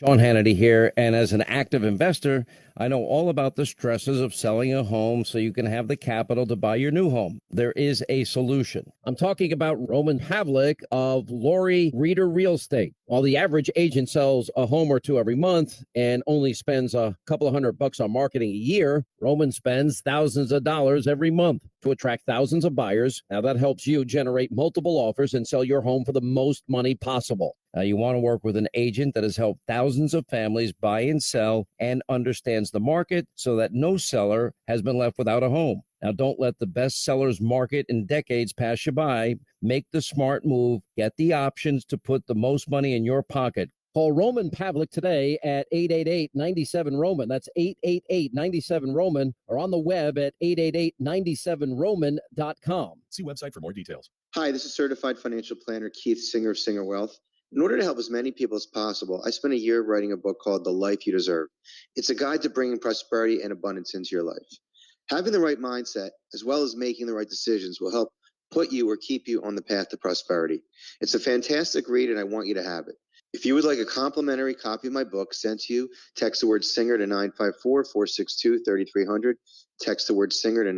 Sean Hannity here, and as an active investor, I know all about the stresses of selling a home so you can have the capital to buy your new home. There is a solution. I'm talking about Roman Pavlik of Laurie Reader Real Estate. While the average agent sells a home or two every month and only spends a couple of $100 on marketing a year, Roman spends thousands of dollars every month to attract thousands of buyers. Now that helps you generate multiple offers and sell your home for the most money possible. Now, you want to work with an agent that has helped thousands of families buy and sell and understands the market so that no seller has been left without a home. Now, don't let the best sellers market in decades pass you by. Make the smart move. Get the options to put the most money in your pocket. Call Roman Pavlik today at 888-97-ROMAN. That's 888-97-ROMAN, or on the web at 888-97roman.com. See website for more details. Hi, this is certified financial planner Keith Singer of Singer Wealth. In order to help as many people as possible, I spent a year writing a book called The Life You Deserve. It's a guide to bringing prosperity and abundance into your life. Having the right mindset, as well as making the right decisions, will help put you or keep you on the path to prosperity. It's a fantastic read, and I want you to have it. If you would like a complimentary copy of my book sent to you, text the word SINGER to 954-462-3300. Text the word SINGER to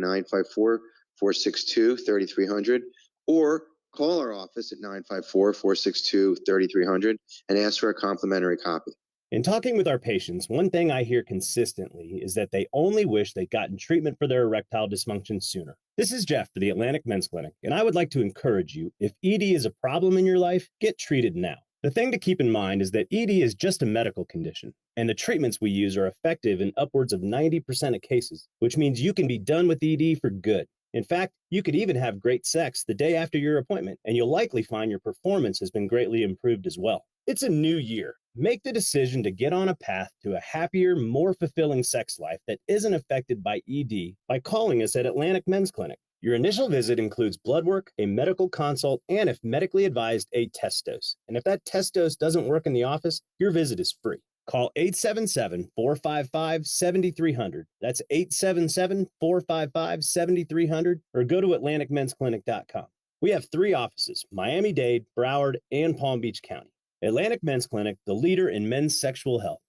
954-462-3300. Or call our office at 954-462-3300 and ask for a complimentary copy. In talking with our patients, one thing I hear consistently is that they only wish they'd gotten treatment for their erectile dysfunction sooner. This is Jeff for the Atlantic Men's Clinic, and I would like to encourage you, if ED is a problem in your life, get treated now. The thing to keep in mind is that ED is just a medical condition, and the treatments we use are effective in upwards of 90% of cases, which means you can be done with ED for good. In fact, you could even have great sex the day after your appointment, and you'll likely find your performance has been greatly improved as well. It's a new year. Make the decision to get on a path to a happier, more fulfilling sex life that isn't affected by ED by calling us at Atlantic Men's Clinic. Your initial visit includes blood work, a medical consult, and if medically advised, a test dose. And if that test dose doesn't work in the office, your visit is free. Call 877-455-7300. That's 877-455-7300, or go to AtlanticMen'sClinic.com. We have 3 offices, Miami-Dade, Broward, and Palm Beach County. Atlantic Men's Clinic, the leader in men's sexual health.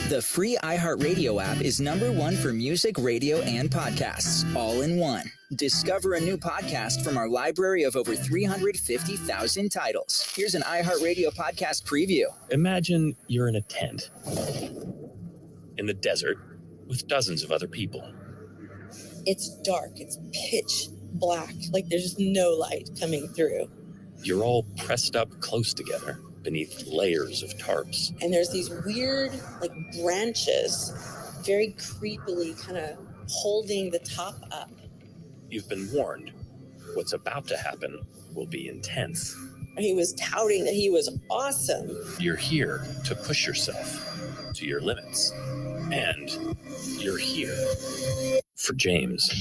The free iHeartRadio app is #1 for music, radio, and podcasts, all in one. Discover a new podcast from our library of over 350,000 titles. Here's an iHeartRadio podcast preview. Imagine you're in a tent in the desert with dozens of other people. It's dark. It's pitch black. Like there's no light coming through. You're all pressed up close together beneath layers of tarps. And there's these weird, like, branches, very creepily kind of holding the top up. You've been warned. What's about to happen will be intense. He was touting that he was awesome. You're here to push yourself to your limits. And you're here for James.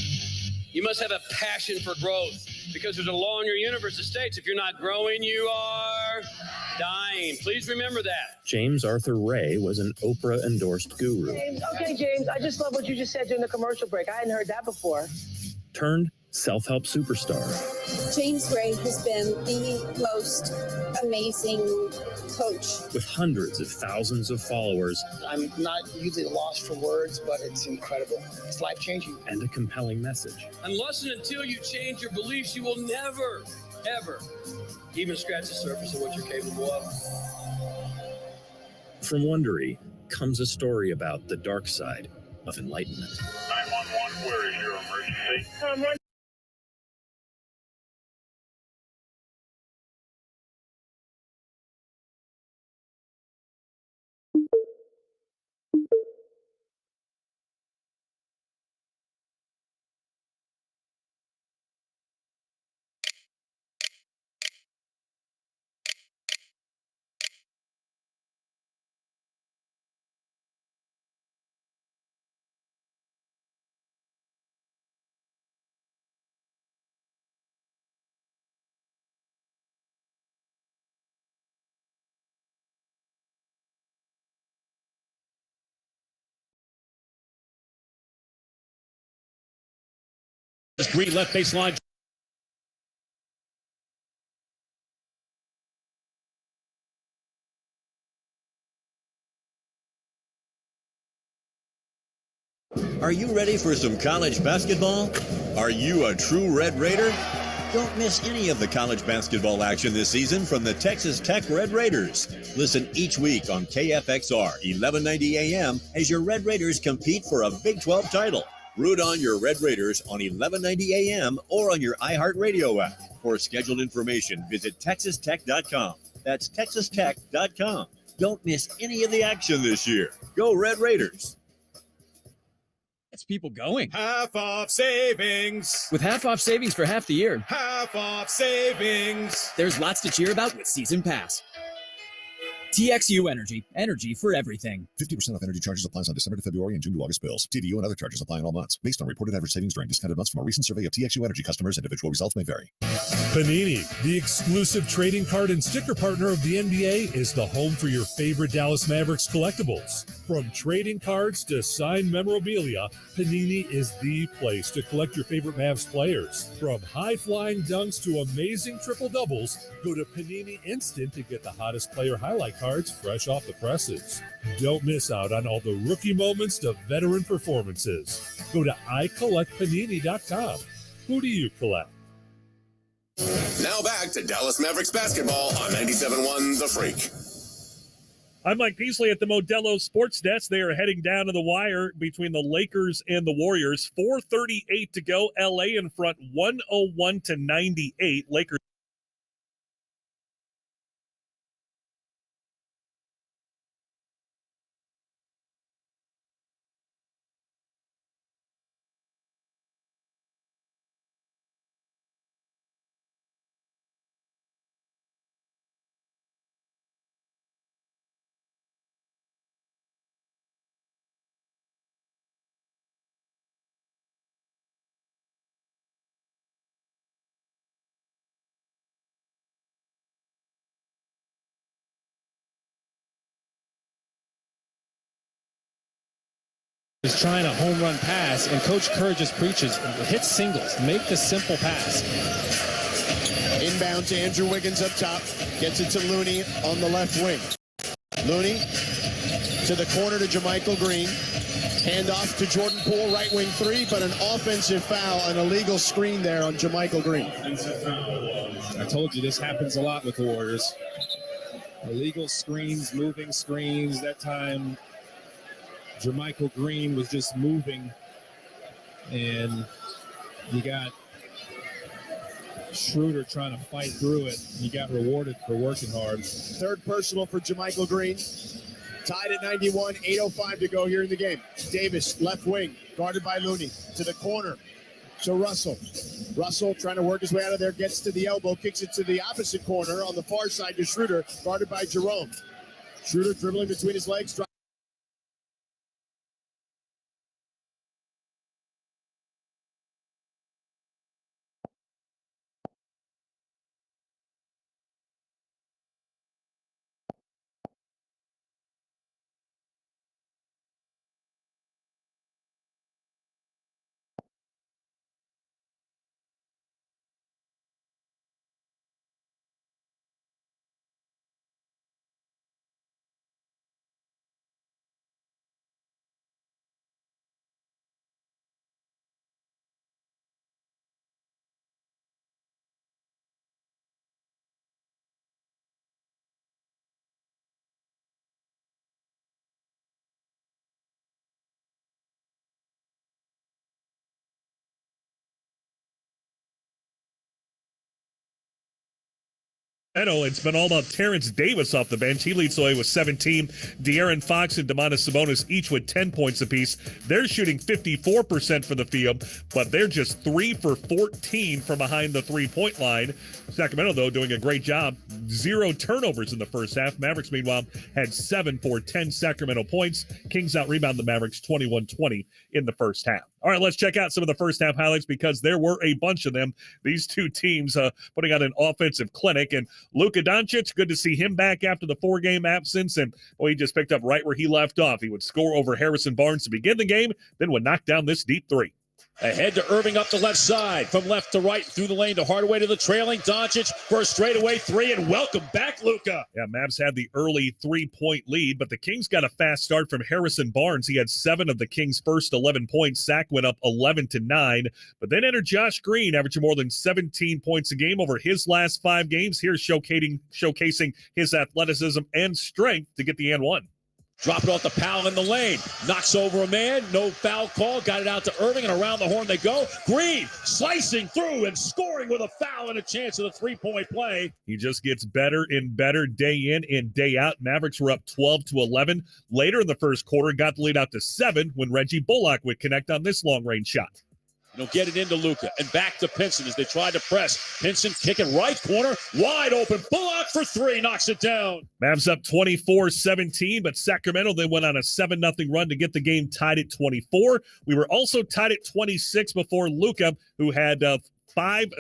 You must have a passion for growth, because there's a law in your universe that states if you're not growing, you are dying. Please remember that. James Arthur Ray was an Oprah-endorsed guru. Okay, James, I just love what you just said during the commercial break. I hadn't heard that before. Turned self-help superstar. James Ray has been the most amazing coach. With hundreds of thousands of followers. I'm not usually lost for words, but it's incredible. It's life-changing. And a compelling message. Unless and until you change your beliefs, you will never, ever even scratch the surface of what you're capable of. From Wondery comes a story about the dark side of enlightenment. 911, where is your emergency? Green left baseline. Are you ready for some college basketball? Are you a true Red Raider? Don't miss any of the college basketball action this season from the Texas Tech Red Raiders. Listen each week on KFXR 1190 AM as your Red Raiders compete for a Big 12 title. Root on your Red Raiders on 1190 AM or on your iHeartRadio app. For scheduled information, visit texastech.com. That's texastech.com. Don't miss any of the action this year. Go Red Raiders. It's people going. Half off savings. With half off savings for half the year, Half off savings. there's lots to cheer about with Season Pass. TXU Energy. Energy for everything. 50% off energy charges applies on December to February and June to August bills. TDU and other charges apply in all months. Based on reported average savings during discounted months from a recent survey of TXU Energy customers, individual results may vary. Panini, the exclusive trading card and sticker partner of the NBA, is the home for your favorite Dallas Mavericks collectibles. From trading cards to signed memorabilia, Panini is the place to collect your favorite Mavs players. From high-flying dunks to amazing triple-doubles, go to Panini Instant to get the hottest player highlight cards fresh off the presses. Don't miss out on all the rookie moments to veteran performances. Go to iCollectPanini.com. Who do you collect? Now back to Dallas Mavericks basketball on 97.1 The Freak. I'm Mike Peasley at the Modelo Sports Desk. They are heading down to the wire between the Lakers and the Warriors. 4:38 to go. LA in front, 101-98. Lakers. Is trying a home run pass, and Coach Kerr just preaches, hit singles, make the simple pass. Inbound to Andrew Wiggins up top, gets it to Looney on the left wing. Looney to the corner to JaMychal Green. Hand off to Jordan Poole, right wing three, but an offensive foul, an illegal screen there on JaMychal Green. I told you this happens a lot with the Warriors. Illegal screens, moving screens. That time, JaMychal Green was just moving, and you got Schroeder trying to fight through it. He got rewarded for working hard. Third personal for JaMychal Green. Tied at 91, 8:05 to go here in the game. Davis, left wing, guarded by Looney. To the corner, to Russell. Russell trying to work his way out of there, gets to the elbow, kicks it to the opposite corner on the far side to Schroeder, guarded by Jerome. Schroeder dribbling between his legs. It's been all about Terrence Davis off the bench. He leads the way with 17. De'Aaron Fox and Domantas Sabonis each with 10 points apiece. They're shooting 54% from the field, but they're just 3 for 14 from behind the three-point line. Sacramento, though, doing a great job. 0 turnovers in the first half. Mavericks, meanwhile, had 7 for 10 Sacramento points. Kings out-rebound the Mavericks 21-20 in the first half. All right, let's check out some of the first half highlights because there were a bunch of them. These two teams putting out an offensive clinic. And Luka Doncic, good to see him back after the 4-game absence. And boy, he just picked up right where he left off. He would score over Harrison Barnes to begin the game, then would knock down this deep three. Ahead to Irving up the left side. From left to right, through the lane to Hardaway to the trailing. Doncic for a straightaway three, and welcome back, Luka. Yeah, Mavs had the early 3-point lead, but the Kings got a fast start from Harrison Barnes. He had 7 of the Kings' first 11 points. Sack went up 11-9, but then entered Josh Green, averaging more than 17 points a game over his last 5 games. Here's showcasing his athleticism and strength to get the and one. Drop it off to Powell in the lane. Knocks over a man. No foul call. Got it out to Irving, and around the horn they go. Green slicing through and scoring with a foul and a chance of the three-point play. He just gets better and better day in and day out. Mavericks were up 12-11. Later in the first quarter, got the lead out to 7 when Reggie Bullock would connect on this long-range shot. Get it into Luka and back to Pinson as they try to press. Pinson kicking right corner, wide open. Bullock for 3, knocks it down. Mavs up 24-17, but Sacramento then went on a 7-0 run to get the game tied at 24. We were also tied at 26 before Luka, who had 3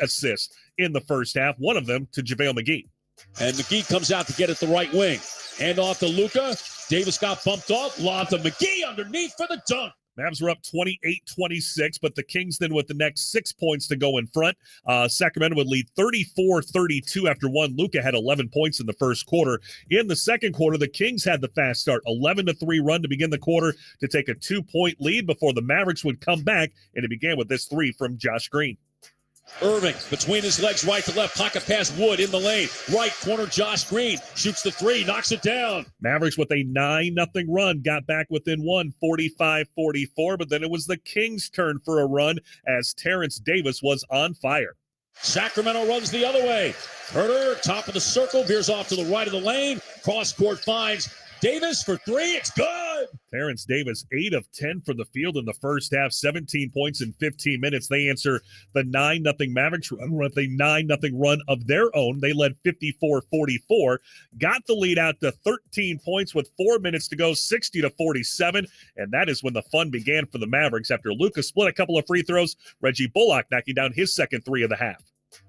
assists in the first half, one of them to JaVale McGee. And McGee comes out to get it the right wing. Hand off to Luka. Davis got bumped off. Lob to McGee underneath for the dunk. Mavs were up 28-26, but the Kings then with the next 6 points to go in front. Sacramento would lead 34-32 after one. Luka had 11 points in the first quarter. In the second quarter, the Kings had the fast start, 11-3 run to begin the quarter to take a 2-point lead before the Mavericks would come back, and it began with this 3 from Josh Green. Irving between his legs, right to left, pocket pass Wood in the lane. Right corner, Josh Green shoots the 3, knocks it down. Mavericks with a 9-0 run got back within one, 45-44, but then it was the Kings' turn for a run as Terrence Davis was on fire. Sacramento runs the other way. Herter, top of the circle, veers off to the right of the lane. Cross court finds Davis for 3. It's good. Terrence Davis, 8 of 10 for the field in the first half, 17 points in 15 minutes. They answer the 9-0 Mavericks run with a 9-0 run of their own. They led 54-44, got the lead out to 13 points with 4 minutes to go, 60-47, and that is when the fun began for the Mavericks. After Luka split a couple of free throws, Reggie Bullock knocking down his second 3 of the half.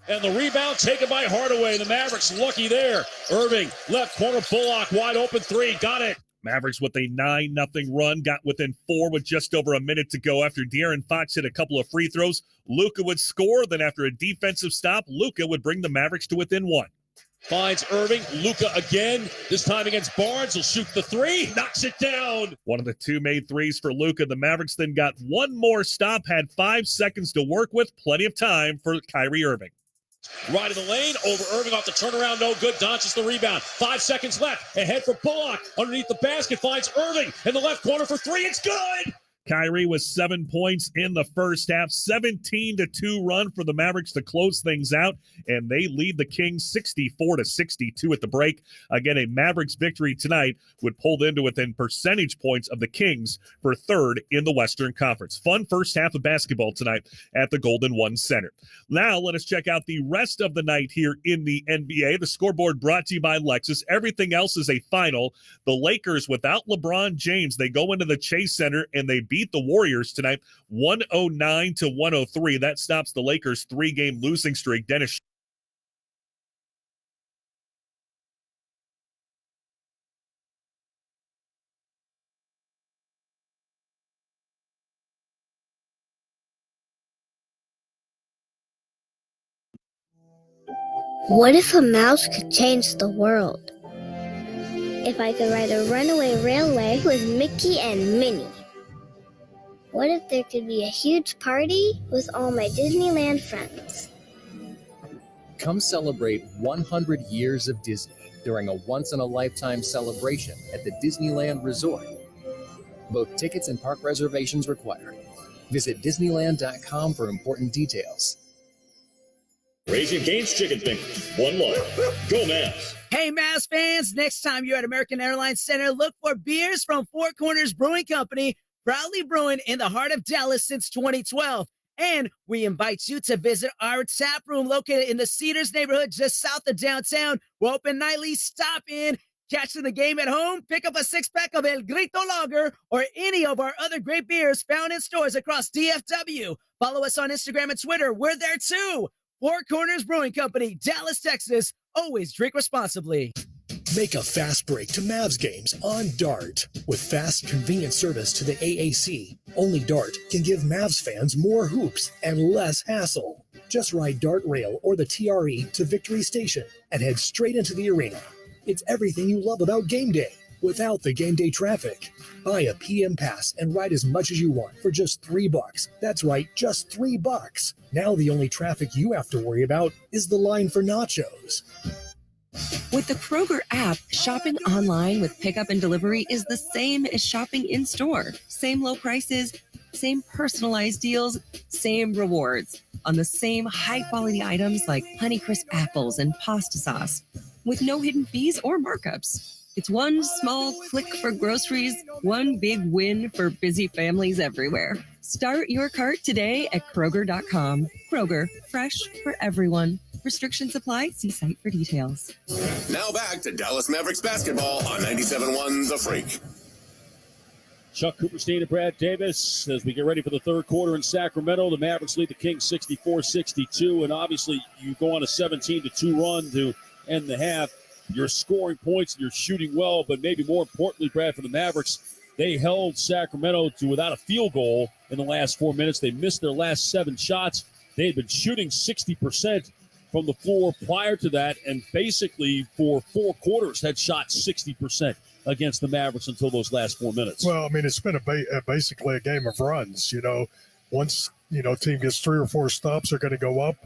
And the rebound taken by Hardaway. The Mavericks lucky there. Irving, left corner, Bullock, wide open 3. Got it. Mavericks with a 9-0 run, got within 4 with just over a minute to go. After De'Aaron Fox hit a couple of free throws, Luka would score. Then after a defensive stop, Luka would bring the Mavericks to within 1. Finds Irving, Luka again, this time against Barnes. He'll shoot the 3, knocks it down. One of the 2 made threes for Luka. The Mavericks then got one more stop, had 5 seconds to work with, plenty of time for Kyrie Irving. Right of the lane, over Irving off the turnaround, no good. Doncic the rebound. 5 seconds left. Ahead for Bullock. Underneath the basket finds Irving in the left corner for 3. It's good. Kyrie with 7 points in the first half, 17-2 run for the Mavericks to close things out, and they lead the Kings 64-62 at the break. Again, a Mavericks victory tonight would pull them to within percentage points of the Kings for 3rd in the Western Conference. Fun first half of basketball tonight at the Golden One Center. Now let us check out the rest of the night here in the NBA. The scoreboard brought to you by Lexus. Everything else is a final. The Lakers without LeBron James, they go into the Chase Center and they beat the Warriors tonight 109-103. That stops the Lakers' 3-game losing streak. Dennis. What if a mouse could change the world? If I could ride a runaway railway with Mickey and Minnie? What if there could be a huge party with all my Disneyland friends? Come celebrate 100 years of Disney during a once-in-a-lifetime celebration at the Disneyland Resort. Both tickets and park reservations required. Visit Disneyland.com for important details. Raising Cane's chicken fingers. One love. Go Mavs. Hey, Mavs fans, next time you're at American Airlines Center, look for beers from Four Corners Brewing Company, proudly brewing in the heart of Dallas since 2012. And we invite you to visit our tap room located in the Cedars neighborhood just south of downtown. We're open nightly. Stop in, catching the game at home, pick up a 6-pack of El Grito Lager or any of our other great beers found in stores across DFW. Follow us on Instagram and Twitter. We're there too. Four Corners Brewing Company, Dallas, Texas. Always drink responsibly. Make a fast break to Mavs games on Dart. With fast, convenient service to the AAC, only Dart can give Mavs fans more hoops and less hassle. Just ride Dart Rail or the TRE to Victory Station and head straight into the arena. It's everything you love about game day without the game day traffic. Buy a PM pass and ride as much as you want for just $3. That's right, just $3. Now the only traffic you have to worry about is the line for nachos. With the Kroger app, shopping online with pickup and delivery is the same as shopping in-store. Same low prices, same personalized deals, same rewards on the same high-quality items like Honeycrisp apples and pasta sauce, with no hidden fees or markups. It's one small click for groceries, one big win for busy families everywhere. Start your cart today at Kroger.com. Kroger, fresh for everyone. Restrictions apply. See site for details. Now back to Dallas Mavericks basketball on 97.1 The Freak. Chuck Cooperstein and Brad Davis as we get ready for the third quarter in Sacramento. The Mavericks lead the Kings 64-62, and obviously you go on a 17-2 run to end the half. You're scoring points and you're shooting well, but maybe more importantly, Brad, for the Mavericks, they held Sacramento to without a field goal in the last 4 minutes. They missed their last 7 shots. They had been shooting 60% from the floor prior to that, and basically for 4 quarters had shot 60% against the Mavericks until those last 4 minutes. Well, I mean, it's been basically a game of runs. Once, team gets 3 or 4 stops, they're going to go up.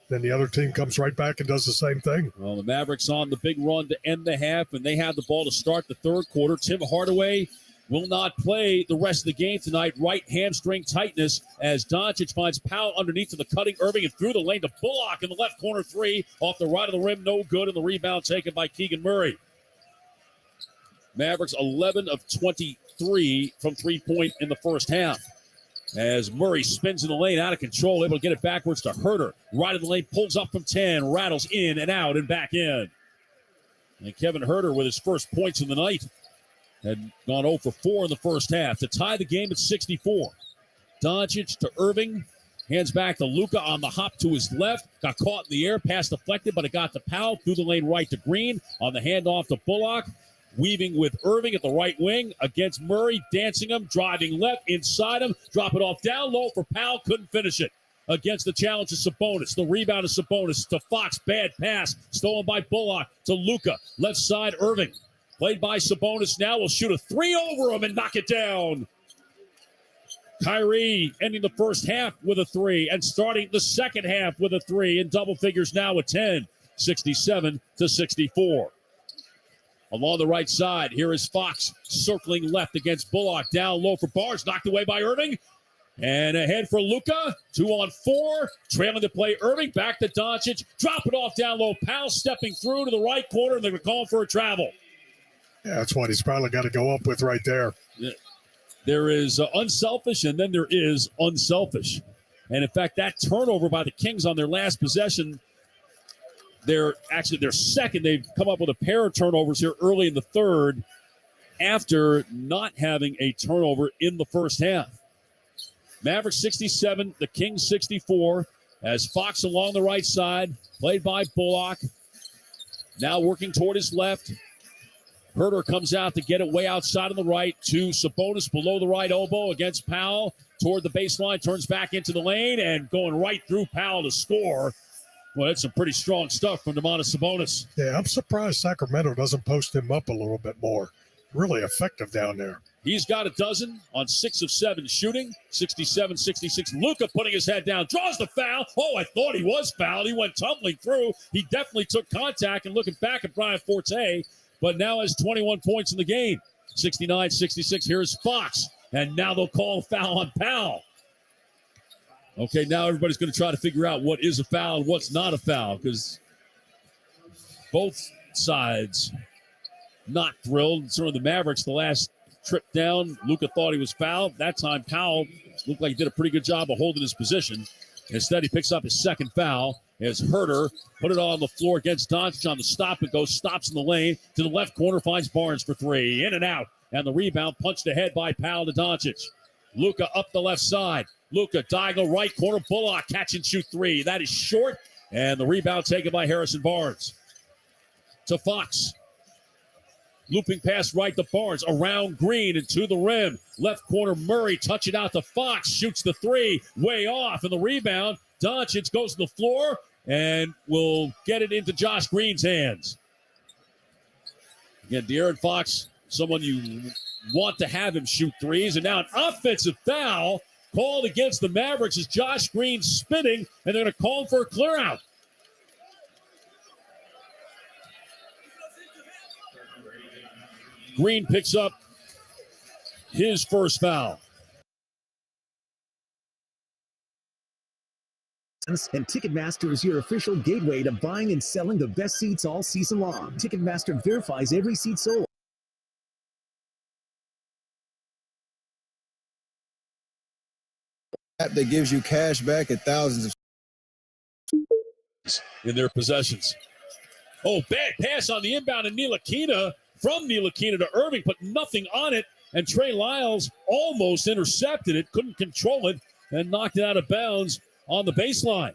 Then the other team comes right back and does the same thing. Well, the Mavericks on the big run to end the half, and they have the ball to start the third quarter. Tim Hardaway will not play the rest of the game tonight. Right hamstring tightness as Doncic finds Powell underneath to the cutting Irving and through the lane to Bullock in the left corner 3 off the right of the rim. No good, and the rebound taken by Keegan Murray. Mavericks 11 of 23 from three-point in the first half. As Murray spins in the lane, out of control, able to get it backwards to Herter. Right of the lane, pulls up from 10, rattles in and out and back in. And Kevin Herter with his first points of the night had gone 0 for 4 in the first half to tie the game at 64. Doncic to Irving, hands back to Luka on the hop to his left. Got caught in the air, pass deflected, but it got to Powell. Through the lane right to Green on the handoff to Bullock. Weaving with Irving at the right wing against Murray, dancing him, driving left, inside him, drop it off down low for Powell, couldn't finish it. Against the challenge of Sabonis. The rebound of Sabonis to Fox, bad pass, stolen by Bullock to Luka. Left side, Irving. Played by Sabonis now, will shoot a 3 over him and knock it down. Kyrie ending the first half with a 3 and starting the second half with a 3 in double figures now at 10, 67-64. Along the right side, here is Fox circling left against Bullock. Down low for Barnes, knocked away by Irving. And ahead for Luka, 2 on 4. Trailing to play Irving, back to Doncic. Drop it off down low. Powell stepping through to the right corner, and they're calling for a travel. Yeah, that's what he's probably got to go up with right there. Yeah. There is unselfish, and then there is unselfish. And in fact, that turnover by the Kings on their last possession, they're second. They've come up with a pair of turnovers here early in the third after not having a turnover in the first half. Mavericks 67, the Kings 64, as Fox along the right side, played by Bullock. Now working toward his left. Herter comes out to get it way outside on the right to Sabonis below the right elbow against Powell. Toward the baseline, turns back into the lane and going right through Powell to score. Well, that's some pretty strong stuff from Domantas Sabonis. Yeah, I'm surprised Sacramento doesn't post him up a little bit more. Really effective down there. He's got a dozen on 6 of 7 shooting, 67-66. Luka putting his head down, draws the foul. Oh, I thought he was fouled. He went tumbling through. He definitely took contact, and looking back at Brian Forte, but now has 21 points in the game. 69-66. Here's Fox, and now they'll call a foul on Powell. Okay, now everybody's going to try to figure out what is a foul and what's not a foul, because both sides not thrilled. Certainly the Mavericks, the last trip down, Luka thought he was fouled. That time, Powell looked like he did a pretty good job of holding his position. Instead, he picks up his second foul as Herter put it on the floor against Doncic on the stop and go, stops in the lane to the left corner, finds Barnes for 3. In and out, and the rebound punched ahead by Powell to Doncic. Luka up the left side. Luka, diagonal right corner. Bullock, catch and shoot 3. That is short. And the rebound taken by Harrison Barnes. To Fox. Looping pass right to Barnes. Around Green and to the rim. Left corner Murray. Touch it out to Fox. Shoots the three. Way off. And the rebound. Doncic goes to the floor and will get it into Josh Green's hands. Again, De'Aaron Fox, someone you want to have him shoot threes. And now an offensive foul called against the Mavericks as Josh Green spinning, and they're going to call him for a clear out. Green picks up his first foul. And Ticketmaster is your official gateway to buying and selling the best seats all season long. Ticketmaster verifies every seat sold. App that gives you cash back at thousands of in their possessions. Oh, bad pass on the inbound, and Ntilikina from Ntilikina to Irving, put nothing on it, and Trey Lyles almost intercepted it, couldn't control it, and knocked it out of bounds on the baseline.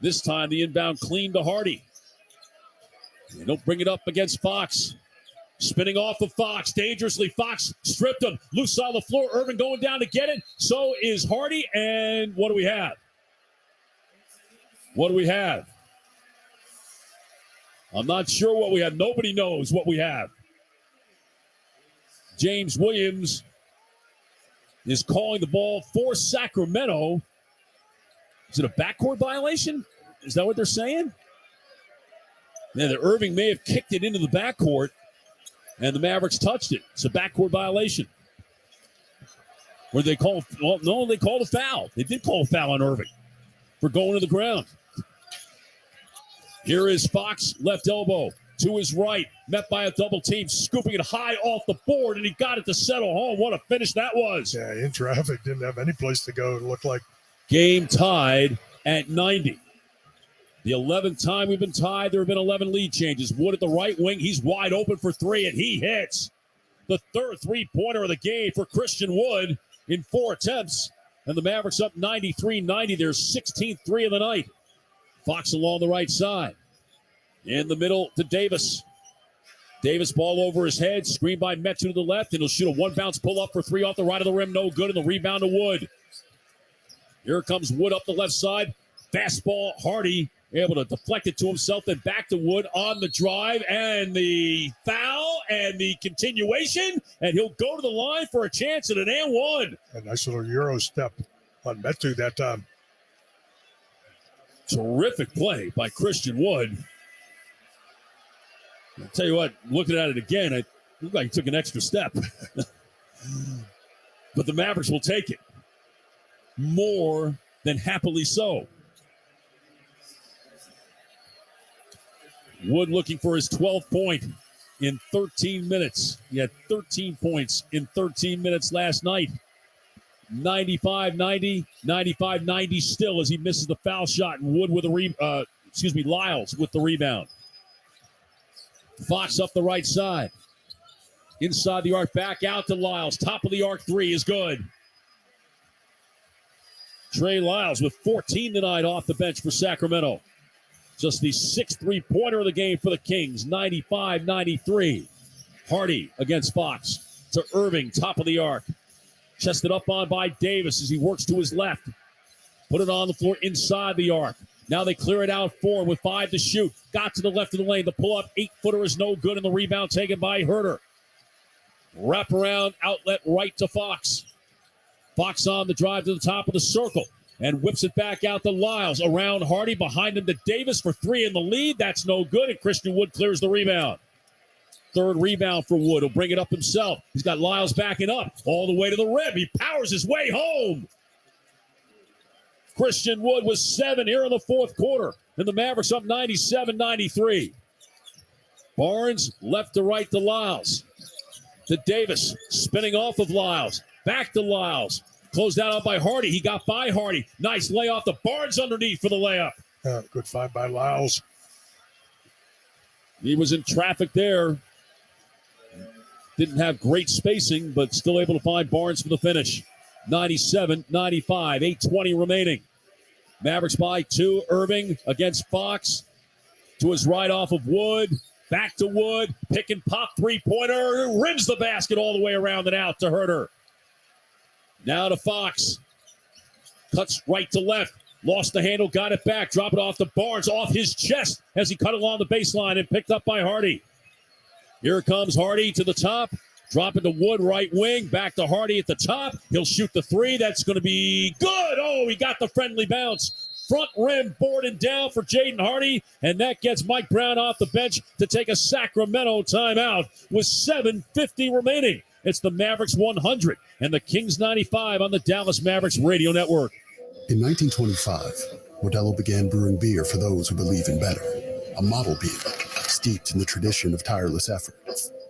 This time the inbound clean to Hardy. They don't bring it up against Fox. Spinning off of Fox, dangerously. Fox stripped him. Loose on the floor. Irving going down to get it. So is Hardy. And what do we have? What do we have? I'm not sure what we have. Nobody knows what we have. James Williams is calling the ball for Sacramento. Is it a backcourt violation? Is that what they're saying? Yeah, the Irving may have kicked it into the backcourt, and the Mavericks touched it. It's a backcourt violation. Where they call? Well, no, they called a foul. They did call a foul on Irving for going to the ground. Here is Fox, left elbow to his right, met by a double team, scooping it high off the board, and he got it to settle home. What a finish that was. Yeah, in traffic, didn't have any place to go. It looked like. Game tied at 90. The 11th time we've been tied, there have been 11 lead changes. Wood at the right wing, he's wide open for three, and he hits the third three-pointer of the game for Christian Wood in 4 attempts. And the Mavericks up 93-90, their 16th three of the night. Fox along the right side. In the middle to Davis. Davis ball over his head, screened by Metu to the left, and he'll shoot a one-bounce pull-up for three off the right of the rim. No good, and the rebound to Wood. Here comes Wood up the left side. Fastball, Hardy able to deflect it to himself, then back to Wood on the drive, and the foul, and the continuation, and he'll go to the line for a chance at an and one. A nice little Euro step on Metu that time. Terrific play by Christian Wood. I'll tell you what, looking at it again, it looked like he took an extra step. But the Mavericks will take it. More than happily so. Wood looking for his 12th point in 13 minutes. He had 13 points in 13 minutes last night. 95-90, 95-90 still as he misses the foul shot, and Wood with a Lyles with the rebound. Fox up the right side. Inside the arc, back out to Lyles. Top of the arc three is good. Trey Lyles with 14 tonight off the bench for Sacramento. Just the 6th three-pointer of the game for the Kings, 95-93. Hardy against Fox to Irving, top of the arc. Chested up on by Davis as he works to his left. Put it on the floor inside the arc. Now they clear it out for him with 5 to shoot. Got to the left of the lane. The pull-up 8-footer is no good, and the rebound taken by Herter. Wrap around outlet right to Fox. Fox on the drive to the top of the circle and whips it back out to Lyles. Around Hardy, behind him to Davis for 3 in the lead. That's no good, and Christian Wood clears the rebound. Third rebound for Wood. He'll bring it up himself. He's got Lyles backing up all the way to the rim. He powers his way home. Christian Wood was 7 here in the fourth quarter, and the Mavericks up 97-93. Barnes left to right to Lyles. To Davis, spinning off of Lyles. Back to Lyles. Closed out by Hardy. He got by Hardy. Nice layoff to Barnes underneath for the layup. Good find by Lyles. He was in traffic there. Didn't have great spacing, but still able to find Barnes for the finish. 97-95, 8:20 remaining. Mavericks by 2. Irving against Fox. To his right off of Wood. Back to Wood. Pick and pop three-pointer. Rims the basket all the way around and out to Herter. Now to Fox. Cuts right to left. Lost the handle, got it back. Drop it off to Barnes, off his chest as he cut along the baseline and picked up by Hardy. Here comes Hardy to the top. Drop it to Wood, right wing. Back to Hardy at the top. He'll shoot the three. That's going to be good. Oh, he got the friendly bounce. Front rim boarded down for Jaden Hardy. And that gets Mike Brown off the bench to take a Sacramento timeout with 7:50 remaining. It's the Mavericks 100 and the Kings 95 on the Dallas Mavericks Radio Network. In 1925, Modelo began brewing beer for those who believe in better. A model beer steeped in the tradition of tireless effort.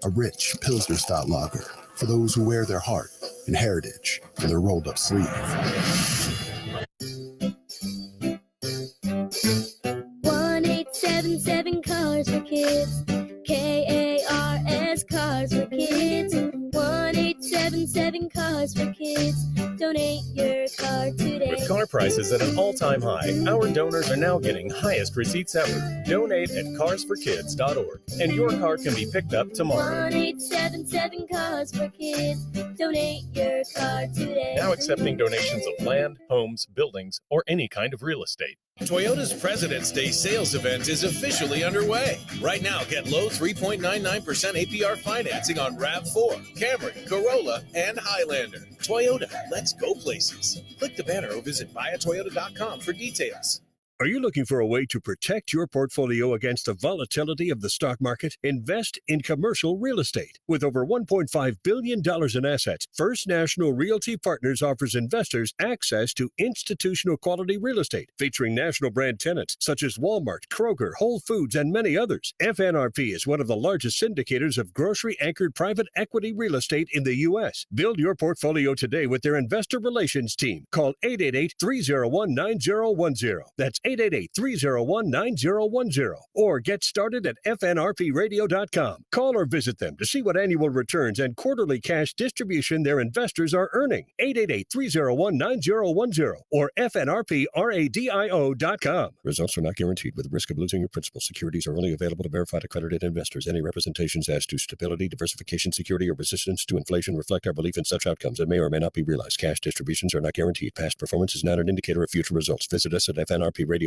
A rich Pilsner-style lager for those who wear their heart and heritage in their rolled-up sleeve. 1877 Cars for Kids. KARS Cars for Kids. 1877 Cars for Kids. Donate your car today. With car prices at an all-time high, our donors are now getting highest receipts ever. Donate at carsforkids.org, and your car can be picked up tomorrow. 1877 Cars for Kids. Donate your car today. Now accepting donations of land, homes, buildings, or any kind of real estate. Toyota's President's Day sales event is officially underway. Right now, get low 3.99% APR financing on RAV4, Camry, Corolla, and Highlander. Toyota, let's go places. Click the banner or visit buyatoyota.com for details. Are you looking for a way to protect your portfolio against the volatility of the stock market? Invest in commercial real estate. With over $1.5 billion in assets, First National Realty Partners offers investors access to institutional quality real estate featuring national brand tenants such as Walmart, Kroger, Whole Foods, and many others. FNRP is one of the largest syndicators of grocery-anchored private equity real estate in the U.S. Build your portfolio today with their investor relations team. Call 888-301-9010. That's 888-301-9010 or get started at fnrpradio.com. Call or visit them to see what annual returns and quarterly cash distribution their investors are earning. 888-301-9010 or fnrpradio.com. Results are not guaranteed with the risk of losing your principal. Securities are only available to verified accredited investors. Any representations as to stability, diversification, security, or resistance to inflation reflect our belief in such outcomes and may or may not be realized. Cash distributions are not guaranteed. Past performance is not an indicator of future results. Visit us at fnrpradio.com.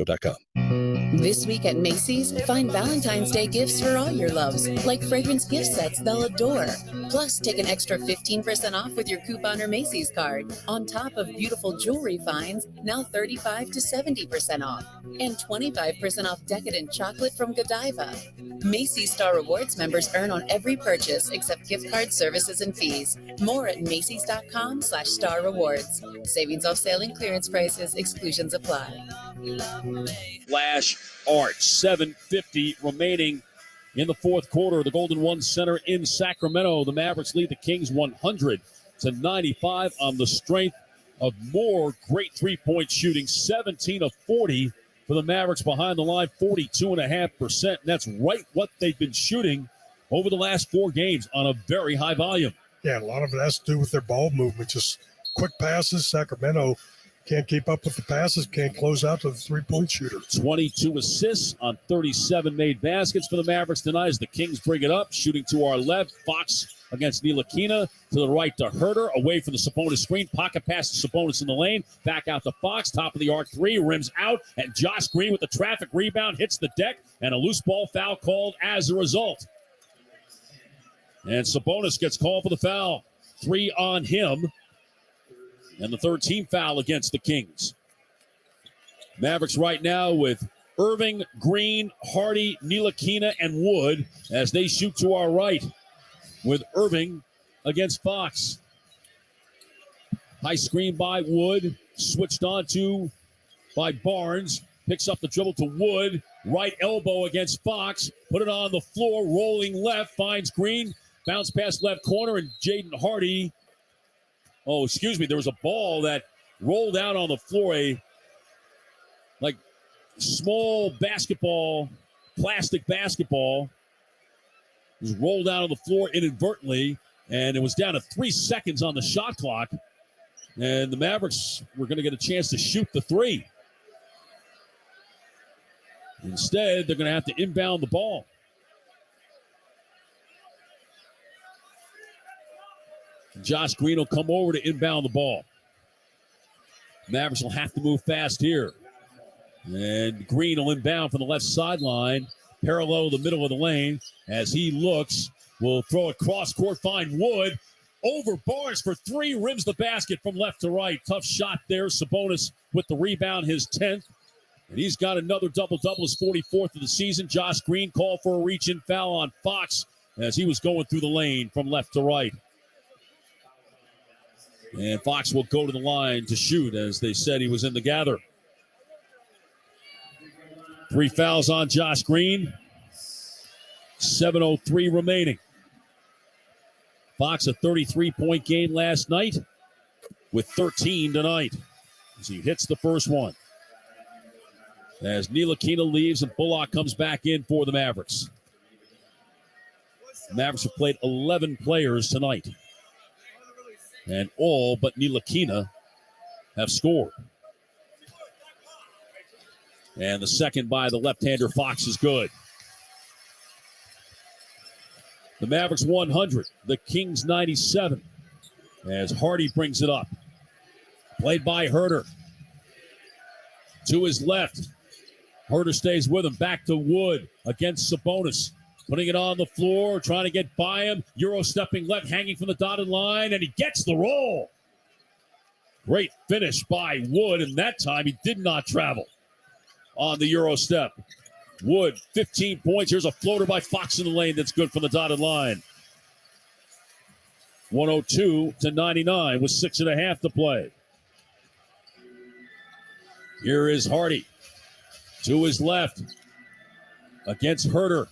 This week at Macy's, find Valentine's Day gifts for all your loves, like fragrance gift sets they'll adore. Plus, take an extra 15% off with your coupon or Macy's card, on top of beautiful jewelry finds, now 35 to 70% off, and 25% off decadent chocolate from Godiva. Macy's Star Rewards members earn on every purchase except gift card services and fees. More at Macys.com/Star Rewards. Savings off sale and clearance prices. Exclusions apply. Flash Art, 7:50 remaining in the fourth quarter. The Golden One Center in Sacramento. The Mavericks lead the Kings 100-95 on the strength of more great three-point shooting. 17 of 40 for the Mavericks behind the line, 42.5%. And that's right what they've been shooting over the last 4 games on a very high volume. Yeah, a lot of it has to do with their ball movement, just quick passes. Sacramento can't keep up with the passes, can't close out to the three-point shooter. 22 assists on 37 made baskets for the Mavericks tonight as the Kings bring it up. Shooting to our left, Fox against Ntilikina. To the right to Herter, away from the Sabonis screen. Pocket pass to Sabonis in the lane. Back out to Fox, top of the arc three, rims out. And Josh Green with the traffic rebound hits the deck. And a loose ball foul called as a result. And Sabonis gets called for the foul. 3 on him. And the third team foul against the Kings. Mavericks right now with Irving, Green, Hardy, Ntilikina, and Wood as they shoot to our right with Irving against Fox. High screen by Wood, switched on to by Barnes. Picks up the dribble to Wood. Right elbow against Fox. Put it on the floor, rolling left, finds Green. Bounce past left corner, and Jaden Hardy. Oh, excuse me. There was a ball that rolled out on the floor, a like small basketball, plastic basketball. It was rolled out on the floor inadvertently, and it was down to 3 seconds on the shot clock. And the Mavericks were going to get a chance to shoot the three. Instead, they're going to have to inbound the ball. Josh Green will come over to inbound the ball. Mavericks will have to move fast here. And Green will inbound from the left sideline, parallel the middle of the lane. As he looks, will throw it cross court, find Wood. Over Barnes for three, rims the basket from left to right. Tough shot there. Sabonis with the rebound, his 10th. And he's got another double-double, his 44th of the season. Josh Green called for a reach-in foul on Fox as he was going through the lane from left to right. And Fox will go to the line to shoot, as they said he was in the gather. 3 fouls on Josh Green. 7:03 remaining. Fox a 33-point game last night with 13 tonight as he hits the first one. As Ntilikina leaves and Bullock comes back in for the Mavericks. The Mavericks have played 11 players tonight. And all but Ntilikina have scored. And the second by the left-hander Fox is good. The Mavericks 100, the Kings 97. As Hardy brings it up. Played by Herter. To his left. Herter stays with him. Back to Wood against Sabonis. Putting it on the floor, trying to get by him. Euro stepping left, hanging from the dotted line, and he gets the roll. Great finish by Wood, and that time he did not travel on the Euro step. Wood, 15 points. Here's a floater by Fox in the lane that's good from the dotted line. 102-99 with 6.5 to play. Here is Hardy. To his left against Herter.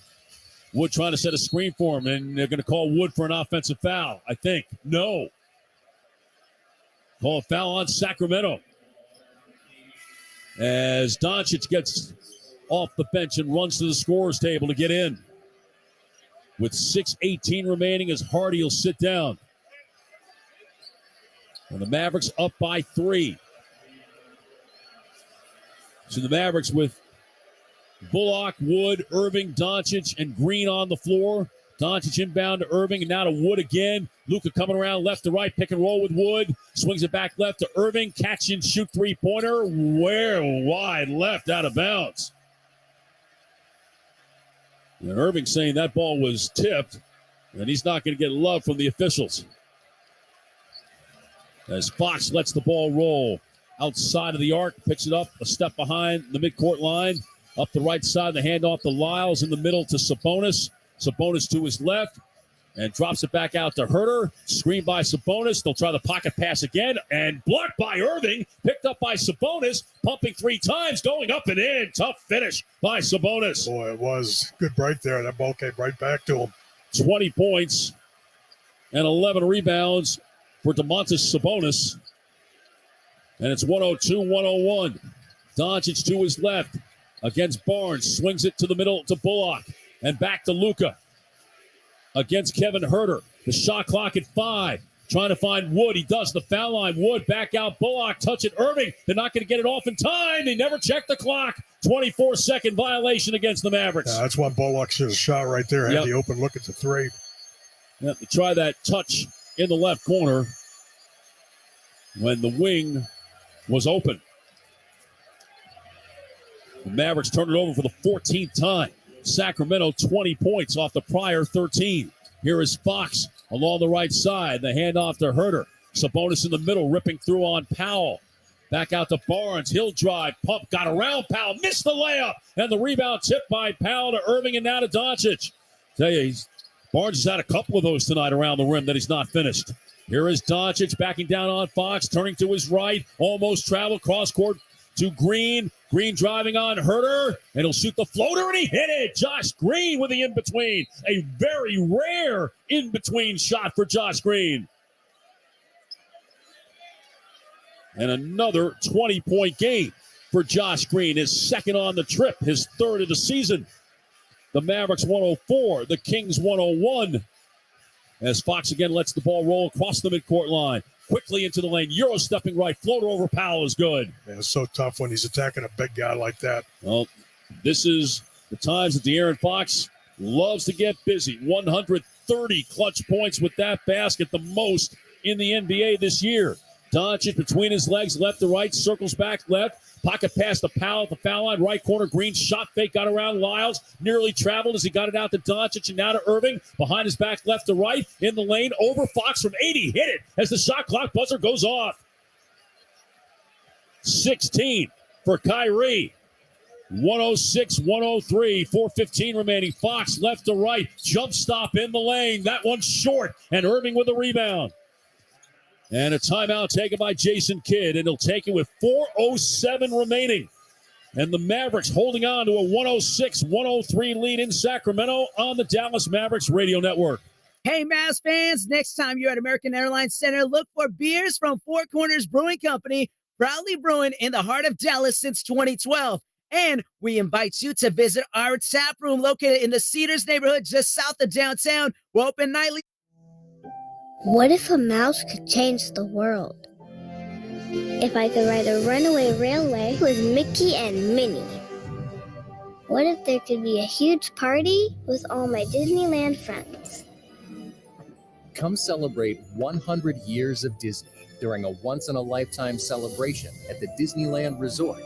Wood trying to set a screen for him, and they're going to call Wood for an offensive foul, I think. No. Call a foul on Sacramento. As Doncic gets off the bench and runs to the scorer's table to get in. With 6:18 remaining as Hardy will sit down. And the Mavericks up by 3. So the Mavericks with Bullock, Wood, Irving, Doncic, and Green on the floor. Doncic inbound to Irving, and now to Wood again. Luka coming around left to right, pick and roll with Wood. Swings it back left to Irving. Catch and shoot three-pointer. Where wide left, out of bounds. And Irving saying that ball was tipped, and he's not going to get love from the officials. As Fox lets the ball roll outside of the arc, picks it up a step behind the midcourt line. Up the right side, the handoff to Lyles in the middle to Sabonis. Sabonis to his left and drops it back out to Herter. Screen by Sabonis. They'll try the pocket pass again and blocked by Irving. Picked up by Sabonis. Pumping 3 times, going up and in. Tough finish by Sabonis. Boy, it was good break there. That ball came right back to him. 20 points and 11 rebounds for Domantas Sabonis. And it's 102-101. Doncic to his left against Barnes. Swings it to the middle to Bullock. And back to Luka against Kevin Herter. The shot clock at 5. Trying to find Wood. He does the foul line. Wood back out. Bullock touch it. Irving. They're not going to get it off in time. They never check the clock. 24-second violation against the Mavericks. That's one Bullock should have shot right there. Had the open look at the 3. Yep, to try that touch in the left corner when the wing was open. The Mavericks turn it over for the 14th time. Sacramento 20 points off the prior 13. Here is Fox along the right side. The handoff to Herter. Sabonis in the middle, ripping through on Powell. Back out to Barnes. He'll drive. Pump. Got around Powell. Missed the layup. And the rebound tipped by Powell to Irving and now to Doncic. Tell you, Barnes has had a couple of those tonight around the rim that he's not finished. Here is Doncic backing down on Fox. Turning to his right. Almost traveled. Cross court to Green. Green driving on Herter, and he'll shoot the floater, and he hit it. Josh Green with the in-between. A very rare in-between shot for Josh Green. And another 20-point game for Josh Green, his second on the trip, his third of the season. The Mavericks 104, the Kings 101. As Fox again lets the ball roll across the midcourt line. Quickly into the lane. Euro stepping right. Floater over Powell is good. Yeah, it's so tough when he's attacking a big guy like that. Well, this is the times that De'Aaron Fox loves to get busy. 130 clutch points with that basket, the most in the NBA this year. Doncic between his legs, left to right, circles back left. Pocket pass to Powell at the foul line, right corner. Green shot fake, got around Lyles. Nearly traveled as he got it out to Doncic and now to Irving. Behind his back, left to right, in the lane, over Fox from 80. Hit it as the shot clock buzzer goes off. 16 for Kyrie. 106-103, 4:15 remaining. Fox left to right, jump stop in the lane. That one's short, and Irving with the rebound. And a timeout taken by Jason Kidd, and he'll take it with 4:07 remaining. And the Mavericks holding on to a 106-103 lead in Sacramento on the Dallas Mavericks radio network. Hey, Mavs fans, next time you're at American Airlines Center, look for beers from Four Corners Brewing Company, proudly brewing in the heart of Dallas since 2012. And we invite you to visit our tap room located in the Cedars neighborhood just south of downtown. We're open nightly. What if a mouse could change the world? If I could ride a runaway railway with Mickey and Minnie? What if there could be a huge party with all my Disneyland friends? Come celebrate 100 years of Disney during a once-in-a-lifetime celebration at the Disneyland Resort.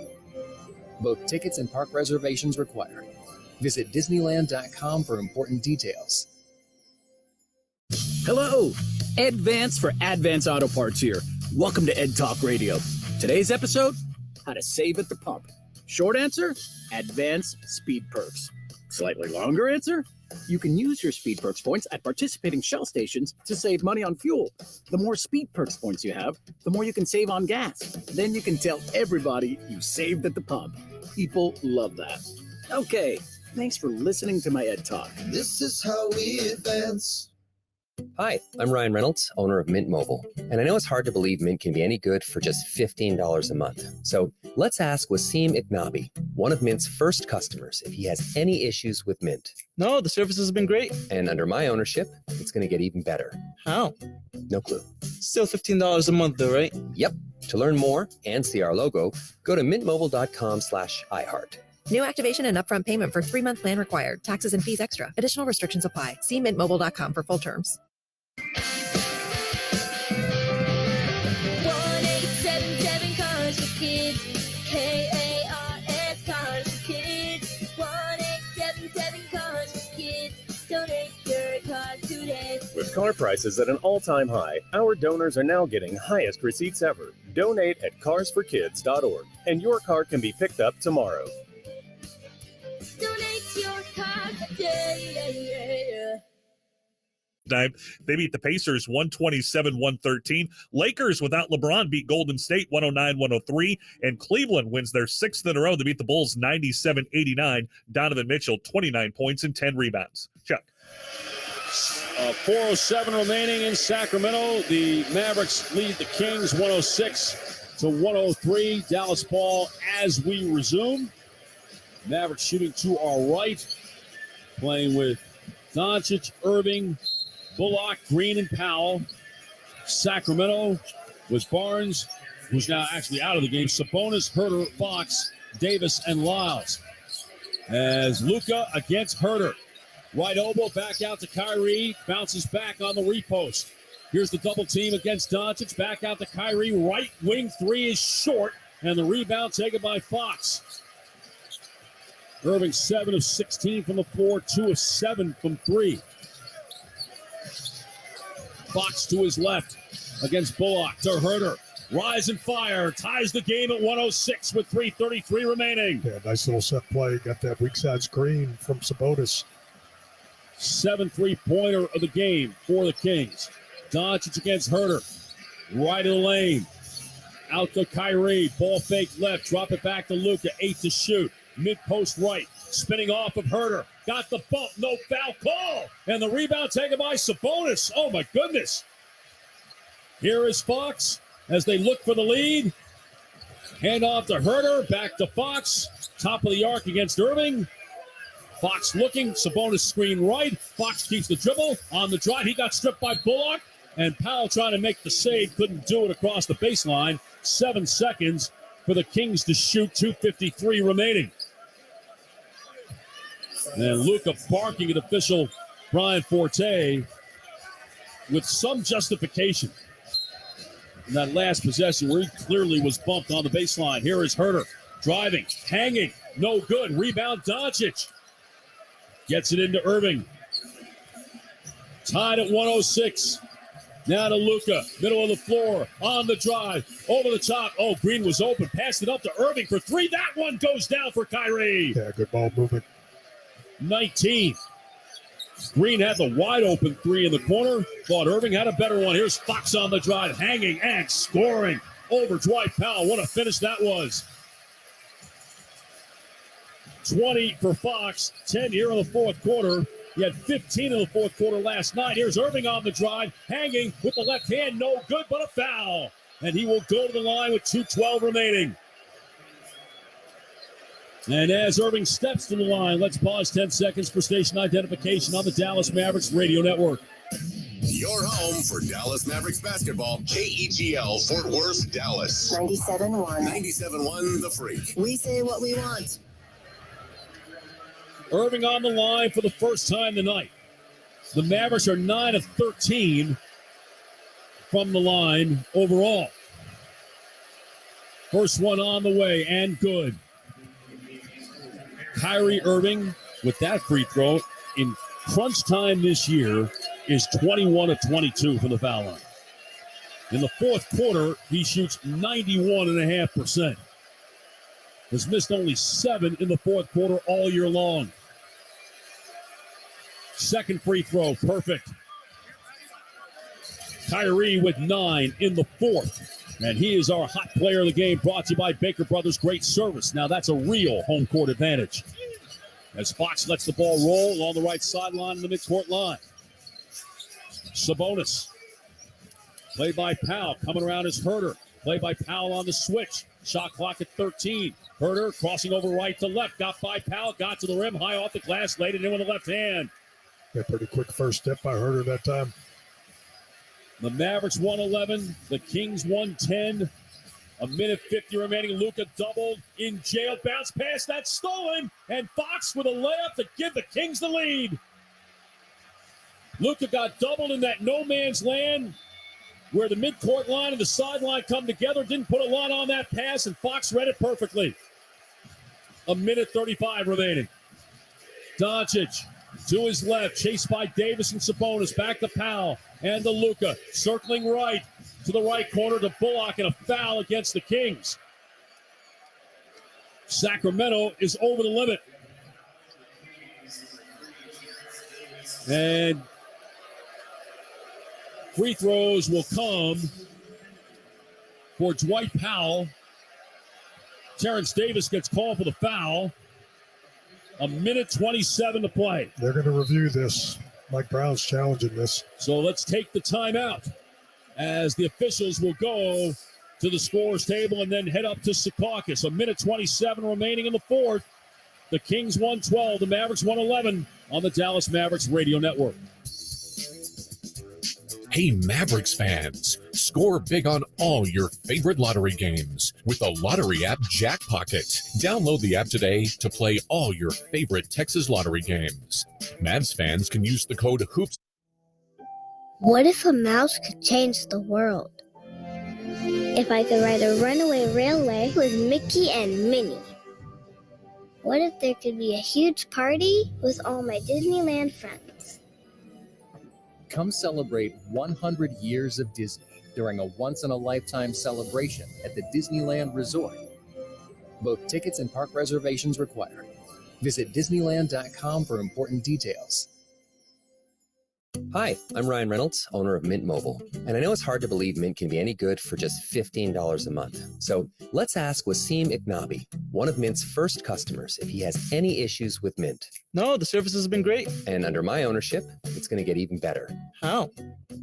Both tickets and park reservations required. Visit Disneyland.com for important details. Hello, Ed Vance for Advance Auto Parts here. Welcome to Ed Talk Radio. Today's episode, how to save at the pump. Short answer, Advance Speed Perks. Slightly longer answer, you can use your Speed Perks points at participating Shell stations to save money on fuel. The more Speed Perks points you have, the more you can save on gas. Then you can tell everybody you saved at the pump. People love that. Okay, thanks for listening to my Ed Talk. This is how we advance. Hi, I'm Ryan Reynolds, owner of Mint Mobile. And I know it's hard to believe Mint can be any good for just $15 a month. So let's ask Wasim Iknabi, one of Mint's first customers, if he has any issues with Mint. No, the service has been great. And under my ownership, it's going to get even better. How? No clue. Still $15 a month though, right? Yep. To learn more and see our logo, go to mintmobile.com/iHeart. New activation and upfront payment for 3-month plan required. Taxes and fees extra. Additional restrictions apply. See mintmobile.com for full terms. 1877 Cars for Kids. KARS Cars for Kids. 1877 Cars for Kids. Donate your car today. With car prices at an all-time high, our donors are now getting highest receipts ever. Donate at carsforkids.org, and your car can be picked up tomorrow. Donate your car today. Time. They beat the Pacers 127-113. Lakers without LeBron beat Golden State 109-103. And Cleveland wins their 6th in a row to beat the Bulls 97-89. Donovan Mitchell, 29 points and 10 rebounds. Chuck. 4:07 remaining in Sacramento. The Mavericks lead the Kings 106-103. Dallas ball as we resume. Mavericks shooting to our right. Playing with Doncic, Irving, Bullock, Green, and Powell. Sacramento was Barnes, who's now actually out of the game. Sabonis, Herter, Fox, Davis, and Lyles. As Luka against Herter. Right elbow back out to Kyrie. Bounces back on the repost. Here's the double team against Doncic. Back out to Kyrie. Right wing three is short. And the rebound taken by Fox. Irving 7 of 16 from the floor. 2 of 7 from 3. Fox to his left against Bullock to Herter. Rise and fire. Ties the game at 106 with 3:33 remaining. Yeah, nice little set play. Got that weak side screen from Sabonis. 7 3-pointer of the game for the Kings. Doncic against Herter. Right of the lane. Out to Kyrie. Ball fake left. Drop it back to Luka. 8 to shoot. Mid-post right. Spinning off of Herter. Got the bump. No foul call. And the rebound taken by Sabonis. Oh, my goodness. Here is Fox as they look for the lead. Hand off to Herter. Back to Fox. Top of the arc against Irving. Fox looking. Sabonis screen right. Fox keeps the dribble. On the drive, he got stripped by Bullock. And Powell trying to make the save. Couldn't do it across the baseline. 7 seconds for the Kings to shoot. 2:53 remaining. And Luka barking at official Brian Forte with some justification. in that last possession where he clearly was bumped on the baseline. Here is Herter driving, hanging, no good. Rebound, Doncic. Gets it into Irving. Tied at 106. Now to Luka, middle of the floor, on the drive, over the top. Oh, Green was open, passed it up to Irving for three. That one goes down for Kyrie. Yeah, good ball movement. 19. Green had the wide open three in the corner. Thought Irving had a better one. Here's Fox on the drive, hanging and scoring over Dwight Powell. What a finish that was. 20 for Fox, 10 here in the fourth quarter. He had 15 in the fourth quarter last night. Here's Irving on the drive, hanging with the left hand. No good, but a foul. And he will go to the line with 2:12 remaining. And as Irving steps to the line, let's pause 10 seconds for station identification on the Dallas Mavericks Radio Network. Your home for Dallas Mavericks basketball. KEGL Fort Worth, Dallas. 97.1. 97.1 The Freak. We say what we want. Irving on the line for the first time tonight. The Mavericks are 9 of 13 from the line overall. First one on the way and good. Kyrie Irving with that free throw in crunch time this year is 21 of 22 from the foul line. In the fourth quarter, he shoots 91.5%. Has missed only 7 in the fourth quarter all year long. Second free throw, perfect. Kyrie with 9 in the fourth. And he is our hot player of the game, brought to you by Baker Brothers. Great service. Now that's a real home court advantage. As Fox lets the ball roll along the right sideline in the midcourt line. Sabonis. Played by Powell. Coming around is Herter. Played by Powell on the switch. Shot clock at 13. Herter crossing over right to left. Got by Powell. Got to the rim. High off the glass. Laid it in with the left hand. Yeah, pretty quick first step by Herter that time. The Mavericks 111. The Kings 110. A minute 50 remaining. Luka doubled in jail. Bounce pass. That's stolen. And Fox with a layup to give the Kings the lead. Luka got doubled in that no man's land where the midcourt line and the sideline come together. Didn't put a lot on that pass, and Fox read it perfectly. A minute 35 remaining. Doncic to his left, chased by Davis and Sabonis. Back to Powell and to Luka. Circling right to the right corner to Bullock, and a foul against the Kings. Sacramento is over the limit. And free throws will come for Dwight Powell. Terrence Davis gets called for the foul. A minute 27 to play. They're going to review this. Mike Brown's challenging this. So let's take the timeout as the officials will go to the scorer's table and then head up to Secaucus. A minute 27 remaining in the fourth. The Kings 112, the Mavericks 111 on the Dallas Mavericks Radio Network. Hey, Mavericks fans, score big on all your favorite lottery games with the lottery app Jackpocket. Download the app today to play all your favorite Texas lottery games. Mavs fans can use the code HOOPS. What if a mouse could change the world? If I could ride a runaway railway with Mickey and Minnie? What if there could be a huge party with all my Disneyland friends? Come celebrate 100 years of Disney during a once-in-a-lifetime celebration at the Disneyland Resort. Both tickets and park reservations required. Visit Disneyland.com for important details. Hi, I'm Ryan Reynolds, owner of Mint Mobile. And I know it's hard to believe Mint can be any good for just $15 a month. So let's ask Wasim Iknabi, one of Mint's first customers, if he has any issues with Mint. No, the service has been great. And under my ownership, it's going to get even better. How?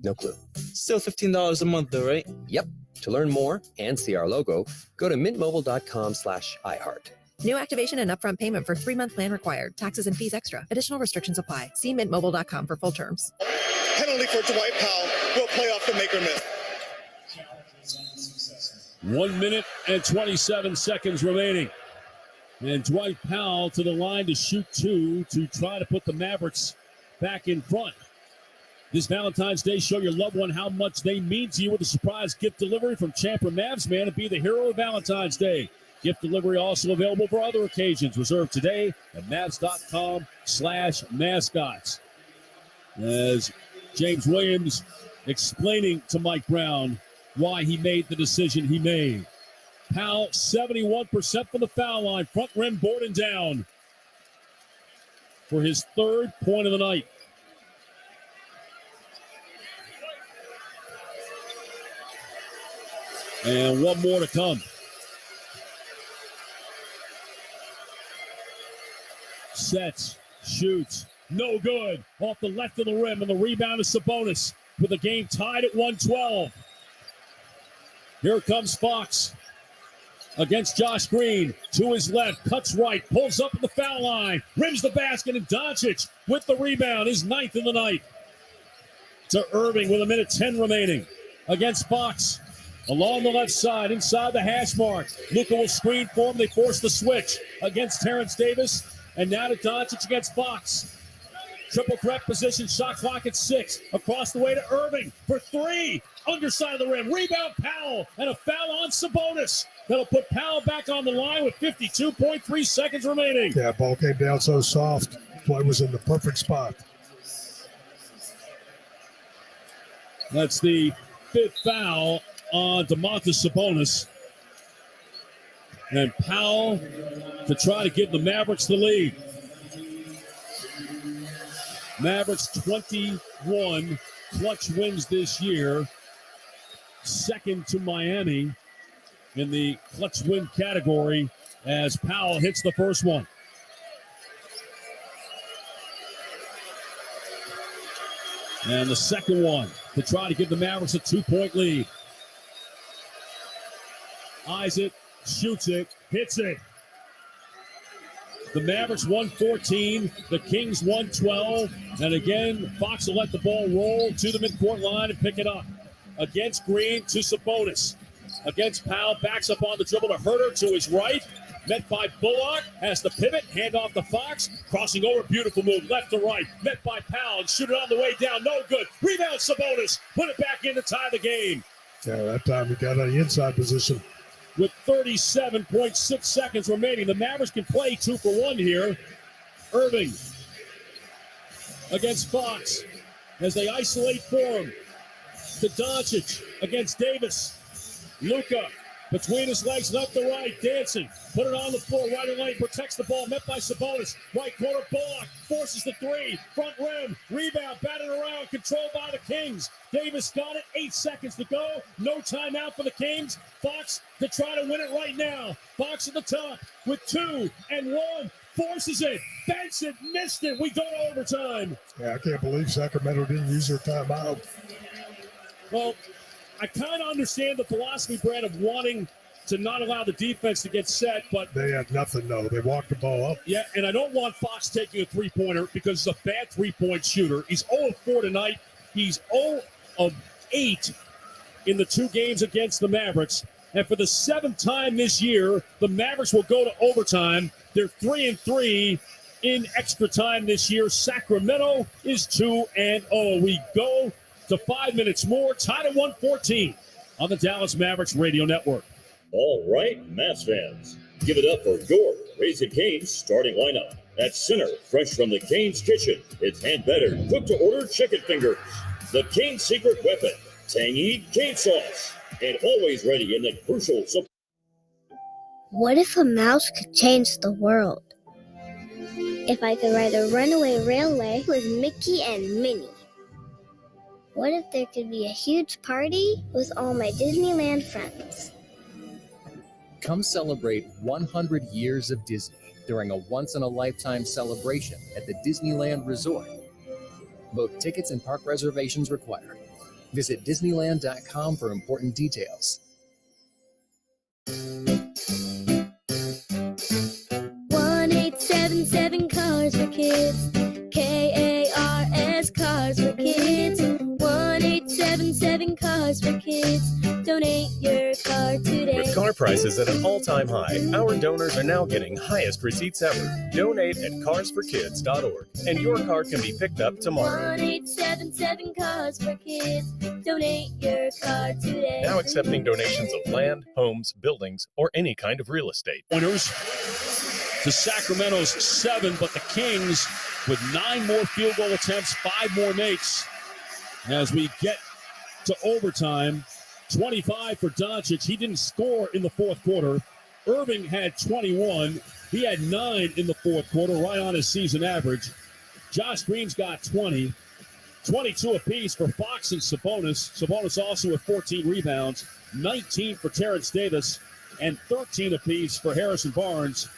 No clue. Still $15 a month though, right? Yep. To learn more and see our logo, go to mintmobile.com/iHeart. New activation and upfront payment for 3-month plan required. Taxes and fees extra. Additional restrictions apply. See mintmobile.com for full terms. Penalty for Dwight Powell. Will play off the maker miss. 1 minute and 27 seconds remaining. And Dwight Powell to the line to shoot two to try to put the Mavericks back in front. This Valentine's Day, show your loved one how much they mean to you with a surprise gift delivery from Champer Mavs Man and be the hero of Valentine's Day. Gift delivery also available for other occasions. Reserve today at Mavs.com/mascots. As James Williams explaining to Mike Brown why he made the decision he made. Powell, 71% from the foul line. Front rim board and down for his third point of the night. And one more to come. Sets, shoots, no good. Off the left of the rim, and the rebound is Sabonis with the game tied at 112. Here comes Fox against Josh Green. To his left, cuts right, pulls up at the foul line, rims the basket, and Doncic with the rebound, his ninth in the night. To Irving with 1:10 remaining against Fox. Along the left side, inside the hash mark. Luka will screen for him. They force the switch against Terrence Davis. And now to Doncic against Fox. Triple threat position, shot clock at 6. Across the way to Irving for 3. Underside of the rim. Rebound Powell. And a foul on Sabonis. That'll put Powell back on the line with 52.3 seconds remaining. Yeah, ball came down so soft. Play was in the perfect spot. That's the 5th foul on Domantas Sabonis. And Powell to try to give the Mavericks the lead. Mavericks 21 clutch wins this year. Second to Miami in the clutch win category as Powell hits the first one. And the second one to try to give the Mavericks a 2-point lead. Isaac shoots it, hits it. The Mavericks 114, the Kings 112. And again, Fox will let the ball roll to the midcourt line and pick it up. Against Green to Sabonis. Against Powell, backs up on the dribble to Herter to his right. Met by Bullock, has the pivot, hand off to Fox. Crossing over, beautiful move, left to right. Met by Powell, and shoot it on the way down, no good. Rebound Sabonis, put it back in to tie the game. Yeah, that time he got on the inside position. With 37.6 seconds remaining, the Mavericks can play 2 for 1 here. Irving against Fox as they isolate for him. To Doncic against Davis. Luka between his legs, left to right, dancing. Put it on the floor, right in lane, protects the ball, met by Sabonis. Right corner, Bullock forces the 3, front rim, rebound, batted around, controlled by the Kings. Davis got it, 8 seconds to go. No timeout for the Kings. Fox to try to win it right now. Fox at the top with 2 and 1. Forces it. Benson missed it. We go to overtime. Yeah, I can't believe Sacramento didn't use their timeout. Well, I kind of understand the philosophy, Brad, of wanting to not allow the defense to get set, but they had nothing, though. They walked the ball up. Yeah, and I don't want Fox taking a three-pointer because he's a bad three-point shooter. He's 0-4 tonight. He's 0-8 in the 2 games against the Mavericks. And for the 7th time this year, the Mavericks will go to overtime. They're 3-3 in extra time this year. Sacramento is 2-0. We go to 5 minutes more, tied at 114 on the Dallas Mavericks Radio Network. All right, Mavs fans, give it up for your Raising Cane's starting lineup. At center, fresh from the Cane's kitchen, it's hand-battered, cooked-to-order chicken fingers. The Cane's secret weapon, tangy cane sauce, and always ready in the crucial supply. What if a mouse could change the world? If I could ride a runaway railway with Mickey and Minnie? What if there could be a huge party with all my Disneyland friends? Come celebrate 100 years of Disney during a once-in-a-lifetime celebration at the Disneyland Resort. Both tickets and park reservations required. Visit Disneyland.com for important details. 1877 Cars for Kids. KARS Cars for Kids. 1877 Cars for Kids. Donate your car today. With car prices at an all-time high, our donors are now getting highest receipts ever. Donate at carsforkids.org, and your car can be picked up tomorrow. 1877 Cars for Kids. Donate your car today. Now accepting donations of land, homes, buildings, or any kind of real estate. Pointers to Sacramento's 7, but the Kings with 9 more field goal attempts, 5 more makes. As we get to overtime, 25 for Doncic. He didn't score in the fourth quarter. Irving had 21. He had 9 in the fourth quarter, right on his season average. Josh Green's got 20. 22 apiece for Fox and Sabonis. Sabonis also with 14 rebounds, 19 for Terrence Davis, and 13 apiece for Harrison Barnes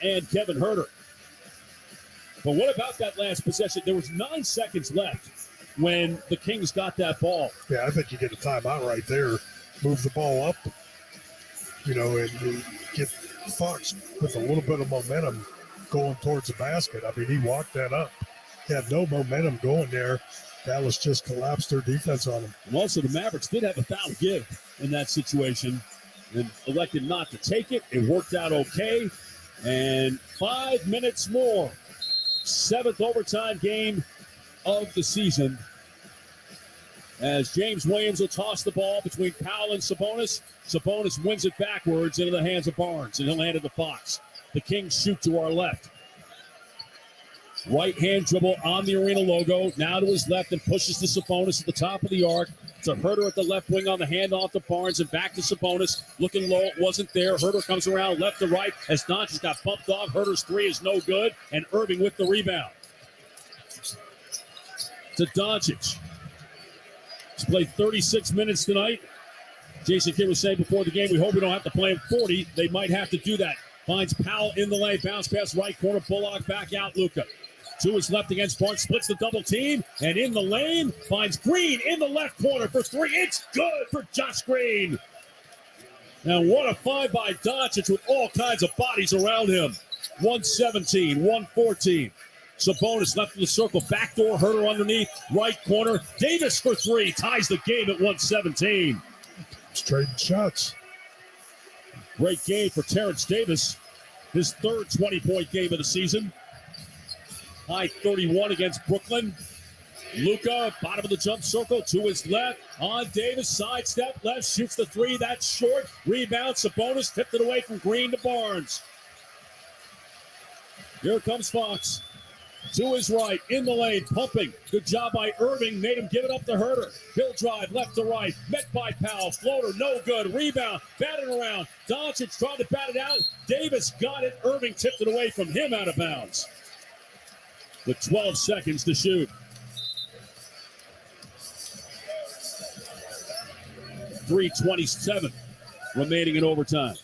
and Kevin Huerter. But what about that last possession? There was 9 seconds left when the Kings got that ball. Yeah, I think you get a timeout right there. Move the ball up, and get Fox with a little bit of momentum going towards the basket. I mean, he walked that up. He had no momentum going there. Dallas just collapsed their defense on him. And also, the Mavericks did have a foul give in that situation and elected not to take it. It worked out okay. And 5 minutes more. 7th overtime game of the season. As James Williams will toss the ball between Powell and Sabonis. Sabonis wins it backwards into the hands of Barnes, and he'll hand it to Fox. The Kings shoot to our left. Right hand dribble on the arena logo. Now to his left and pushes to Sabonis at the top of the arc. To Huerter at the left wing on the handoff to Barnes and back to Sabonis. Looking low, it wasn't there. Huerter comes around left to right as Doncic got bumped off. Huerter's 3 is no good, and Irving with the rebound. To Doncic. He's played 36 minutes tonight. Jason Kidd was saying before the game, we hope we don't have to play him 40. They might have to do that. Finds Powell in the lane. Bounce pass right corner. Bullock back out. Luka. To his left against Barnes. Splits the double team. And in the lane. Finds Green in the left corner for 3. It's good for Josh Green. And what a find by Doncic with all kinds of bodies around him. 117, 114. Sabonis left of the circle. Backdoor. Huerter underneath. Right corner. Davis for 3. Ties the game at 117. Straight shots. Great game for Terrence Davis. His 3rd 20-point game of the season. High 31 against Brooklyn. Luka, bottom of the jump circle, to his left. On Davis, sidestep, left, shoots the 3. That's short. Rebound, Sabonis tipped it away from Green to Barnes. Here comes Fox. To his right, in the lane, pumping. Good job by Irving. Made him give it up to Huerter. He'll drive left to right. Met by Powell. Floater, no good. Rebound, batted around. Doncic tried to bat it out. Davis got it. Irving tipped it away from him out of bounds. With 12 seconds to shoot. 3:27 remaining in overtime.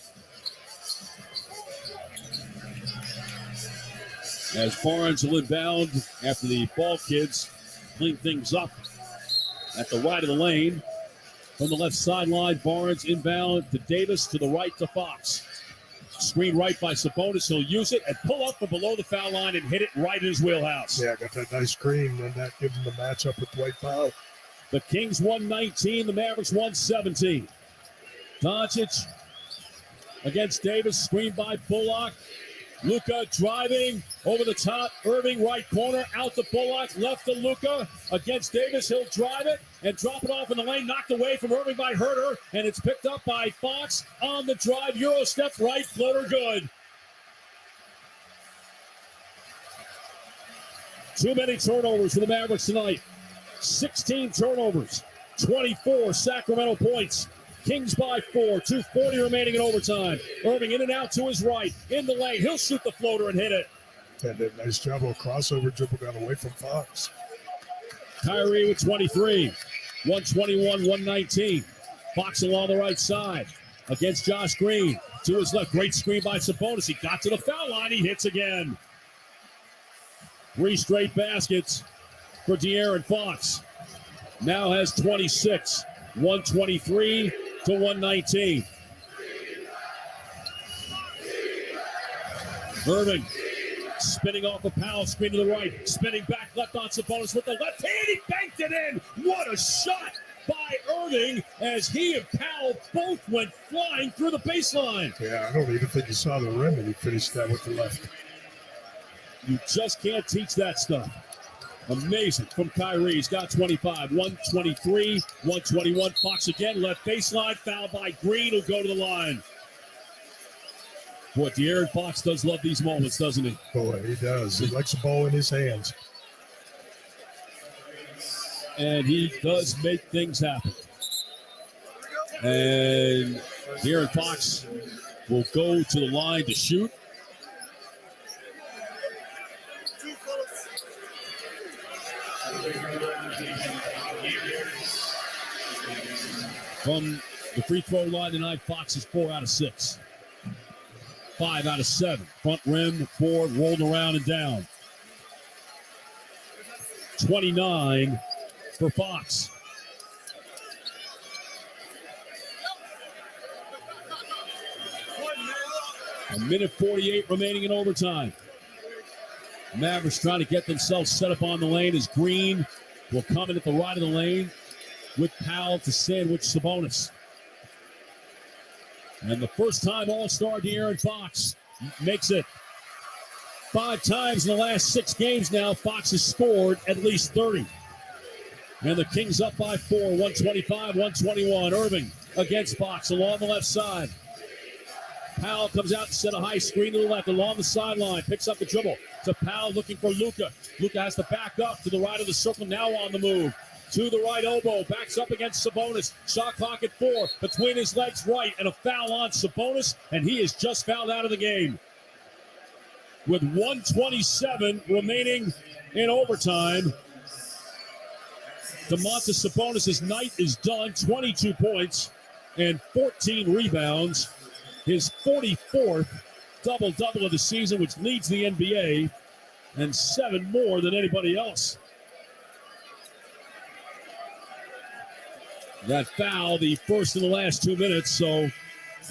As Barnes will inbound after the ball kids clean things up at the right of the lane. From the left sideline, Barnes inbound to Davis, to the right to Fox. Screen right by Sabonis. He'll use it and pull up from below the foul line and hit it right in his wheelhouse. Yeah, got that nice screen, and that gives him the matchup with Dwight Powell. The Kings 119, the Mavericks 117. Doncic against Davis, screen by Bullock. Luka driving over the top. Irving right corner, out to Bullock, left to Luka against Davis. He'll drive it and drop it off in the lane. Knocked away from Irving by Huerter, and it's picked up by Fox on the drive. Euro step right, floater good. Too many turnovers for the Mavericks tonight. 16 turnovers, 24 Sacramento points. Kings by 4, 2:40 remaining in overtime. Irving in and out to his right, in the lane. He'll shoot the floater and hit it. And a nice job of crossover dribble got away from Fox. Kyrie with 23, 121, 119. Fox along the right side against Josh Green. To his left, great screen by Sabonis. He got to the foul line, he hits again. 3 straight baskets for De'Aaron Fox. Now has 26, 123 to 119. Irving spinning off a Powell, screen to the right, spinning back left on Sabonis with the left hand. He banked it in. What a shot by Irving as he and Powell both went flying through the baseline. Yeah, I don't even think you saw the rim when he finished that with the left. You just can't teach that stuff. Amazing from Kyrie. He's got 25, 123, 121. Fox again, left baseline, foul by Green, who'll go to the line. Boy, De'Aaron Fox does love these moments, doesn't he? Boy, he does. He likes the ball in his hands. And he does make things happen. And De'Aaron Fox will go to the line to shoot. From the free throw line tonight, Fox is 4 out of 6. 5 out of 7. Front rim, board, rolled around and down. 29 for Fox. A minute 48 remaining in overtime. Mavericks trying to get themselves set up on the lane as Green will come in at the right of the lane with Powell to sandwich Sabonis. And the first time All-Star De'Aaron Fox makes it 5 times in the last 6 games now. Fox has scored at least 30. And the Kings up by 4, 125, 121. Irving against Fox along the left side. Powell comes out and set a high screen to the left along the sideline. Picks up the dribble to Powell looking for Luka. Luka has to back up to the right of the circle, now on the move. To the right elbow, backs up against Sabonis. Shot clock at 4, between his legs right, and a foul on Sabonis, and he is just fouled out of the game. With 1:27 remaining in overtime, Domantas Sabonis' night is done. 22 points and 14 rebounds. His 44th double-double of the season, which leads the NBA, and 7 more than anybody else. That foul, the first in the last 2 minutes, so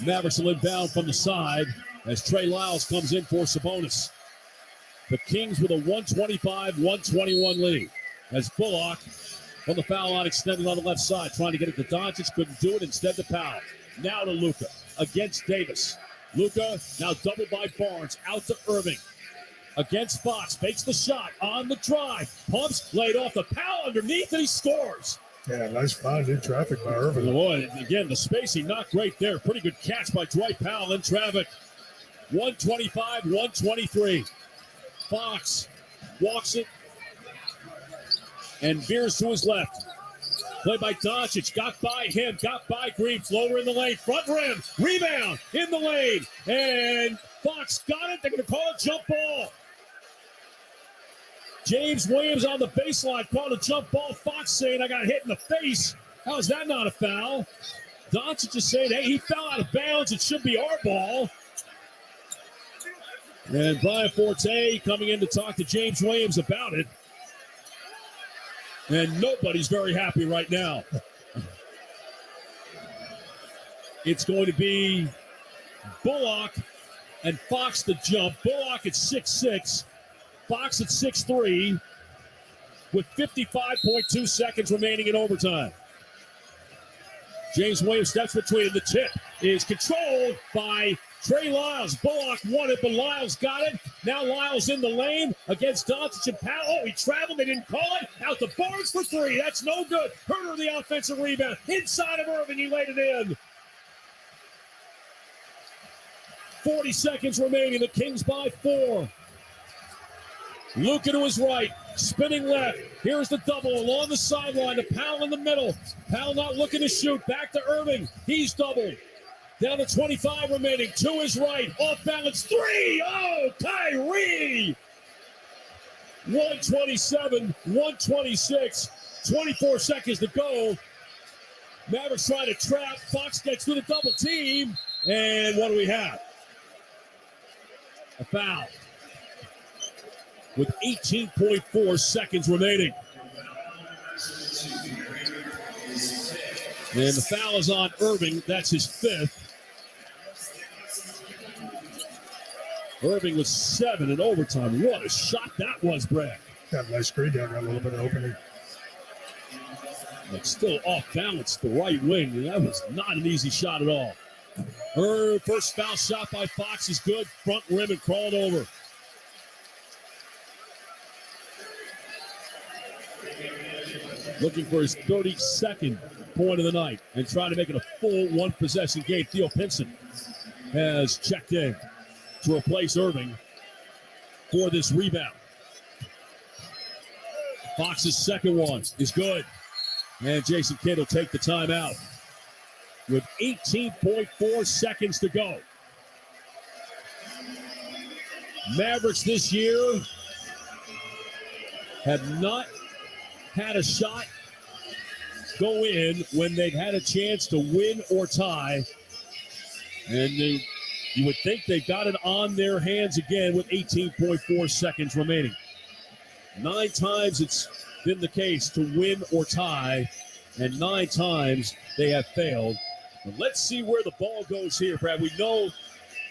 Mavericks will inbound from the side as Trey Lyles comes in for Sabonis. The Kings with a 125-121 lead as Bullock from the foul line extended on the left side, trying to get it to Doncic, couldn't do it, instead to Powell. Now to Luka against Davis. Luka now doubled by Barnes, out to Irving. Against Fox, fakes the shot on the drive, pumps, laid off the Powell underneath, and he scores. Yeah, nice find in traffic by Irving. Boy, again, the spacing not great there. Pretty good catch by Dwight Powell in traffic. 125-123. Fox walks it and veers to his left. Play by Doncic, got by him, got by Green, floater in the lane, front rim, rebound in the lane, and Fox got it. They're going to call a jump ball. James Williams on the baseline called a jump ball. Fox saying, I got hit in the face. How is that not a foul? Doncic is saying, hey, he fell out of bounds. It should be our ball. And Brian Forte coming in to talk to James Williams about it. And nobody's very happy right now. It's going to be Bullock and Fox to jump. Bullock at 6'6", Fox at 6'3", with 55.2 seconds remaining in overtime. James Williams steps between. The tip is controlled by Trey Lyles. Bullock won it, but Lyles got it. Now Lyles in the lane against Doncic and Powell. Oh, he traveled. They didn't call it. Out to Barnes for 3. That's no good. Herter the offensive rebound. Inside of Irving, he laid it in. 40 seconds remaining. The Kings by 4. Luka to his right, spinning left. Here's the double along the sideline to Powell in the middle. Powell not looking to shoot. Back to Irving. He's doubled. Down to 25 remaining. To his right. Off balance. 3. Oh, Kyrie. 127, 126. 24 seconds to go. Mavericks trying to trap. Fox gets through the double team. And what do we have? A foul. With 18.4 seconds remaining. And the foul is on Irving. That's his 5th. Irving with 7 in overtime. What a shot that was, Brad. Got a nice screen down, got a little bit of opening. But still off balance, the right wing. And that was not an easy shot at all. Her first foul shot by Fox is good. Front rim and crawled over. Looking for his 32nd point of the night and trying to make it a full one-possession game. Theo Pinson has checked in to replace Irving for this rebound. Fox's second one is good. And Jason Kidd will take the timeout with 18.4 seconds to go. Mavericks this year have not had a shot go in when they've had a chance to win or tie. And you would think they've got it on their hands again with 18.4 seconds remaining. 9 times it's been the case to win or tie, and 9 times they have failed. But let's see where the ball goes here, Brad. We know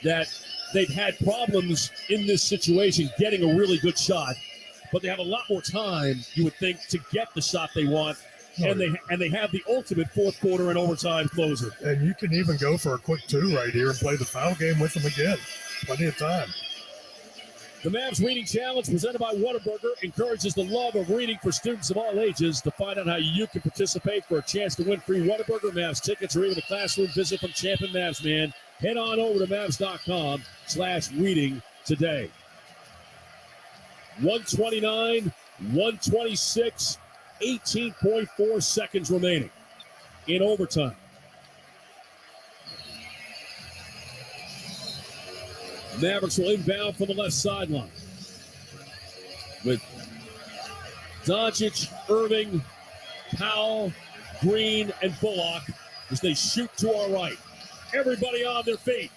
that they've had problems in this situation getting a really good shot, but they have a lot more time, you would think, to get the shot they want. And they have the ultimate fourth quarter and overtime closer. And you can even go for a quick 2 right here and play the foul game with them again. Plenty of time. The Mavs Reading Challenge, presented by Whataburger, encourages the love of reading for students of all ages. To find out how you can participate for a chance to win free Whataburger Mavs tickets or even a classroom visit from Champion Mavs Man, head on over to Mavs.com/reading today. 129, 126, 18.4 seconds remaining in overtime. Mavericks will inbound from the left sideline with Doncic, Irving, Powell, Green, and Bullock as they shoot to our right. Everybody on their feet.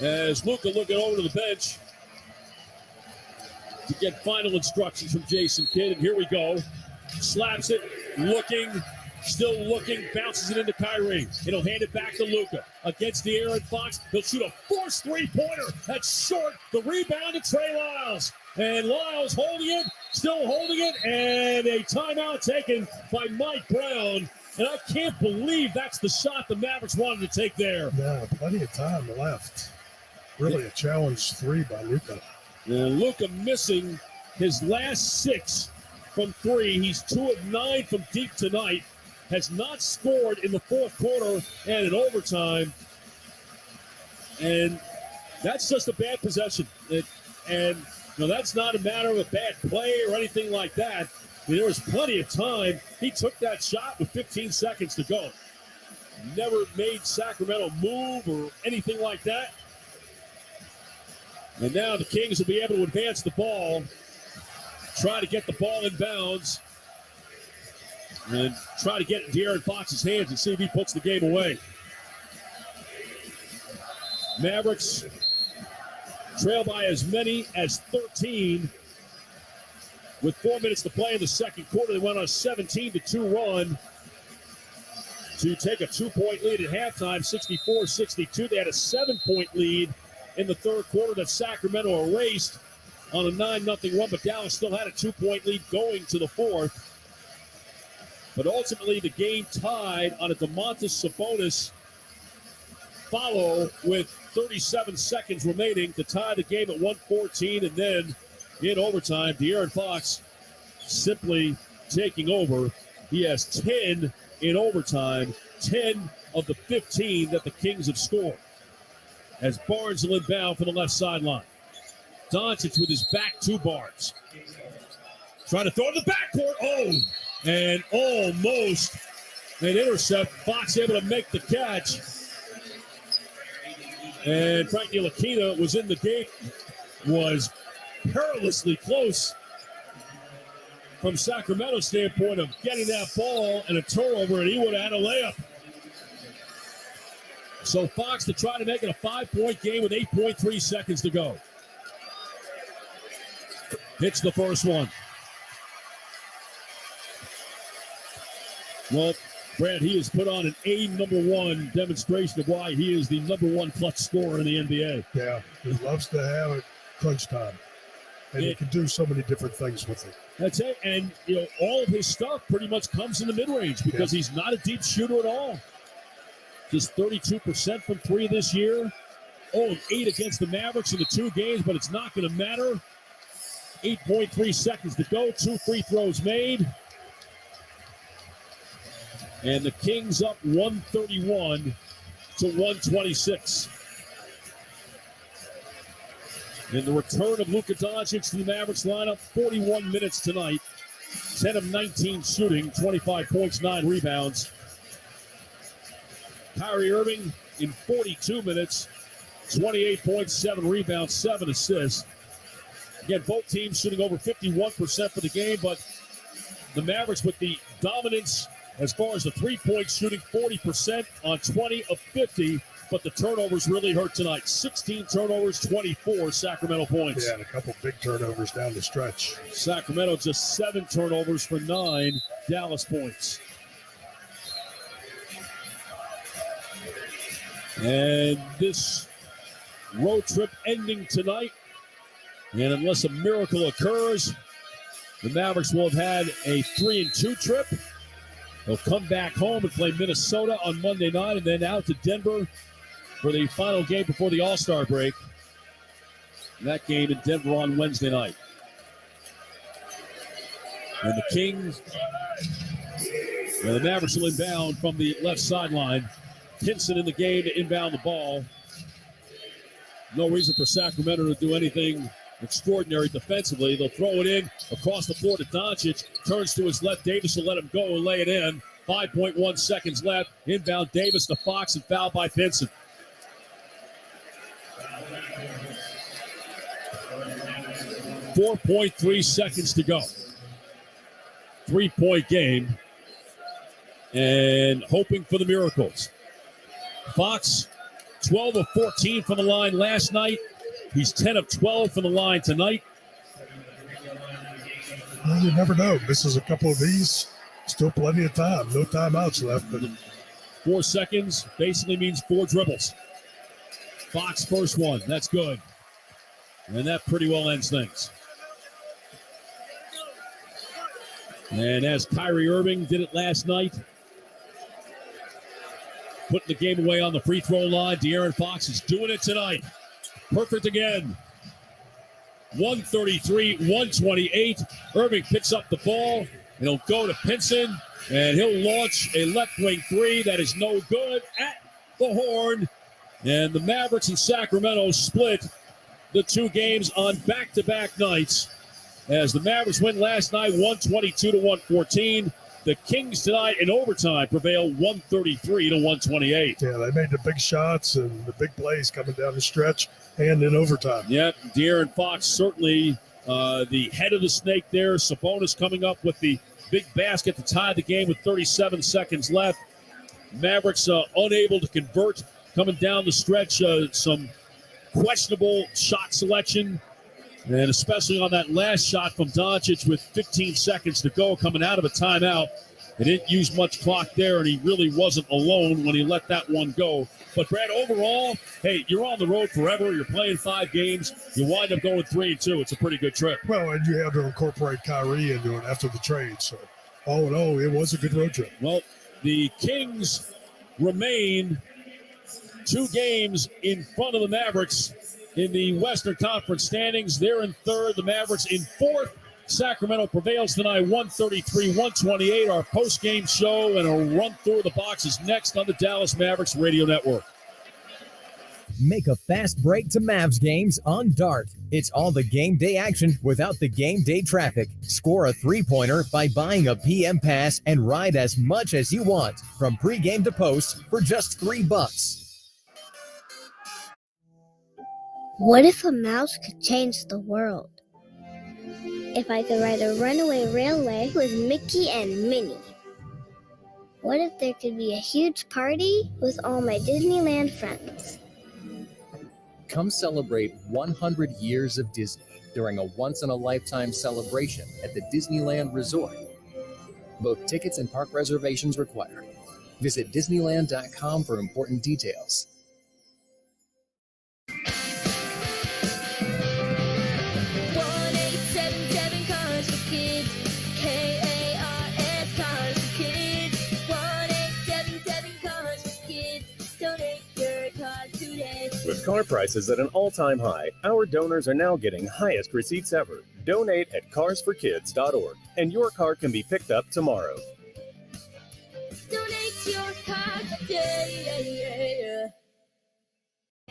As Luka looking over to the bench to get final instructions from Jason Kidd. And here we go. Slaps it, looking, still looking, bounces it into Kyrie. He'll hand it back to Luka against the De'Aaron Fox. He'll shoot a forced three-pointer. That's short. The rebound to Trey Lyles. And Lyles holding it, still holding it, and a timeout taken by Mike Brown. And I can't believe that's the shot the Mavericks wanted to take there. Yeah, plenty of time left. Really a challenge 3 by Luka. And Luka missing his last 6 from 3. He's 2 of 9 from deep tonight. Has not scored in the fourth quarter and in overtime. And that's just a bad possession. And that's not a matter of a bad play or anything like that. There was plenty of time. He took that shot with 15 seconds to go. Never made Sacramento move or anything like that. And now the Kings will be able to advance the ball, try to get the ball in bounds, and try to get it in De'Aaron Fox's hands and see if he puts the game away. Mavericks trail by as many as 13 with 4 minutes to play in the second quarter. They went on a 17-2 run to take a 2-point lead at halftime, 64-62. They had a 7-point lead in the third quarter that Sacramento erased on a 9-0 run, but Dallas still had a 2-point lead going to the fourth. But ultimately, the game tied on a Domantas Sabonis follow with 37 seconds remaining to tie the game at 114. And then in overtime, De'Aaron Fox simply taking over. He has 10 in overtime, 10 of the 15 that the Kings have scored. As Barnes will inbound for the left sideline. Doncic with his back to Barnes. Trying to throw it in the backcourt. Oh, and almost an intercept. Fox able to make the catch. And Frankie Ntilikina was in the game. Was perilously close from Sacramento's standpoint of getting that ball and a turnover, and he would have had a layup. So Fox to try to make it a 5-point game with 8.3 seconds to go. Hits the first one. Well, Brad, he has put on an #1 demonstration of why he is the #1 clutch scorer in the NBA. Yeah, he loves to have it crunch time. and he can do so many different things with it. That's it. And, all of his stuff pretty much comes in the mid-range because he's not a deep shooter at all. Just 32% from three this year. 0-8 against the Mavericks in the 2 games, but it's not going to matter. 8.3 seconds to go. 2 free throws made. And the Kings up 131 to 126. And the return of Luka Doncic to the Mavericks lineup, 41 minutes tonight. 10 of 19 shooting, 25 points, 9 rebounds. Kyrie Irving in 42 minutes, 28 points, 7 rebounds, 7 assists. Again, both teams shooting over 51% for the game, but the Mavericks with the dominance as far as the three-point shooting, 40% on 20 of 50, but the turnovers really hurt tonight. 16 turnovers, 24 Sacramento points. Yeah, and a couple big turnovers down the stretch. Sacramento just 7 turnovers for 9 Dallas points. And this road trip ending tonight. And unless a miracle occurs, the Mavericks will have had a 3-2 trip. They'll come back home and play Minnesota on Monday night and then out to Denver for the final game before the All-Star break. And that game in Denver on Wednesday night. And the Kings, the Mavericks will inbound from the left sideline. Pinson in the game to inbound the ball. No reason for Sacramento to do anything extraordinary defensively. They'll throw it in across the floor to Doncic. Turns to his left. Davis will let him go and lay it in. 5.1 seconds left. Inbound Davis to Fox and fouled by Pinson. .3 seconds to go. 3-point game. And hoping for the miracles. Fox, 12 of 14 from the line last night. He's 10 of 12 from the line tonight. Well, you never know. Misses a couple of these. Still plenty of time. No timeouts left. But 4 seconds basically means 4 dribbles. Fox first one. That's good. And that pretty well ends things. And as Kyrie Irving did it last night, putting the game away on the free throw line, De'Aaron Fox is doing it tonight. Perfect again. 133-128. Irving picks up the ball, and he'll go to Pinson, and he'll launch a left wing 3 that is no good at the horn. And the Mavericks and Sacramento split the 2 games on back-to-back nights. As the Mavericks win last night, 122-114. The Kings tonight in overtime prevail 133-128. Yeah, they made the big shots and the big plays coming down the stretch and in overtime. Yep, De'Aaron Fox certainly the head of the snake there. Sabonis coming up with the big basket to tie the game with 37 seconds left. Mavericks unable to convert coming down the stretch. Some questionable shot selection. And especially on that last shot from Doncic with 15 seconds to go coming out of a timeout. They didn't use much clock there, and he really wasn't alone when he let that one go. But, Brad, overall, hey, you're on the road forever. You're playing 5 games. You wind up going 3-2. It's a pretty good trip. Well, and you have to incorporate Kyrie into it after the trade. So, all in all, it was a good road trip. Well, the Kings remain 2 games in front of the Mavericks in the Western Conference standings. They're in 3rd, the Mavericks in 4th. Sacramento prevails tonight, 133-128. Our post-game show and a run through the boxes next on the Dallas Mavericks Radio Network. Make a fast break to Mavs games on Dart. It's all the game day action without the game day traffic. Score a 3-pointer by buying a PM pass and ride as much as you want from pregame to post for just $3. What if a mouse could change the world? If I could ride a runaway railway with Mickey and Minnie? What if there could be a huge party with all my Disneyland friends? Come celebrate 100 years of Disney during a once-in-a-lifetime celebration at the Disneyland Resort. Both tickets and park reservations required. Visit Disneyland.com for important details. What With car prices at an all-time high, our donors are now getting highest receipts ever. Donate at carsforkids.org, and your car can be picked up tomorrow. Donate your car today.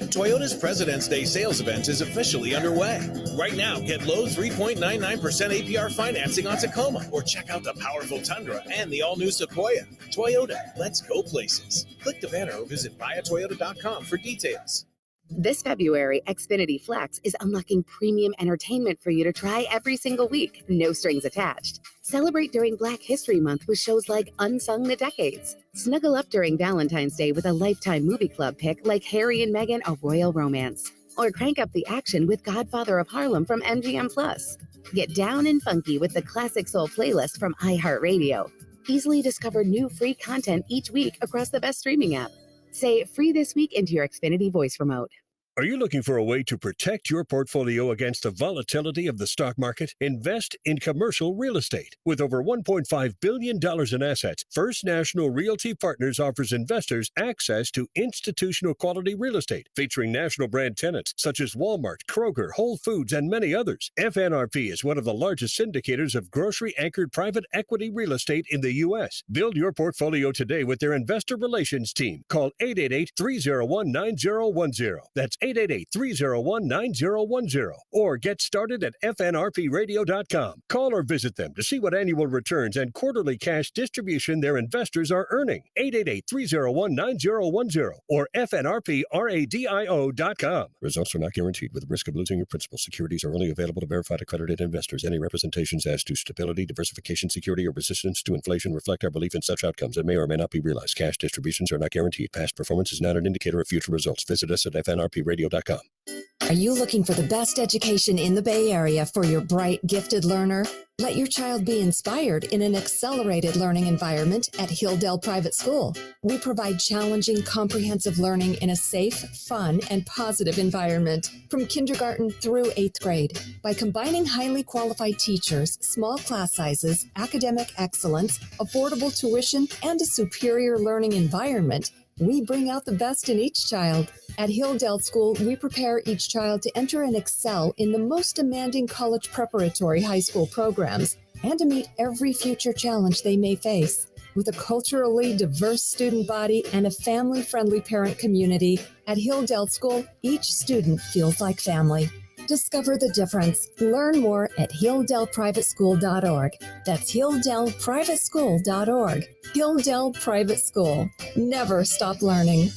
Toyota's President's Day sales event is officially underway. Right now, get low 3.99% APR financing on Tacoma, or check out the powerful Tundra and the all-new Sequoia. Toyota, let's go places. Click the banner or visit buyatoyota.com for details. This February, Xfinity Flex is unlocking premium entertainment for you to try every single week, no strings attached. Celebrate during Black History Month with shows like Unsung the Decades. Snuggle up during Valentine's Day with a Lifetime Movie Club pick like Harry and Meghan, A Royal Romance. Or crank up the action with Godfather of Harlem from MGM+. Get down and funky with the Classic Soul playlist from iHeartRadio. Easily discover new free content each week across the best streaming app. Say free this week into your Xfinity voice remote. Are you looking for a way to protect your portfolio against the volatility of the stock market? Invest in commercial real estate. With over $1.5 billion in assets, First National Realty Partners offers investors access to institutional quality real estate featuring national brand tenants such as Walmart, Kroger, Whole Foods, and many others. FNRP is one of the largest syndicators of grocery-anchored private equity real estate in the U.S. Build your portfolio today with their investor relations team. Call 888-301-9010. That's 888-301-9010, or get started at fnrpradio.com. Call or visit them to see what annual returns and quarterly cash distribution their investors are earning. 888-301-9010 or fnrpradio.com. Results are not guaranteed with the risk of losing your principal. Securities are only available to verified accredited investors. Any representations as to stability, diversification, security, or resistance to inflation reflect our belief in such outcomes and may or may not be realized. Cash distributions are not guaranteed. Past performance is not an indicator of future results. Visit us at fnrpradio.com. Are you looking for the best education in the Bay Area for your bright, gifted learner? Let your child be inspired in an accelerated learning environment at Hilldale Private School. We provide challenging, comprehensive learning in a safe, fun, and positive environment from kindergarten through 8th grade. By combining highly qualified teachers, small class sizes, academic excellence, affordable tuition, and a superior learning environment, we bring out the best in each child. At Hilldale School, we prepare each child to enter and excel in the most demanding college preparatory high school programs and to meet every future challenge they may face. With a culturally diverse student body and a family-friendly parent community, at Hilldale School, each student feels like family. Discover the difference. Learn more at hilldaleprivateschool.org. That's hilldaleprivateschool.org. Hilldale Private School. Never stop learning.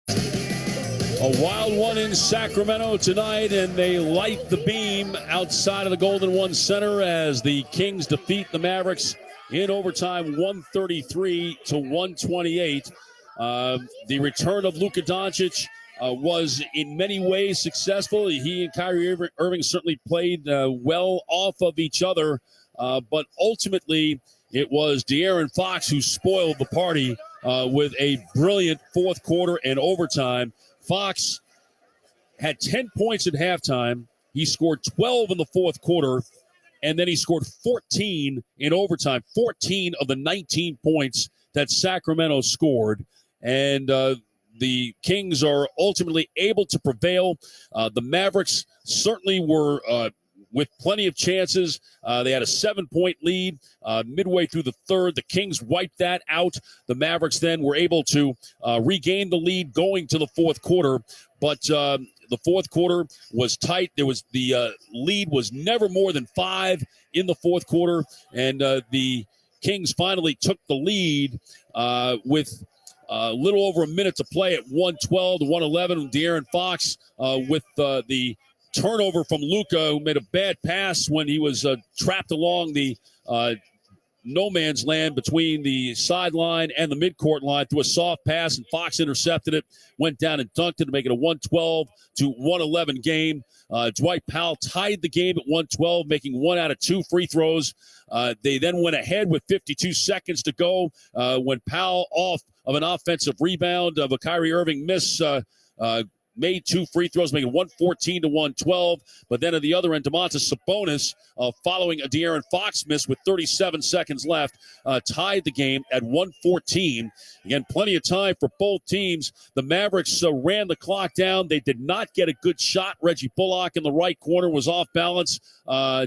A wild one in Sacramento tonight, and they light the beam outside of the Golden One Center as the Kings defeat the Mavericks in overtime, 133-128. The return of Luka Doncic was in many ways successful. He and Kyrie Irving certainly played well off of each other, but ultimately it was De'Aaron Fox who spoiled the party with a brilliant fourth quarter and overtime. Fox had 10 points at halftime. He scored 12 in the fourth quarter, and then he scored 14 in overtime, 14 of the 19 points that Sacramento scored. And the Kings are ultimately able to prevail. The Mavericks certainly were with plenty of chances. They had a 7-point lead midway through the third. The Kings wiped that out. The Mavericks then were able to regain the lead going to the fourth quarter. But the fourth quarter was tight. The lead was never more than 5 in the fourth quarter. And the Kings finally took the lead with a little over a minute to play at 112-111. De'Aaron Fox with the turnover from Luka, who made a bad pass when he was trapped along the no man's land between the sideline and the midcourt line through a soft pass, and Fox intercepted it, went down and dunked it to make it a 112-111 game. Dwight Powell tied the game at 112, making 1 out of 2 free throws. They then went ahead with 52 seconds to go when Powell, off of an offensive rebound of a Kyrie Irving miss, made 2 free throws, making 114 to 112. But then at the other end, Domantas Sabonis, following a De'Aaron Fox miss with 37 seconds left, tied the game at 114. Again, plenty of time for both teams. The Mavericks ran the clock down. They did not get a good shot. Reggie Bullock in the right corner was off balance,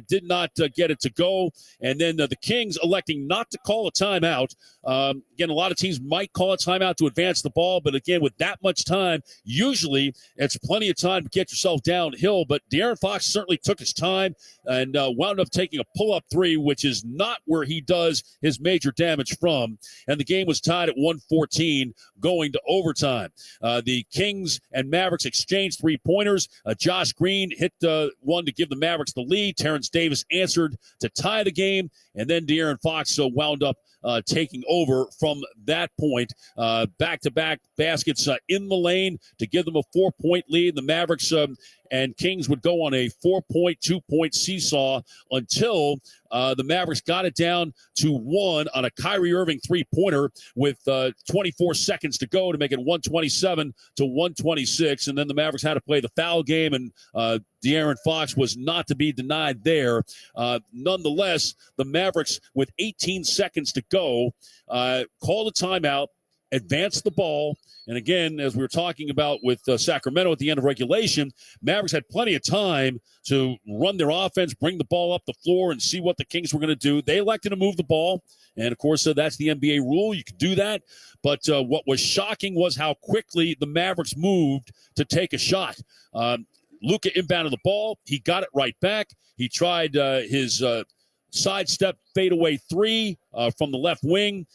did not get it to go. And then the Kings electing not to call a timeout. Again, a lot of teams might call a timeout to advance the ball, but again, with that much time, usually it's plenty of time to get yourself downhill. But De'Aaron Fox certainly took his time and wound up taking a pull-up three, which is not where he does his major damage from. And the game was tied at 114 going to overtime. The Kings and Mavericks exchanged three-pointers. Josh Green hit one to give the Mavericks the lead. Terrence Davis answered to tie the game. And then De'Aaron Fox wound up taking over from that point. Back-to-back baskets in the lane to give them a 4-point lead. The Mavericks and Kings would go on a 4-point, 2-point seesaw until the Mavericks got it down to 1 on a Kyrie Irving three-pointer with 24 seconds to go to make it 127 to 126. And then the Mavericks had to play the foul game, and De'Aaron Fox was not to be denied there. Nonetheless, the Mavericks, with 18 seconds to go, called a timeout, advanced the ball. And again, as we were talking about with Sacramento at the end of regulation, Mavericks had plenty of time to run their offense, bring the ball up the floor, and see what the Kings were going to do. They elected to move the ball. And, of course, that's the NBA rule. You could do that. But what was shocking was how quickly the Mavericks moved to take a shot. Luka inbounded the ball. He got it right back. He tried his sidestep fadeaway three from the left wing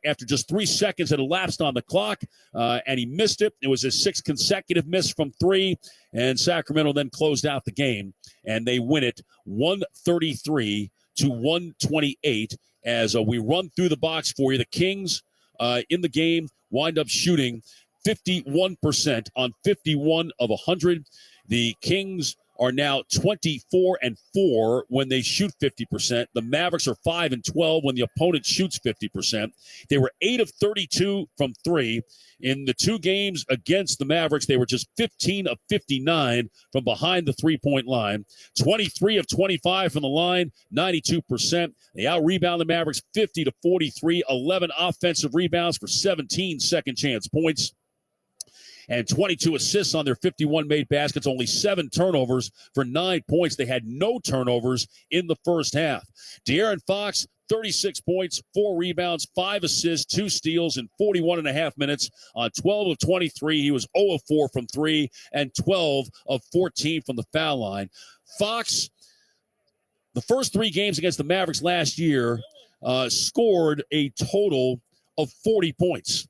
after just 3 seconds had elapsed on the clock, and he missed it. It was his 6th consecutive miss from three, and Sacramento then closed out the game, and they win it 133 to 128 as we run through the box for you. The Kings in the game wind up shooting 51% on 51 of 100. The Kings are now 24-4 when they shoot 50%. The Mavericks are 5-12 when the opponent shoots 50%. They were 8 of 32 from three. In the 2 games against the Mavericks, they were just 15 of 59 from behind the three-point line. 23 of 25 from the line, 92%. They out-rebound the Mavericks 50-43, 11 offensive rebounds for 17 second-chance points, and 22 assists on their 51 made baskets, only 7 turnovers for 9 points. They had no turnovers in the first half. De'Aaron Fox, 36 points, 4 rebounds, 5 assists, 2 steals in 41.5 minutes on 12 of 23. He was 0 of 4 from 3 and 12 of 14 from the foul line. Fox, the first 3 games against the Mavericks last year, scored a total of 40 points.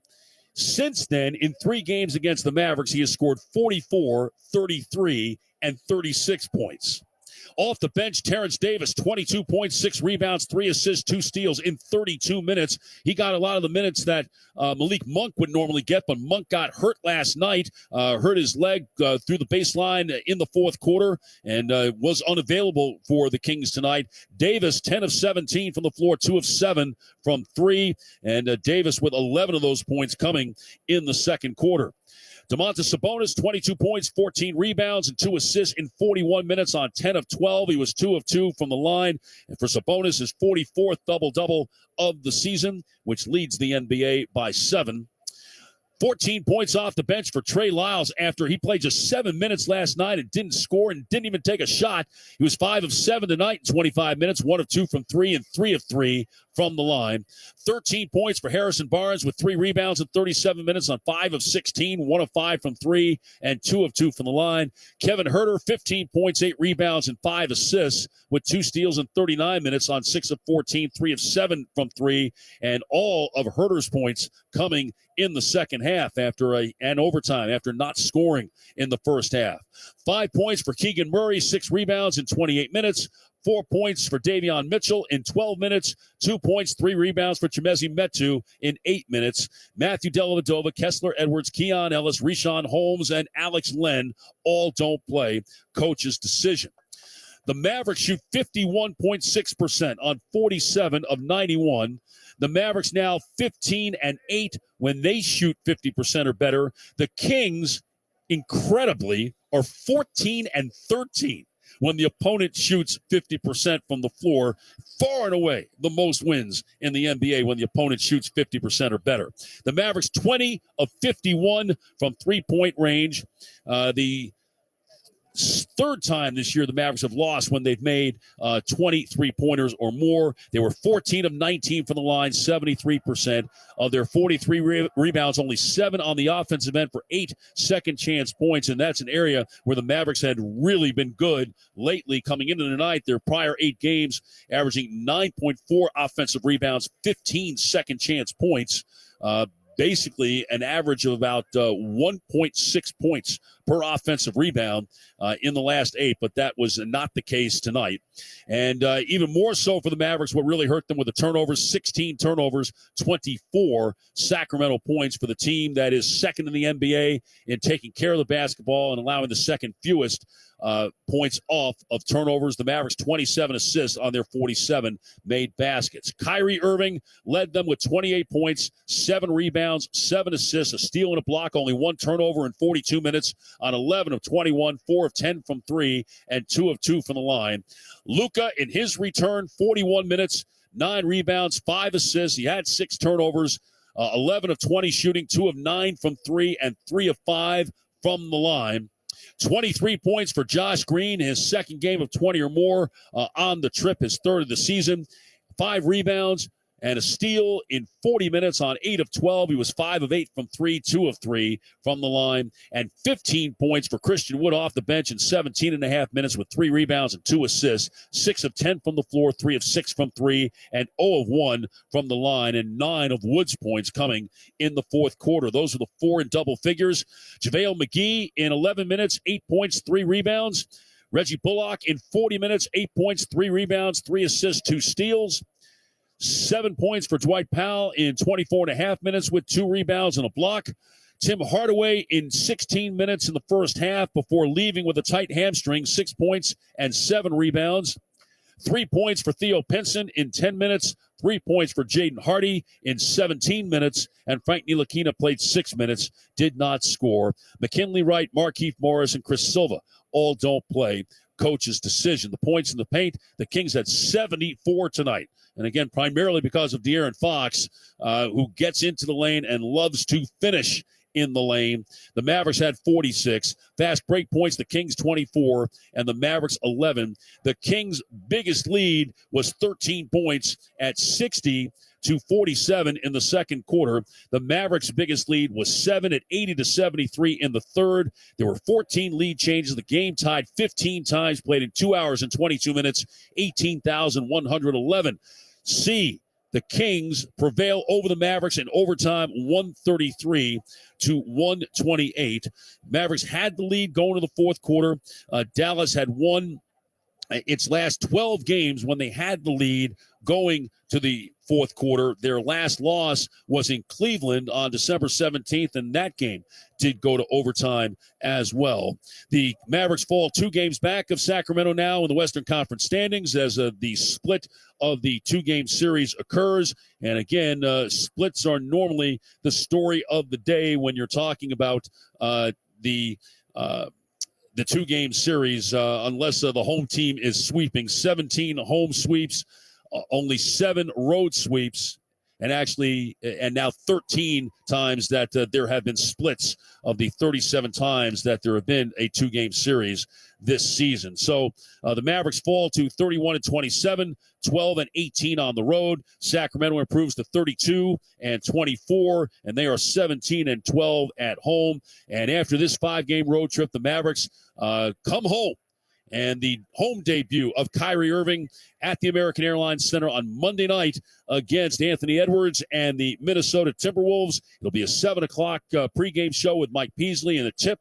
Since then, in 3 games against the Mavericks, he has scored 44, 33, and 36 points. Off the bench, Terrence Davis, 22 points, 6 rebounds, 3 assists, 2 steals in 32 minutes. He got a lot of the minutes that Malik Monk would normally get, but Monk got hurt last night, hurt his leg through the baseline in the fourth quarter, and was unavailable for the Kings tonight. Davis, 10 of 17 from the floor, 2 of 7 from 3, and Davis with 11 of those points coming in the second quarter. Domantas Sabonis, 22 points, 14 rebounds, and 2 assists in 41 minutes on 10 of 12. He was 2 of 2 from the line. And for Sabonis, his 44th double-double of the season, which leads the NBA by 7. 14 points off the bench for Trey Lyles after he played just 7 minutes last night and didn't score and didn't even take a shot. He was 5 of 7 tonight in 25 minutes, 1 of 2 from 3 and 3 of 3 from the line. 13 points for Harrison Barnes with 3 rebounds in 37 minutes on 5 of 16, 1 of 5 from 3 and 2 of 2 from the line. Kevin Huerter, 15 points, 8 rebounds, and 5 assists with 2 steals in 39 minutes on 6 of 14, 3 of 7 from 3, and all of Huerter's points coming in the second half after an overtime, after not scoring in the first half. 5 points for Keegan Murray, 6 rebounds in 28 minutes. 4 points for Davion Mitchell in 12 minutes. 2 points, 3 rebounds for Chimezie Metu in 8 minutes. Matthew Dellavedova, Kessler Edwards, Keon Ellis, Richaun Holmes, and Alex Len all don't play. Coach's decision. The Mavericks shoot 51.6% on 47 of 91. The Mavericks now 15-8 when they shoot 50% or better. The Kings incredibly, are 14 and 13 when the opponent shoots 50% from the floor. Far and away the most wins in the NBA when the opponent shoots 50% or better. The Mavericks 20 of 51 from three-point range. The third time this year the Mavericks have lost when they've made 23 pointers or more. They were 14 of 19 from the line, 73%. Of their 43 rebounds, only 7 on the offensive end for 8 second chance points. And that's an area where the Mavericks had really been good lately coming into the night. Their prior 8 games averaging 9.4 offensive rebounds, 15 second chance points. Basically an average of about 1.6 points per offensive rebound in the last 8, but that was not the case tonight. And even more so for the Mavericks, what really hurt them with the turnovers, 16 turnovers, 24 Sacramento points for the team that is second in the NBA in taking care of the basketball and allowing the second fewest points off of turnovers. The Mavericks 27 assists on their 47 made baskets. Kyrie Irving led them with 28 points, 7 rebounds, 7 assists, a steal and a block, only 1 turnover in 42 minutes on 11 of 21, 4 of 10 from 3, and 2 of 2 from the line. Luka, in his return, 41 minutes, 9 rebounds, 5 assists. He had 6 turnovers, 11 of 20 shooting, 2 of 9 from 3, and 3 of 5 from the line. 23 points for Josh Green, his second game of 20 or more on the trip, his third of the season. 5 rebounds and a steal in 40 minutes on 8 of 12. He was 5 of 8 from 3, 2 of 3 from the line, and 15 points for Christian Wood off the bench in 17 and a half minutes with 3 rebounds and 2 assists, 6 of 10 from the floor, 3 of 6 from 3, and 0 of 1 from the line, and 9 of Wood's points coming in the fourth quarter. Those are the 4 in double figures. JaVale McGee in 11 minutes, 8 points, 3 rebounds. Reggie Bullock in 40 minutes, 8 points, 3 rebounds, 3 assists, 2 steals. 7 points for Dwight Powell in 24 and a half minutes with 2 rebounds and a block. Tim Hardaway in 16 minutes in the first half before leaving with a tight hamstring, 6 points and 7 rebounds. 3 points for Theo Pinson in 10 minutes, 3 points for Jaden Hardy in 17 minutes, and Frank Ntilikina played 6 minutes, did not score. McKinley Wright, Markieff Morris, and Chris Silva all don't play. Coach's decision. The points in the paint, the Kings had 74 tonight. And again, primarily because of De'Aaron Fox, who gets into the lane and loves to finish in the lane. The Mavericks had 46. Fast break points, the Kings 24, and the Mavericks 11. The Kings' biggest lead was 13 points at 60-47 in the second quarter. The Mavericks' biggest lead was 7 at 80-73 in the third. There were 14 lead changes. The game tied 15 times, played in 2 hours and 22 minutes, 18,111. The Kings prevail over the Mavericks in overtime, 133-128. Mavericks had the lead going to the fourth quarter. Dallas had won its last 12 games when they had the lead going to the fourth quarter. Their last loss was in Cleveland on December 17th, and that game did go to overtime as well. The Mavericks fall 2 games back of Sacramento now in the Western Conference standings as the split of the 2-game series occurs. And again, splits are normally the story of the day when you're talking about the 2-game series, unless the home team is sweeping. 17 home sweeps, only 7 road sweeps, and now 13 times that there have been splits of the 37 times that there have been a 2-game series this season. So the Mavericks fall to 31-27, 12-18 on the road. Sacramento improves to 32-24, and they are 17-12 at home. And after this 5-game road trip, the Mavericks come home. And the home debut of Kyrie Irving at the American Airlines Center on Monday night against Anthony Edwards and the Minnesota Timberwolves. It'll be a 7 o'clock pregame show with Mike Peasley and the tip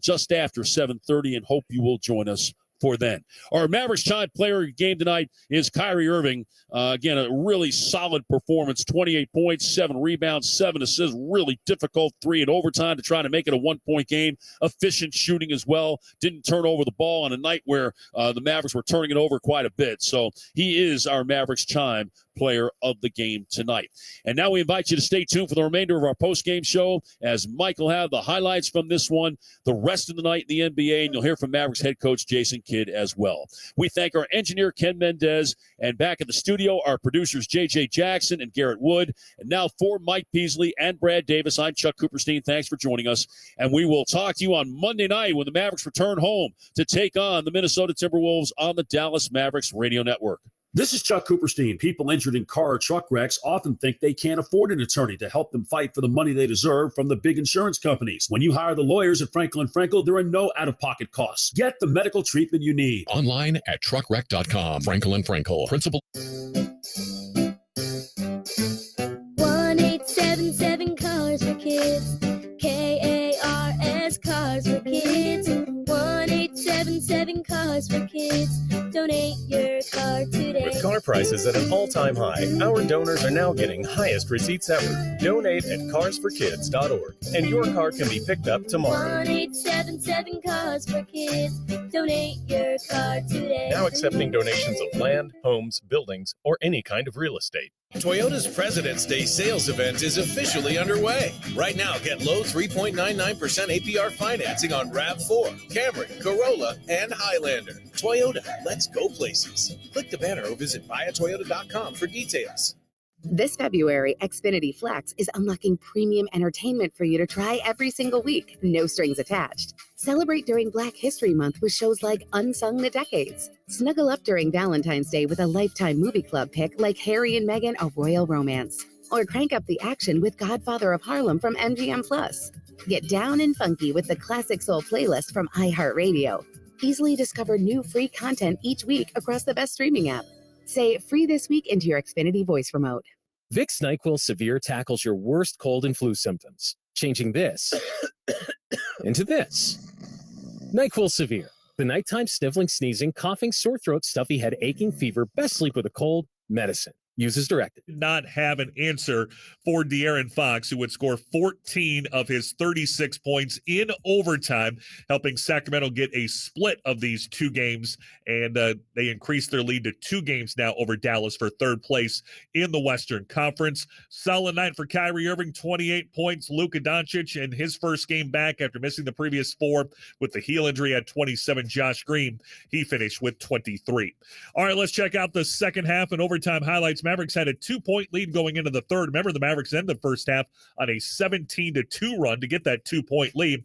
just after 7:30, and hope you will join us for then. Our Mavericks Chime player game tonight is Kyrie Irving. Again, a really solid performance, 28 points, 7 rebounds, 7 assists, really difficult 3 in overtime to try to make it a 1-point game. Efficient shooting as well. Didn't turn over the ball on a night where the Mavericks were turning it over quite a bit. So he is our Mavericks Chime player of the game tonight. And now we invite you to stay tuned for the remainder of our post-game show as Mike will have the highlights from this one, the rest of the night in the NBA, and you'll hear from Mavericks head coach Jason Kidd as well. We thank our engineer, Ken Mendez, and back at the studio, our producers, J.J. Jackson and Garrett Wood. And now for Mike Peasley and Brad Davis, I'm Chuck Cooperstein. Thanks for joining us. And we will talk to you on Monday night when the Mavericks return home to take on the Minnesota Timberwolves on the Dallas Mavericks Radio Network. This is Chuck Cooperstein. People injured in car or truck wrecks often think they can't afford an attorney to help them fight for the money they deserve from the big insurance companies. When you hire the lawyers at Franklin Frankel, there are no out-of-pocket costs. Get the medical treatment you need. Online at truckwreck.com. Franklin Frankel. Principal. 1877 Cars for Kids. KARS Cars for Kids. 1877 Cars for Kids. Donate your car today. With car prices at an all-time high, our donors are now getting highest receipts ever. Donate at carsforkids.org, and your car can be picked up tomorrow. 1877 Cars for Kids. Donate your car today. Now accepting donations of land, homes, buildings, or any kind of real estate. Toyota's President's Day sales event is officially underway. Right now, get low 3.99% APR financing on RAV4, Camry, Corolla, and Highlander. Toyota, let's go places. Click the banner or visit buyatoyota.com for details. This February, Xfinity Flex is unlocking premium entertainment for you to try every single week, no strings attached. Celebrate during Black History Month with shows like Unsung the Decades. Snuggle up during Valentine's Day with a Lifetime Movie Club pick like Harry and Meghan, A Royal Romance. Or crank up the action with Godfather of Harlem from MGM+. Get down and funky with the Classic Soul playlist from iHeartRadio. Easily discover new free content each week across the best streaming app. Say free this week into your Xfinity voice remote. Vicks NyQuil Severe tackles your worst cold and flu symptoms, changing this into this. NyQuil Severe, the nighttime sniffling, sneezing, coughing, sore throat, stuffy head, aching, fever, best sleep with a cold, medicine. Use as directed. Not have an answer for De'Aaron Fox, who would score 14 of his 36 points in overtime, helping Sacramento get a split of these two games, and they increased their lead to 2 games now over Dallas for third place in the Western Conference. Solid night for Kyrie Irving, 28 points. Luka Doncic in his first game back after missing the previous 4 with the heel injury at 27. Josh Green, he finished with 23. All right, let's check out the second half and overtime highlights. Mavericks had a 2-point lead going into the third. Remember, the Mavericks ended the first half on a 17-2 run to get that 2-point lead.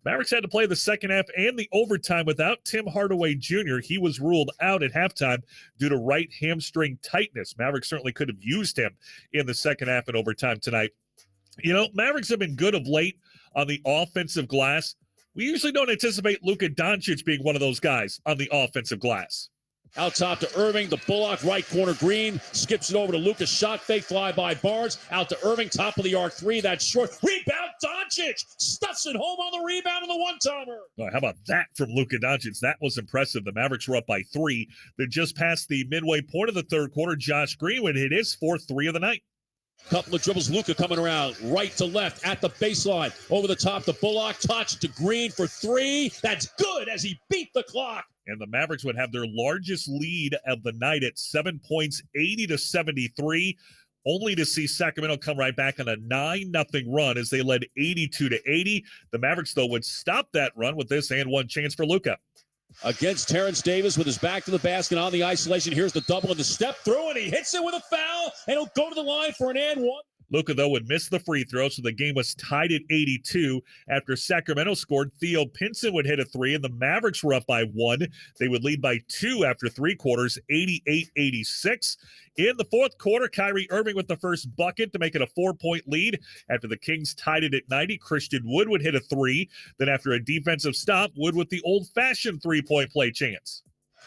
Mavericks had to play the second half and the overtime without Tim Hardaway Jr. He was ruled out at halftime due to right hamstring tightness. Mavericks certainly could have used him in the second half and overtime tonight. You know, Mavericks have been good of late on the offensive glass. We usually don't anticipate Luka Doncic being one of those guys on the offensive glass. Out top to Irving, the Bullock, right corner Green, skips it over to Lucas, shot fake, fly by Barnes, out to Irving, top of the arc 3, that's short, rebound Doncic, stuffs it home on the rebound and the one-timer. Oh, how about that from Luka Doncic? That was impressive. The Mavericks were up by 3. Then just past the midway point of the third quarter, Josh Green would hit his 4th 3 of the night. Couple of dribbles, Luka coming around, right to left at the baseline, over the top to Bullock, touch to Green for 3, that's good as he beat the clock. And the Mavericks would have their largest lead of the night at 7 points, 80-73, only to see Sacramento come right back on a 9-0 run as they led 82-80. The Mavericks, though, would stop that run with this and one chance for Luka. Against Terrence Davis with his back to the basket on the isolation. Here's the double and the step through, and he hits it with a foul, and he'll go to the line for an and one. Luka, though, would miss the free throw, so the game was tied at 82. After Sacramento scored, Theo Pinson would hit a 3, and the Mavericks were up by 1. They would lead by 2 after 3 quarters, 88-86. In the fourth quarter, Kyrie Irving with the first bucket to make it a 4-point lead. After the Kings tied it at 90, Christian Wood would hit a 3. Then after a defensive stop, Wood with the old-fashioned 3-point play chance.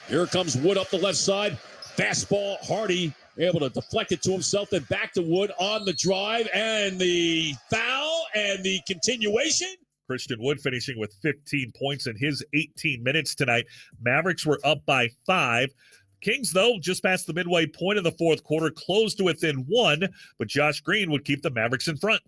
Here comes Wood up the left side. Fastball, Hardy able to deflect it to himself, then back to Wood on the drive, and the foul and the continuation. Christian Wood finishing with 15 points in his 18 minutes tonight. Mavericks were up by 5. Kings, though, just past the midway point of the fourth quarter, closed to within 1, but Josh Green would keep the Mavericks in front.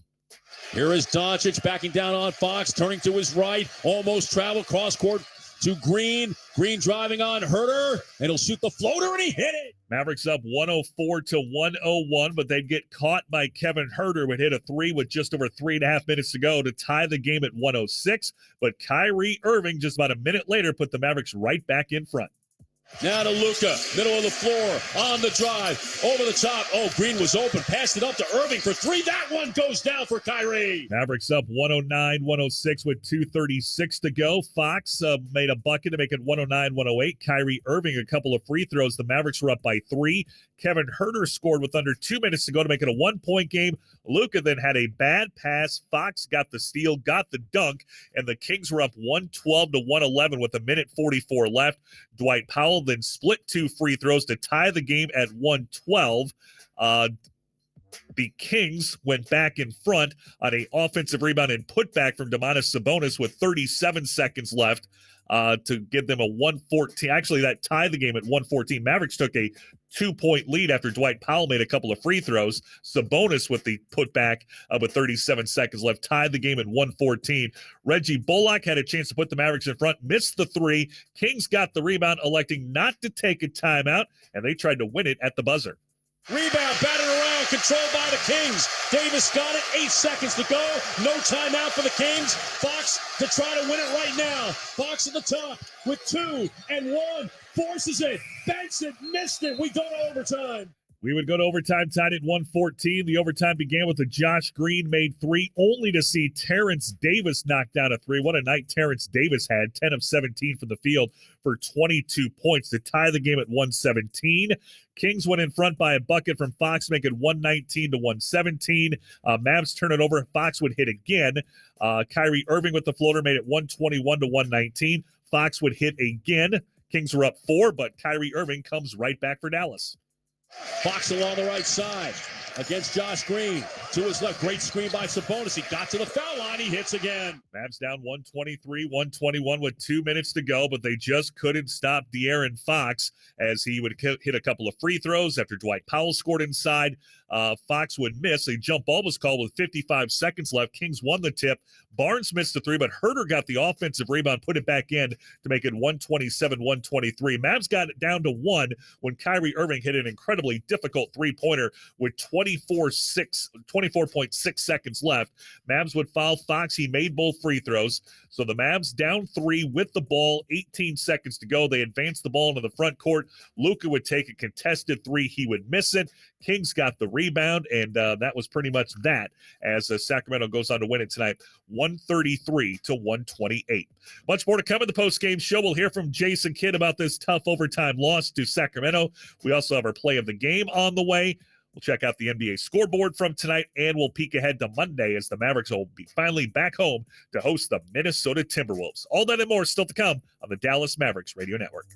Here is Doncic backing down on Fox, turning to his right, almost traveled cross-court to Green. Green driving on Herter, and he'll shoot the floater, and he hit it. Mavericks up 104 to 101, but they'd get caught by Kevin Herter, would hit a three with just over 3.5 minutes to go to tie the game at 106. But Kyrie Irving, just about a minute later, put the Mavericks right back in front. Now to Luka, middle of the floor, on the drive, over the top. Oh, Green was open, passed it up to Irving for three. That one goes down for Kyrie. Mavericks up 109-106 with 2:36 to go. Fox made a bucket to make it 109-108. Kyrie Irving a couple of free throws. The Mavericks were up by 3. Kevin Herter scored with under 2 minutes to go to make it a 1-point game. Luka then had a bad pass. Fox got the steal, got the dunk, and the Kings were up 112 to 111 with 1:44 left. Dwight Powell then split 2 free throws to tie the game at 112. The Kings went back in front on an offensive rebound and putback from Domantas Sabonis with 37 seconds left to give them a 114. Actually, that tied the game at 114. Mavericks took a 2-point lead after Dwight Powell made a couple of free throws. Sabonis with the putback with 37 seconds left tied the game at 114. Reggie Bullock had a chance to put the Mavericks in front, missed the 3. Kings got the rebound, electing not to take a timeout, and they tried to win it at the buzzer. Rebound, batted around, controlled by the Kings. Davis got it, 8 seconds to go. No timeout for the Kings. Fox to try to win it right now. Fox at the top with 2 and 1. Forces it. Benson missed it. We go to overtime. We would go to overtime, tied at 114. The overtime began with a Josh Green made 3, only to see Terrence Davis knock down a 3. What a night Terrence Davis had, 10 of 17 from the field for 22 points to tie the game at 117. Kings went in front by a bucket from Fox, make it 119 to 117. Mavs turn it over. Fox would hit again. Kyrie Irving with the floater made it 121 to 119. Fox would hit again. Kings were up 4, but Kyrie Irving comes right back for Dallas. Fox along the right side against Josh Green. To his left, great screen by Sabonis. He got to the foul line. He hits again. Mavs down 123-121 with 2 minutes to go, but they just couldn't stop De'Aaron Fox as he would hit a couple of free throws after Dwight Powell scored inside. Fox would miss. A jump ball was called with 55 seconds left. Kings won the tip. Barnes missed the 3, but Herter got the offensive rebound, put it back in to make it 127-123. Mavs got it down to 1 when Kyrie Irving hit an incredibly difficult three-pointer with 24.6 seconds left. Mavs would foul Fox. He made both free throws. So the Mavs down 3 with the ball, 18 seconds to go. They advanced the ball into the front court. Luka would take a contested 3. He would miss it. Kings got the rebound, and that was pretty much that as Sacramento goes on to win it tonight, 133 to 128. Much more to come in the post-game show. We'll hear from Jason Kidd about this tough overtime loss to Sacramento. We also have our play of the game on the way. We'll check out the NBA scoreboard from tonight, and we'll peek ahead to Monday as the Mavericks will be finally back home to host the Minnesota Timberwolves. All that and more still to come on the Dallas Mavericks Radio Network.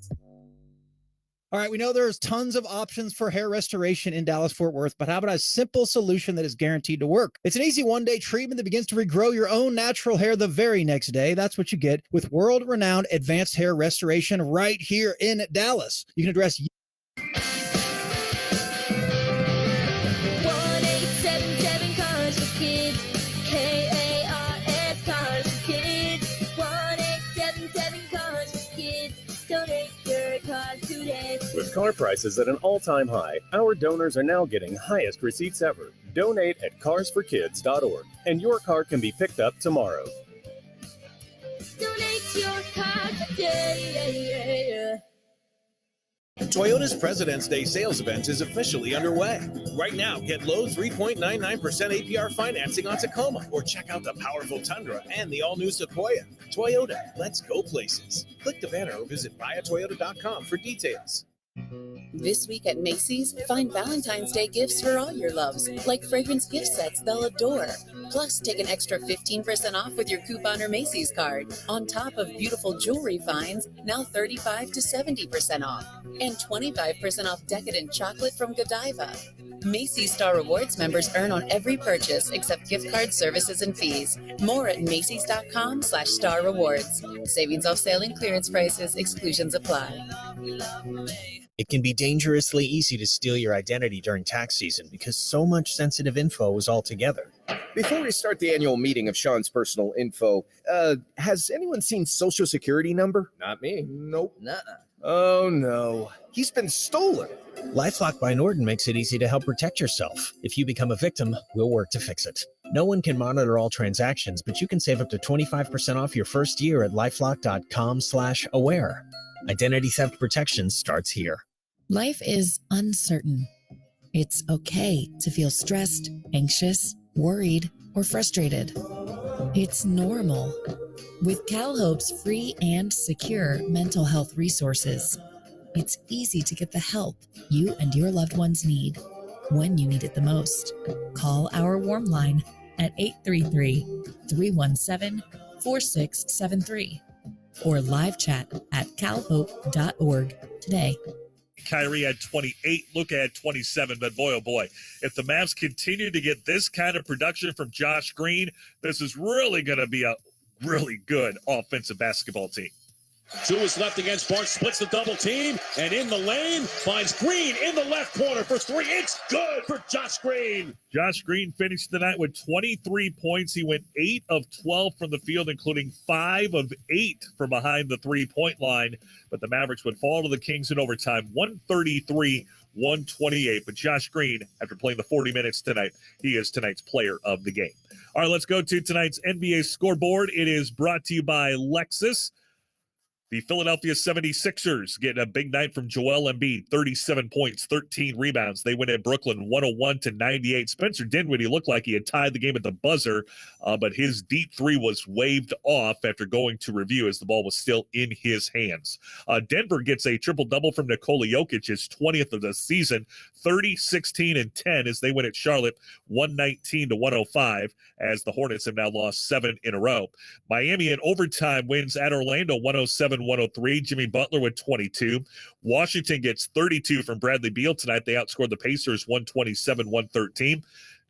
All right, we know there's tons of options for hair restoration in Dallas-Fort Worth, but how about a simple solution that is guaranteed to work? It's an easy one-day treatment that begins to regrow your own natural hair the very next day. That's what you get with world-renowned advanced hair restoration right here in Dallas. You can address 1877 Cars for Kids. KARS Cars for Kids. 1877 Cars for Kids. Donate your car today. With car prices at an all-time high, our donors are now getting highest receipts ever. Donate at carsforkids.org, and your car can be picked up tomorrow. Donate your car today. Toyota's President's Day sales event is officially underway. Right now, get low 3.99% APR financing on Tacoma, or check out the powerful Tundra and the all-new Sequoia. Toyota, let's go places. Click the banner or visit buyatoyota.com for details. This week at Macy's, find Valentine's Day gifts for all your loves, like fragrance gift sets they'll adore. Plus, take an extra 15% off with your coupon or Macy's card, on top of beautiful jewelry finds, now 35 to 70% off, and 25% off decadent chocolate from Godiva. Macy's Star Rewards members earn on every purchase except gift card services and fees. More at Macys.com/Star Rewards. Savings off sale and clearance prices. Exclusions apply. It can be dangerously easy to steal your identity during tax season because so much sensitive info is all together. Before we start the annual meeting of Sean's personal info, has anyone seen Social Security number? Not me. Nope. Nuh-uh. Oh no, he's been stolen. LifeLock by Norton makes it easy to help protect yourself. If you become a victim, we'll work to fix it. No one can monitor all transactions, but you can save up to 25% off your first year at lifelock.com/aware. Identity theft protection starts here. Life is uncertain. It's okay to feel stressed, anxious, worried, or frustrated. It's normal. With CalHope's free and secure mental health resources, it's easy to get the help you and your loved ones need when you need it the most. Call our warm line at 833-317-4673 or live chat at calhope.org today. Kyrie had 28, Luka had 27, but boy, oh boy, if the Mavs continue to get this kind of production from Josh Green, this is really going to be a really good offensive basketball team. 2 is left against Bart, splits the double team, and in the lane, finds Green in the left corner for 3. It's good for Josh Green. Josh Green finished the night with 23 points. He went 8 of 12 from the field, including 5 of 8 from behind the three-point line. But the Mavericks would fall to the Kings in overtime, 133-128. But Josh Green, after playing the 40 minutes tonight, he is tonight's player of the game. All right, let's go to tonight's NBA scoreboard. It is brought to you by Lexus. The Philadelphia 76ers getting a big night from Joel Embiid, 37 points, 13 rebounds. They win at Brooklyn 101-98. Spencer Dinwiddie looked like he had tied the game at the buzzer, but his deep three was waved off after going to review as the ball was still in his hands. Denver gets a triple-double from Nikola Jokic, his 20th of the season, 30, 16, and 10 as they win at Charlotte 119-105 as the Hornets have now lost 7 in a row. Miami in overtime wins at Orlando 107-103. Jimmy Butler with 22. Washington gets 32 from Bradley Beal tonight. They outscored the Pacers 127-113.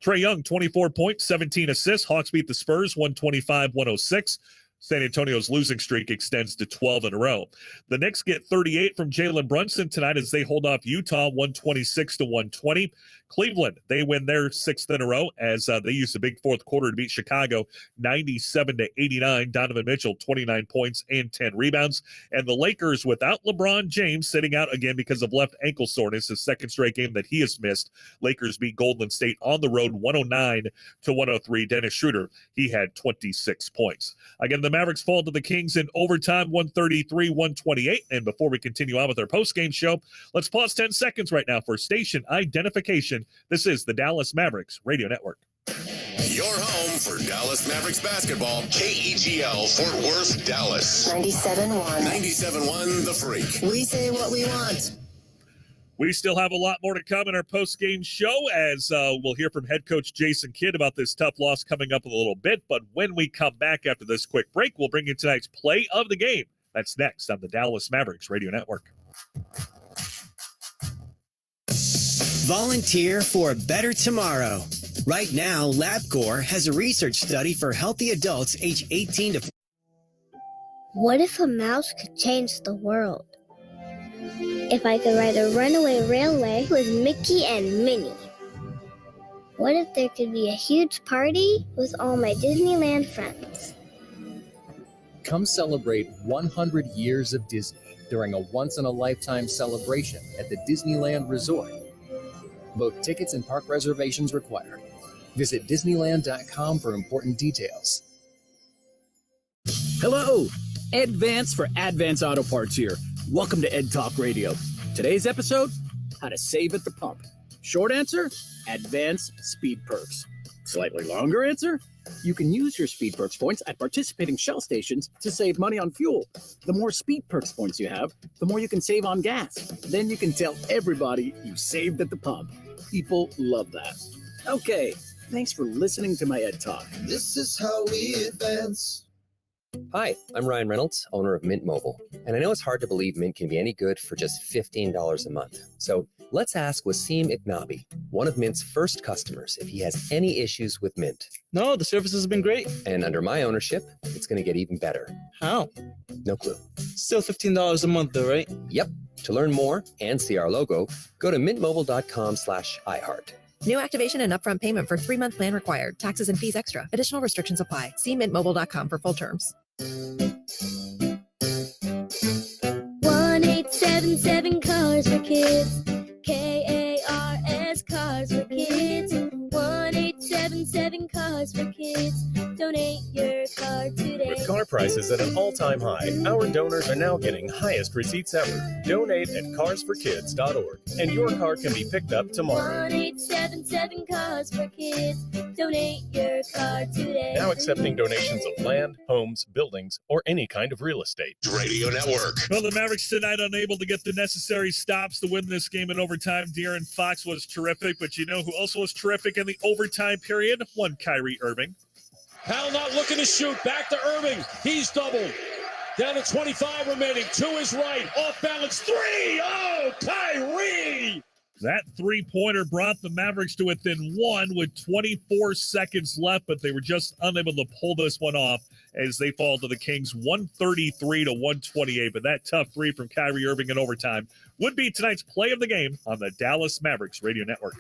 Trae Young, 24 points, 17 assists. Hawks beat the Spurs 125-106. San Antonio's losing streak extends to 12 in a row. The Knicks get 38 from Jalen Brunson tonight as they hold off Utah 126-120. Cleveland, they win their 6th in a row as they used a big fourth quarter to beat Chicago 97-89. Donovan Mitchell, 29 points and 10 rebounds. And the Lakers, without LeBron James, sitting out again because of left ankle soreness, his second straight game that he has missed. Lakers beat Golden State on the road 109-103. Dennis Schroeder, he had 26 points. Again, the Mavericks fall to the Kings in overtime 133-128. And before we continue on with our postgame show, let's pause 10 seconds right now for station identification. This is the Dallas Mavericks Radio Network. Your home for Dallas Mavericks basketball. KEGL Fort Worth, Dallas. 97.1. 97.1 The Freak. We say what we want. We still have a lot more to come in our post-game show as we'll hear from head coach Jason Kidd about this tough loss coming up in a little bit. But when we come back after this quick break, we'll bring you tonight's play of the game. That's next on the Dallas Mavericks Radio Network. Volunteer for a better tomorrow. Right now, LabCorp has a research study for healthy adults age 18 to... What if a mouse could change the world? If I could ride a runaway railway with Mickey and Minnie? What if there could be a huge party with all my Disneyland friends? Come celebrate 100 years of Disney during a once-in-a-lifetime celebration at the Disneyland Resort. Both tickets and park reservations required. Visit Disneyland.com for important details. Hello, Ed Vance for Advance Auto Parts here. Welcome to Ed Talk Radio. Today's episode, how to save at the pump. Short answer, Advance Speed Perks. Slightly longer answer, you can use your Speed Perks points at participating Shell stations to save money on fuel. The more Speed Perks points you have, the more you can save on gas. Then you can tell everybody you saved at the pump. People love that. Okay, thanks for listening to my Ed Talk. This is how we advance. Hi, I'm Ryan Reynolds, owner of Mint Mobile. And I know it's hard to believe Mint can be any good for just $15 a month. So let's ask Wasim Iknabi, one of Mint's first customers, if he has any issues with Mint. No, the service has been great. And under my ownership, it's going to get even better. How? No clue. Still $15 a month though, right? Yep. To learn more and see our logo, go to mintmobile.com/iHeart. New activation and upfront payment for 3-month plan required. Taxes and fees extra. Additional restrictions apply. See mintmobile.com for full terms. 1877 Cars for Kids. KARS Cars for Kids. 1877 Cars for Kids. Donate your car today. With car prices at an all-time high, our donors are now getting highest receipts ever. Donate at carsforkids.org, and your car can be picked up tomorrow. 1877 Cars for Kids. Donate your car today. Now accepting donations of land, homes, buildings, or any kind of real estate. Radio Network. Well, the Mavericks tonight unable to get the necessary stops to win this game in overtime. De'Aaron Fox was terrific, but you know who also was terrific in the overtime period? One Kyrie Irving. Powell not looking to shoot. Back to Irving. He's doubled. Down to 25 remaining. To his right. Off balance. 3. Oh, Kyrie. That three-pointer brought the Mavericks to within one with 24 seconds left, but they were just unable to pull this one off as they fall to the Kings 133-128. But that tough three from Kyrie Irving in overtime would be tonight's play of the game on the Dallas Mavericks Radio Network.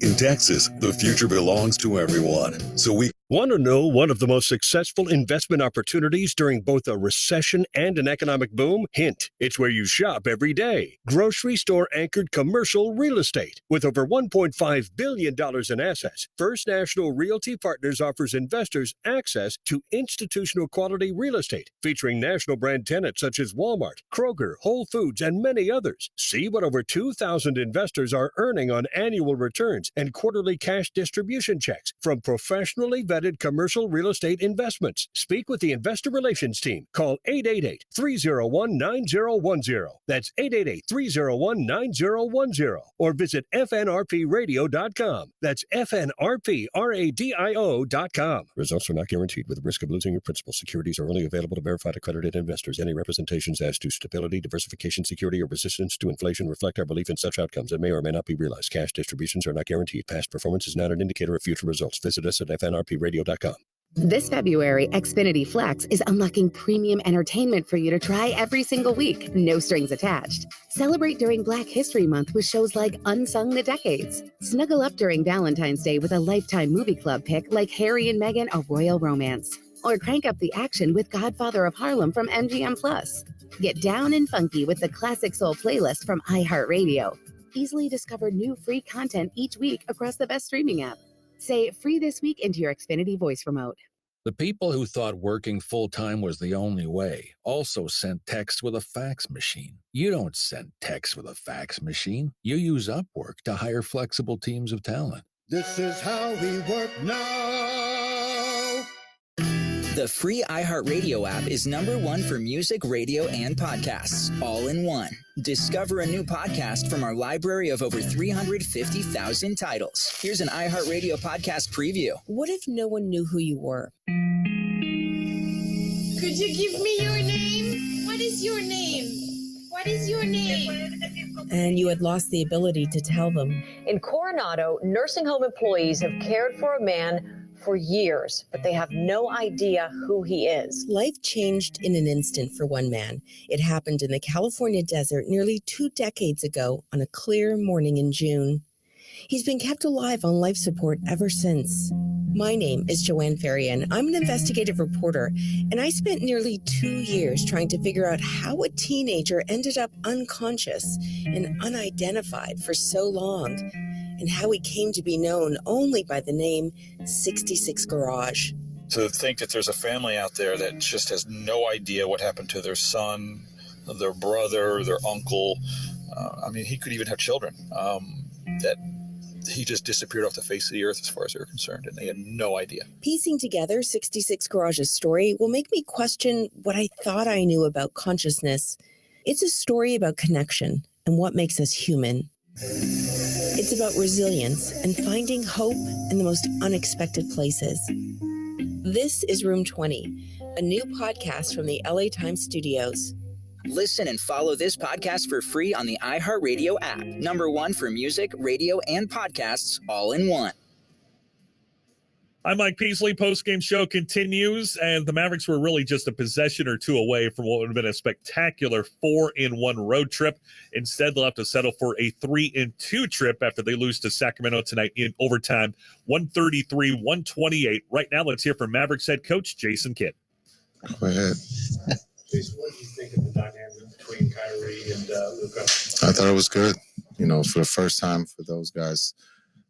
In Texas, the future belongs to everyone. So we want to know one of the most successful investment opportunities during both a recession and an economic boom? Hint, it's where you shop every day. Grocery store anchored commercial real estate. With over $1.5 billion in assets, First National Realty Partners offers investors access to institutional quality real estate, featuring national brand tenants such as Walmart, Kroger, Whole Foods, and many others. See what over 2,000 investors are earning on annual returns and quarterly cash distribution checks from professionally vetted commercial real estate investments. Speak with the investor relations team. Call 888-301-9010. That's 888-301-9010. Or visit fnrpradio.com. That's fnrpradio.com. Results are not guaranteed with the risk of losing your principal. Securities are only available to verified accredited investors. Any representations as to stability, diversification, security, or resistance to inflation reflect our belief in such outcomes and may or may not be realized. Cash distributions are not guaranteed. Past performance is not an indicator of future results. Visit us at fnrpradio.com. This February, Xfinity Flex is unlocking premium entertainment for you to try every single week, no strings attached. Celebrate during Black History Month with shows like Unsung the Decades. Snuggle up during Valentine's Day with a Lifetime Movie Club pick like Harry and Meghan, A Royal Romance. Or crank up the action with Godfather of Harlem from MGM+. Get down and funky with the Classic Soul playlist from iHeartRadio. Easily discover new free content each week across the best streaming app. Say free this week into your Xfinity voice remote. The people who thought working full-time was the only way also sent text with a fax machine. You don't send text with a fax machine. You use Upwork to hire flexible teams of talent. This is how we work now. The free iHeartRadio app is #1 for music, radio, and podcasts, all in one. Discover a new podcast from our library of over 350,000 titles. Here's an iHeartRadio podcast preview. What if no one knew who you were? Could you give me your name? What is your name? What is your name? And you had lost the ability to tell them. In Coronado, nursing home employees have cared for a man for years, but they have no idea who he is. Life changed in an instant for one man. It happened in the California desert nearly 2 decades ago on a clear morning in June. He's been kept alive on life support ever since. My name is Joanne Ferrian. I'm an investigative reporter, and I spent nearly 2 years trying to figure out how a teenager ended up unconscious and unidentified for so long, and how he came to be known only by the name 66 Garage. To think that there's a family out there that just has no idea what happened to their son, their brother, their uncle. He could even have children. That he just disappeared off the face of the earth as far as they were concerned, and they had no idea. Piecing together 66 Garage's story will make me question what I thought I knew about consciousness. It's a story about connection and what makes us human. It's about resilience and finding hope in the most unexpected places. This is Room 20, a new podcast from the LA Times studios. Listen and follow this podcast for free on the iHeartRadio app. #1 for music, radio, and podcasts, all in one. I'm Mike Peasley. Post-game show continues, and the Mavericks were really just a possession or two away from what would have been a spectacular 4-1 road trip. Instead, they'll have to settle for a 3-2 trip after they lose to Sacramento tonight in overtime, 133-128. Right now, let's hear from Mavericks head coach Jason Kidd. Go ahead. Jason, what did you think of the dynamic between Kyrie and Luka? I thought it was good. For the first time for those guys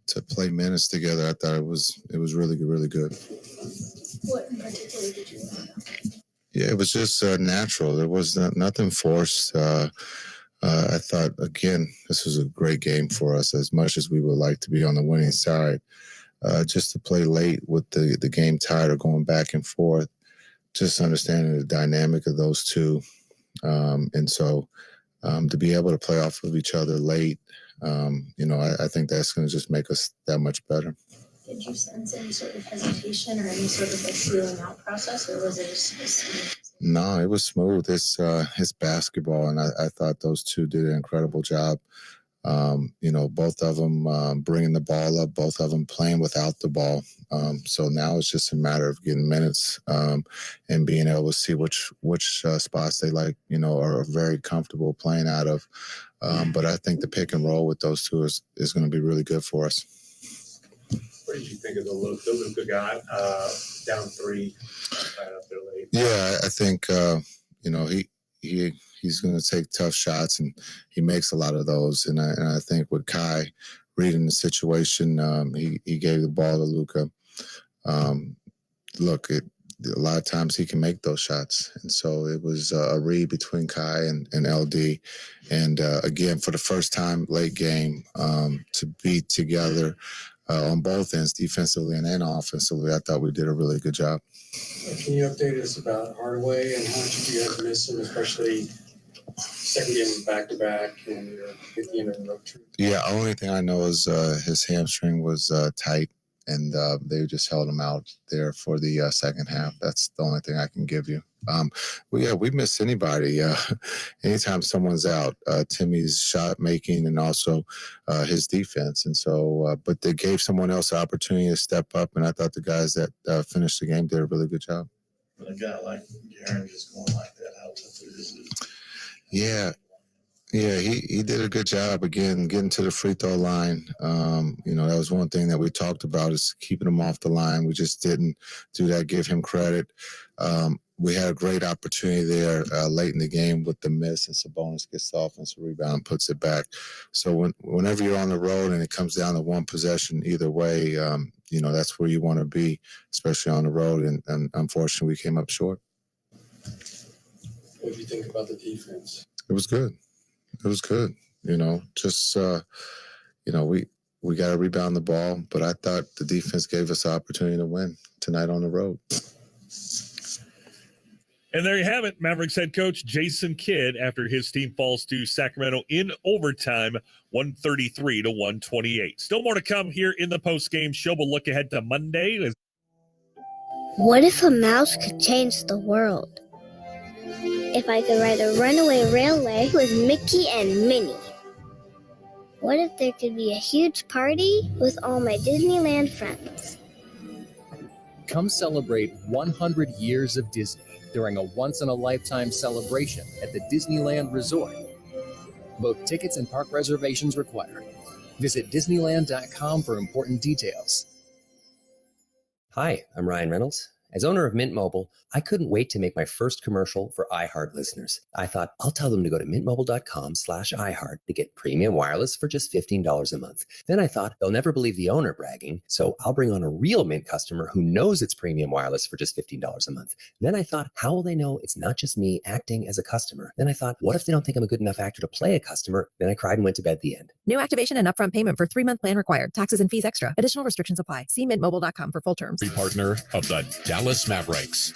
to play minutes together, I thought it was really good, really good. What in particular did you think? Yeah, it was just natural. There was nothing forced. I thought, again, this was a great game for us, as much as we would like to be on the winning side. Just to play late with the game tied or going back and forth, just understanding the dynamic of those two. And so to be able to play off of each other late, I think that's going to just make us that much better. Did you sense any sort of hesitation or any sort of feeling out process, or was it just smooth? No, it was smooth. It's basketball, and I thought those two did an incredible job. Both of them bringing the ball up, both of them playing without the ball. So now it's just a matter of getting minutes and being able to see which spots they like, are very comfortable playing out of. But I think the pick and roll with those two is going to be really good for us. What did you think of the Luka guy down 3 right up there late? Yeah, I think he's going to take tough shots, and he makes a lot of those. And I think with Kai reading the situation, he gave the ball to Luka. A lot of times he can make those shots. And so it was a read between Kai and LD. And again, for the first time late game, to be together on both ends, defensively and offensively, I thought we did a really good job. Can you update us about Hardaway and how much you guys miss him, especially second game back-to-back and you're at the end of the road trip? Yeah, only thing I know is his hamstring was tight, and they just held him out there for the second half. That's the only thing I can give you. We miss anybody. Anytime someone's out, Timmy's shot making and also his defense. And so, but they gave someone else an opportunity to step up, and I thought the guys that finished the game did a really good job. But a guy like Aaron just going like that, how tough it is. Yeah, he did a good job, again, getting to the free throw line. That was one thing that we talked about, is keeping him off the line. We just didn't do that, give him credit. We had a great opportunity there late in the game with the miss, and Sabonis gets the offensive rebound and puts it back. So whenever you're on the road and it comes down to one possession either way, that's where you want to be, especially on the road. And unfortunately, we came up short. What do you think about the defense? It was good. We got to rebound the ball, but I thought the defense gave us the opportunity to win tonight on the road. And there you have it, Mavericks head coach Jason Kidd, after his team falls to Sacramento in overtime, 133-128. Still more to come here in the post-game show. We'll look ahead to Monday. What if a mouse could change the world? If I could ride a runaway railway with Mickey and Minnie? What if there could be a huge party with all my Disneyland friends? Come celebrate 100 years of Disney during a once-in-a-lifetime celebration at the Disneyland Resort. Both tickets and park reservations required. Visit Disneyland.com for important details. Hi, I'm Ryan Reynolds. As owner of Mint Mobile, I couldn't wait to make my first commercial for iHeart listeners. I thought, I'll tell them to go to mintmobile.com/iHeart to get premium wireless for just $15 a month. Then I thought, they'll never believe the owner bragging, so I'll bring on a real Mint customer who knows it's premium wireless for just $15 a month. Then I thought, how will they know it's not just me acting as a customer? Then I thought, what if they don't think I'm a good enough actor to play a customer? Then I cried and went to bed at the end. New activation and upfront payment for 3-month plan required. Taxes and fees extra. Additional restrictions apply. See mintmobile.com for full terms. Partner of the Dallas Mavericks.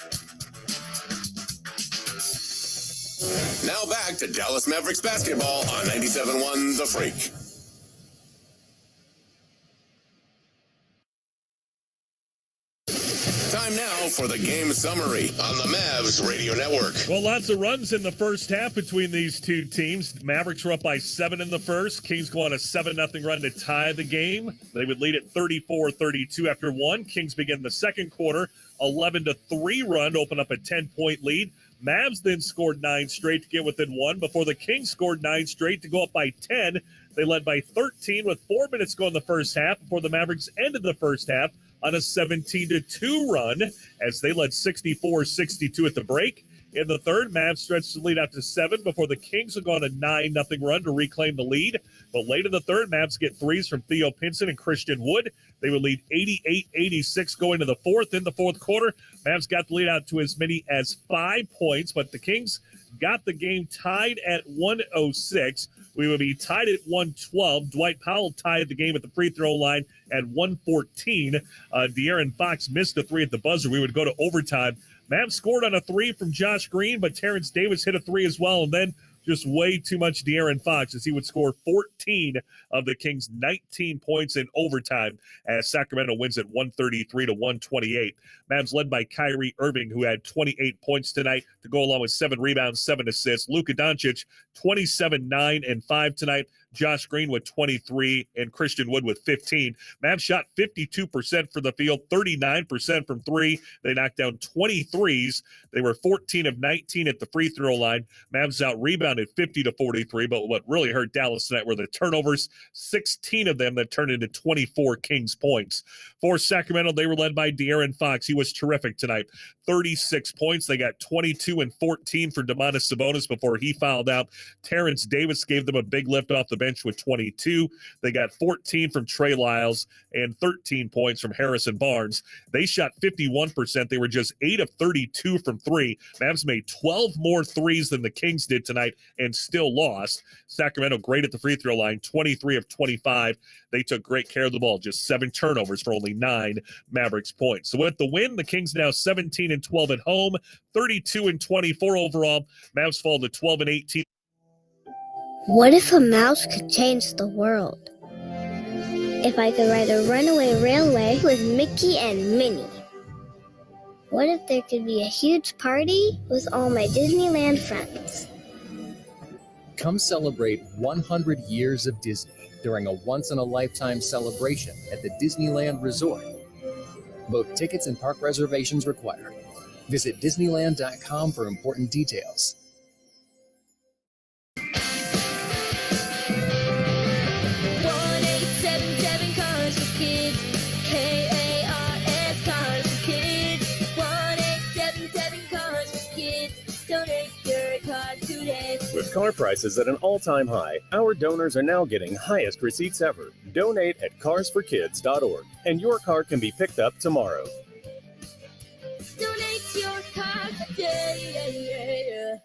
Now back to Dallas Mavericks basketball on 97.1 The Freak. Time now for the game summary on the Mavs Radio Network. Well, lots of runs in the first half between these two teams. Mavericks were up by 7 in the first. Kings go on a 7-0 run to tie the game. They would lead at 34-32 after 1. Kings begin the second quarter, 11-3 run to open up a 10-point lead. Mavs then scored 9 straight to get within 1 before the Kings scored 9 straight to go up by 10. They led by 13 with 4 minutes to go in the first half before the Mavericks ended the first half on a 17-2 run as they led 64-62 at the break. In the third, Mavs stretched the lead out to 7 before the Kings would go on a 9-0 run to reclaim the lead. But late in the third, Mavs get threes from Theo Pinson and Christian Wood. They would lead 88-86 going to the fourth. In the fourth quarter, Mavs got the lead out to as many as 5 points, but the Kings got the game tied at 106. We would be tied at 112. Dwight Powell tied the game at the free throw line at 114. De'Aaron Fox missed a 3 at the buzzer. We would go to overtime. Mavs scored on a 3 from Josh Green, but Terrence Davis hit a 3 as well, and then just way too much De'Aaron Fox as he would score 14 of the Kings' 19 points in overtime as Sacramento wins at 133-128. Mavs led by Kyrie Irving, who had 28 points tonight to go along with 7 rebounds, 7 assists. Luka Doncic, 27, 9, and 5 tonight. Josh Green with 23 and Christian Wood with 15. Mavs shot 52% for the field, 39% from 3. They knocked down 23s. They were 14 of 19 at the free throw line. Mavs out-rebounded 50-43, but what really hurt Dallas tonight were the turnovers, 16 of them that turned into 24 Kings points. For Sacramento, they were led by De'Aaron Fox. He was terrific tonight. 36 points. They got 22 and 14 for Domantas Sabonis before he fouled out. Terrence Davis gave them a big lift off the bench with 22. They got 14 from Trey Lyles and 13 points from Harrison Barnes. They shot 51%. They were just 8 of 32 from 3. Mavs made 12 more threes than the Kings did tonight and still lost. Sacramento great at the free throw line, 23 of 25. They took great care of the ball, just 7 turnovers for only 9 Mavericks points. So with the win, the Kings now 17-12 at home, 32-24 overall. Mavs fall to 12-18. What if a mouse could change the world? If I could ride a runaway railway with Mickey and Minnie? What if there could be a huge party with all my Disneyland friends? Come celebrate 100 years of Disney during a once-in-a-lifetime celebration at the Disneyland Resort. Both tickets and park reservations required. Visit Disneyland.com for important details. 1877 Cars for Kids. KARS Cars for Kids. 1877 Cars for Kids. Donate your car today. With car prices at an all-time high, our donors are now getting highest receipts ever. Donate at carsforkids.org, and your car can be picked up tomorrow. Donate your car today.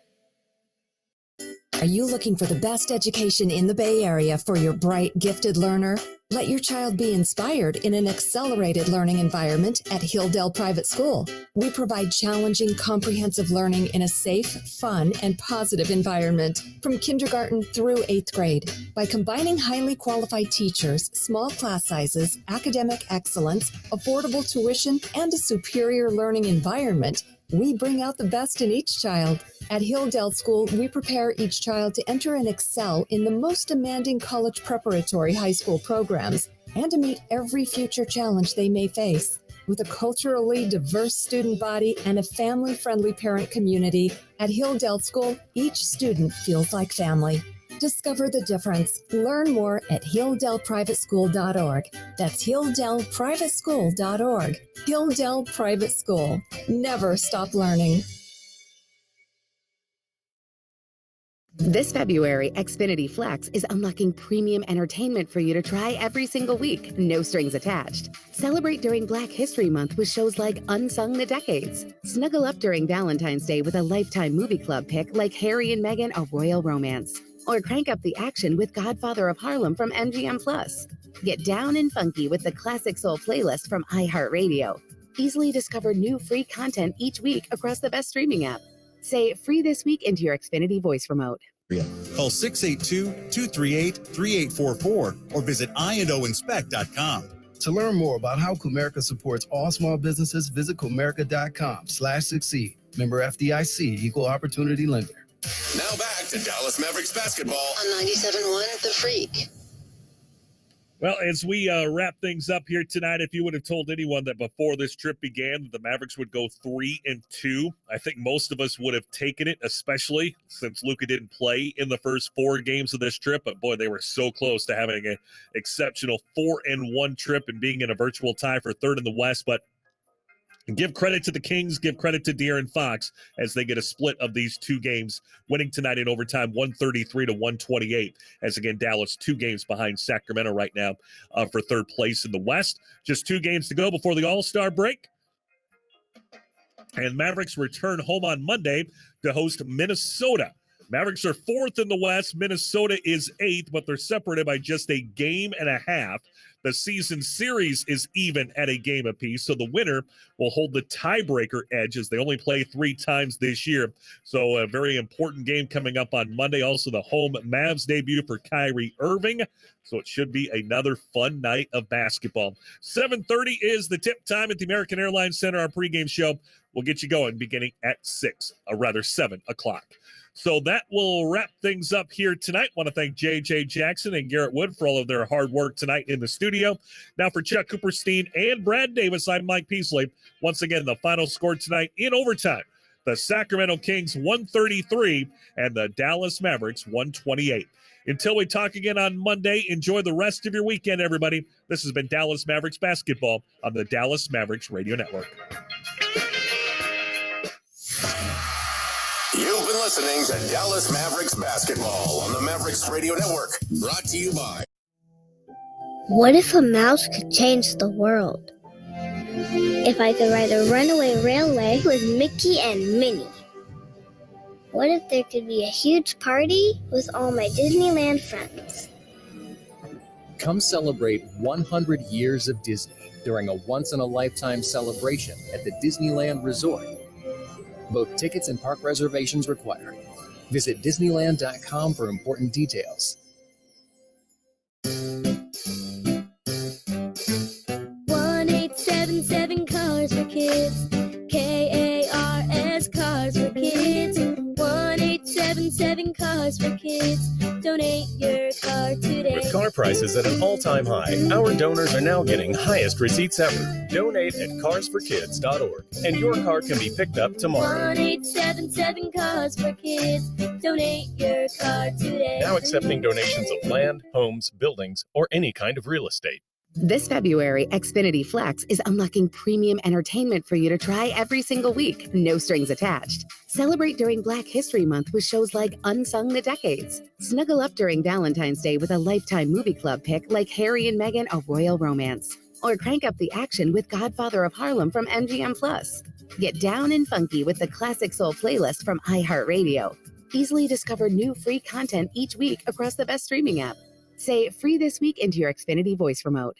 Are you looking for the best education in the Bay Area for your bright, gifted learner? Let your child be inspired in an accelerated learning environment at Hilldale Private School. We provide challenging, comprehensive learning in a safe, fun, and positive environment from kindergarten through 8th grade. By combining highly qualified teachers, small class sizes, academic excellence, affordable tuition, and a superior learning environment, we bring out the best in each child. At Hilldale School, we prepare each child to enter and excel in the most demanding college preparatory high school programs and to meet every future challenge they may face. With a culturally diverse student body and a family-friendly parent community, at Hilldale School, each student feels like family. Discover the difference. Learn more at hilldaleprivateschool.org. That's hilldaleprivateschool.org. Hilldale Private School. Never stop learning. This February, Xfinity Flex is unlocking premium entertainment for you to try every single week, no strings attached. Celebrate during Black History Month with shows like Unsung the Decades. Snuggle up during Valentine's Day with a Lifetime Movie Club pick like Harry and Meghan, A Royal Romance. Or crank up the action with Godfather of Harlem from MGM+. Get down and funky with the Classic Soul playlist from iHeartRadio. Easily discover new free content each week across the best streaming app. Say free this week into your Xfinity voice remote. Call 682-238-3844 or visit iandoinspect.com. To learn more about how Comerica supports all small businesses, visit comerica.com/succeed. Member FDIC, Equal Opportunity Lender. Now back to Dallas Mavericks basketball on 97.1 The Freak. Well, as we wrap things up here tonight, if you would have told anyone that before this trip began that the Mavericks would go 3-2, I think most of us would have taken it, especially since Luka didn't play in the first 4 games of this trip. But boy, they were so close to having an exceptional 4-1 trip and being in a virtual tie for third in the West. But give credit to the Kings, give credit to De'Aaron Fox as they get a split of these 2 games, winning tonight in overtime 133-128. As again, Dallas 2 games behind Sacramento right now for third place in the West. Just 2 games to go before the All-Star break. And Mavericks return home on Monday to host Minnesota. Mavericks are 4th in the West. Minnesota is 8th, but they're separated by just a game and a half. The season series is even at a game apiece, so the winner will hold the tiebreaker edge as they only play 3 times this year. So a very important game coming up on Monday. Also the home Mavs debut for Kyrie Irving. So it should be another fun night of basketball. 7:30 is the tip time at the American Airlines Center. Our pregame show will get you going beginning at 7 o'clock. So that will wrap things up here tonight. Want to thank J.J. Jackson and Garrett Wood for all of their hard work tonight in the studio. Now for Chuck Cooperstein and Brad Davis, I'm Mike Peasley. Once again, the final score tonight in overtime. The Sacramento Kings 133 and the Dallas Mavericks 128. Until we talk again on Monday, enjoy the rest of your weekend, everybody. This has been Dallas Mavericks basketball on the Dallas Mavericks Radio Network. You've been listening to Dallas Mavericks basketball on the Mavericks Radio Network. Brought to you by... What if a mouse could change the world? If I could ride a runaway railway with Mickey and Minnie? What if there could be a huge party with all my Disneyland friends? Come celebrate 100 years of Disney during a once-in-a-lifetime celebration at the Disneyland Resort. Both tickets and park reservations required. Visit Disneyland.com for important details. 1877 Cars for Kids. KARS Cars for Kids. 1877 Cars for Kids. Donate your car today. With car prices at an all-time high, our donors are now getting highest receipts ever. Donate at carsforkids.org, and your car can be picked up tomorrow. 1877 Cars for Kids. Donate your car today. Now accepting donations of land, homes, buildings, or any kind of real estate. This February, Xfinity Flex is unlocking premium entertainment for you to try every single week, no strings attached. Celebrate during Black History Month with shows like Unsung the Decades. Snuggle up during Valentine's Day with a Lifetime Movie Club pick like Harry and Meghan, A Royal Romance. Or crank up the action with Godfather of Harlem from MGM+. Get down and funky with the Classic Soul playlist from iHeartRadio. Easily discover new free content each week across the best streaming app. Say free this week into your Xfinity voice remote.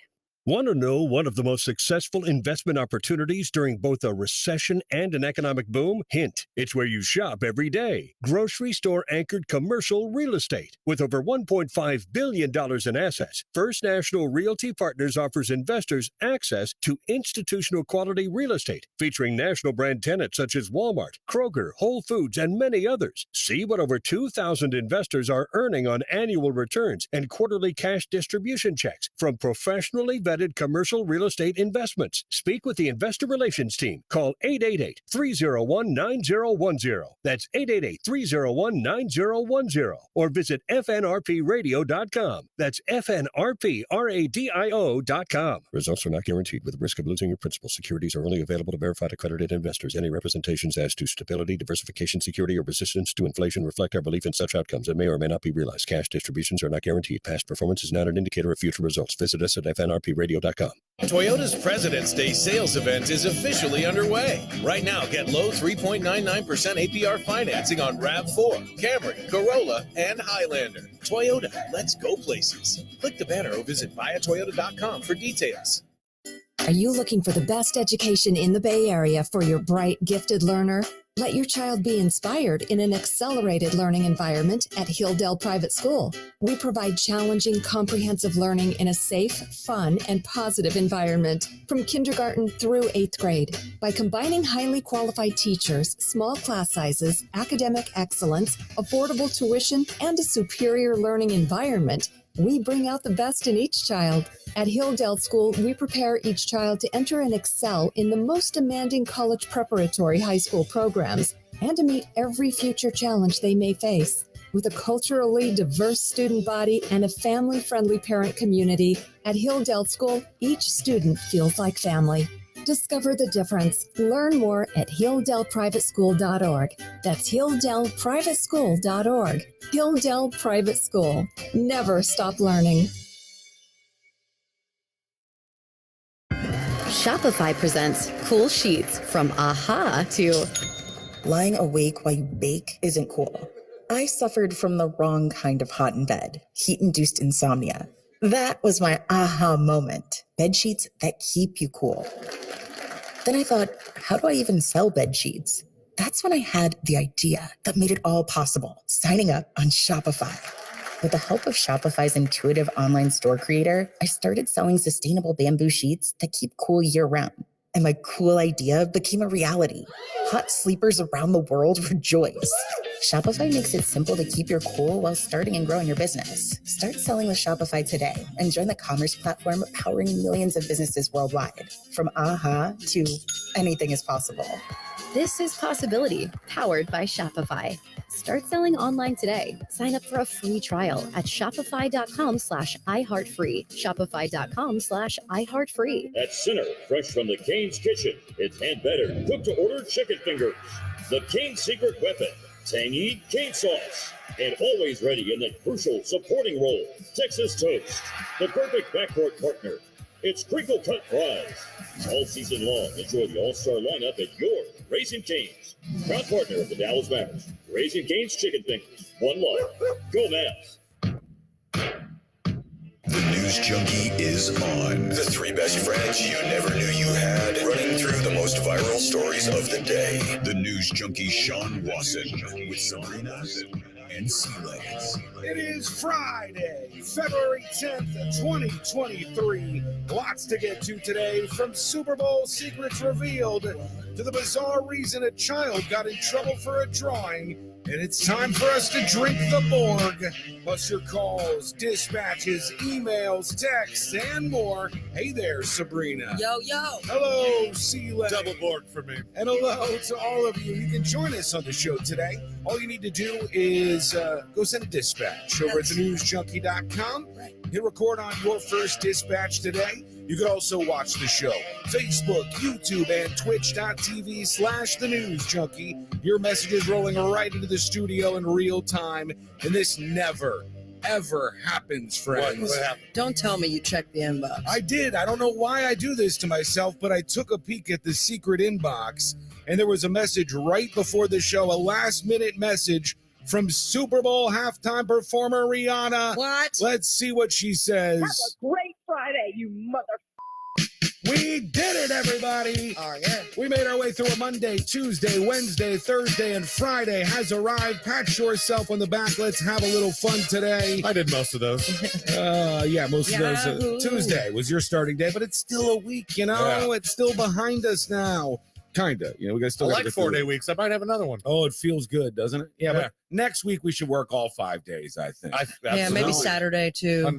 Want to know one of the most successful investment opportunities during both a recession and an economic boom? Hint, it's where you shop every day. Grocery store anchored commercial real estate. With over $1.5 billion in assets, First National Realty Partners offers investors access to institutional quality real estate, featuring national brand tenants such as Walmart, Kroger, Whole Foods, and many others. See what over 2,000 investors are earning on annual returns and quarterly cash distribution checks from professionally vetted commercial real estate investments. Speak with the investor relations team. Call 888-301-9010. That's 888-301-9010. Or visit fnrpradio.com. That's fnrpradio.com. Results are not guaranteed with the risk of losing your principal. Securities are only available to verified accredited investors. Any representations as to stability, diversification, security, or resistance to inflation reflect our belief in such outcomes and may or may not be realized. Cash distributions are not guaranteed. Past performance is not an indicator of future results. Visit us at fnrpradio.com. Toyota's President's Day sales event is officially underway. Right now, get low 3.99% APR financing on RAV4, Camry, Corolla, and Highlander. Toyota, let's go places. Click the banner or visit buyatoyota.com for details. Are you looking for the best education in the Bay Area for your bright, gifted learner? Let your child be inspired in an accelerated learning environment at Hilldale Private School. We provide challenging, comprehensive learning in a safe, fun, and positive environment from kindergarten through 8th grade. By combining highly qualified teachers, small class sizes, academic excellence, affordable tuition, and a superior learning environment, we bring out the best in each child. At Hilldale School, we prepare each child to enter and excel in the most demanding college preparatory high school programs and to meet every future challenge they may face. With a culturally diverse student body and a family-friendly parent community, at Hilldale School, each student feels like family. Discover the difference. Learn more at hilldaleprivateschool.org. That's hilldaleprivateschool.org. Hilldale Private School. Never stop learning. Shopify presents cool sheets from AHA to lying awake while you bake isn't cool. I suffered from the wrong kind of hot in bed, heat-induced insomnia. That was my aha moment. Bed sheets that keep you cool. Then I thought, how do I even sell bed sheets? That's when I had the idea that made it all possible, signing up on Shopify. With the help of Shopify's intuitive online store creator, I started selling sustainable bamboo sheets that keep cool year-round. And my cool idea became a reality. Hot sleepers around the world rejoice. Shopify makes it simple to keep your cool while starting and growing your business. Start selling with Shopify today and join the commerce platform powering millions of businesses worldwide. From AHA to anything is possible. This is Possibility, powered by Shopify. Start selling online today. Sign up for a free trial at shopify.com/iHeartFree. Shopify.com/iHeartFree. At Center, fresh from the Cane's kitchen, it's hand better, cooked to order chicken fingers. The Cane's secret weapon, tangy cane sauce. And always ready in the crucial supporting role, Texas toast. The perfect backcourt partner. It's crinkle cut fries. All season long, enjoy the all-star lineup at your Raising Cane's. Proud partner of the Dallas Mavericks. Raising Cane's chicken fingers. One life. Go Mavs. The News Junkie is on. The three best friends you never knew you had, running through the most viral stories of the day. The News Junkie Sean Wasson with Sabrina and C-Legs. It is Friday, February 10th, 2023. Lots to get to today, from Super Bowl secrets revealed to the bizarre reason a child got in trouble for a drawing. And it's time for us to drink the Borg. Plus your calls, dispatches, emails, texts, and more. Hey there, Sabrina. Yo, yo. Hello, C-Leg. Double Borg for me. And hello to all of you. You can join us on the show today. All you need to do is go send a dispatch over at thenewsjunkie.com. Hit record on your first dispatch today. You can also watch the show. Facebook, YouTube, and twitch.tv/thenewsjunkie. Your messages rolling right into the studio in real time. And this never, ever happens, friends. What happened? Don't tell me you checked the inbox. I did. I don't know why I do this to myself, but I took a peek at the secret inbox, and there was a message right before the show, a last-minute message from Super Bowl halftime performer Rihanna. What? Let's see what she says. Have a great Friday, you mother. We did it, everybody. Oh, yeah. We made our way through a Monday, Tuesday, Wednesday, Thursday, and Friday has arrived. Pat yourself on the back. Let's have a little fun today. I did most of those. Most of those. Tuesday was your starting day, but it's still a week, you know? Yeah. It's still behind us now. Kinda. You know, we got still. I like 4-day weeks. I might have another one. Oh, it feels good, doesn't it? Yeah. But next week we should work all 5 days, I think. Yeah, maybe Saturday too.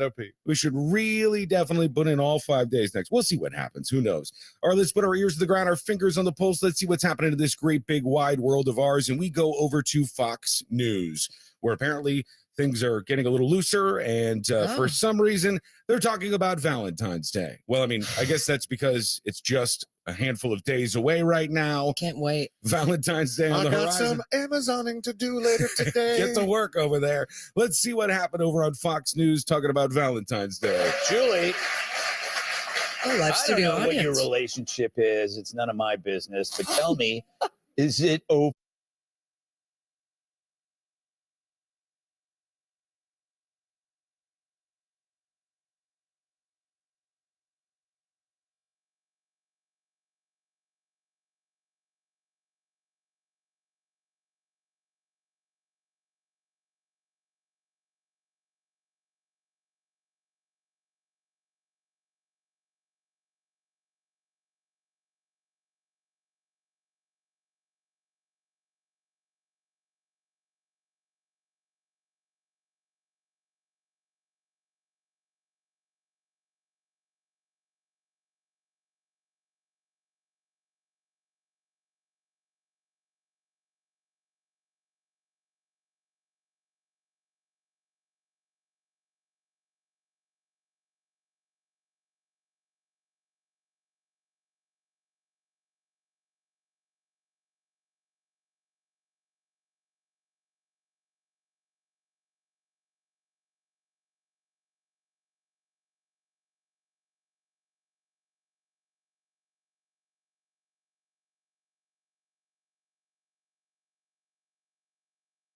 We should really definitely put in all 5 days next. We'll see what happens. Who knows? All right, let's put our ears to the ground, our fingers on the pulse. Let's see what's happening in this great big wide world of ours. And we go over to Fox News, where apparently things are getting a little looser, and for some reason, they're talking about Valentine's Day. Well, I mean, I guess that's because it's just a handful of days away right now. Can't wait. Valentine's Day on the horizon. I got some Amazoning to do later today. Get to work over there. Let's see what happened over on Fox News talking about Valentine's Day. Julie. Live studio I don't know what your relationship is. It's none of my business. But tell me, is it over?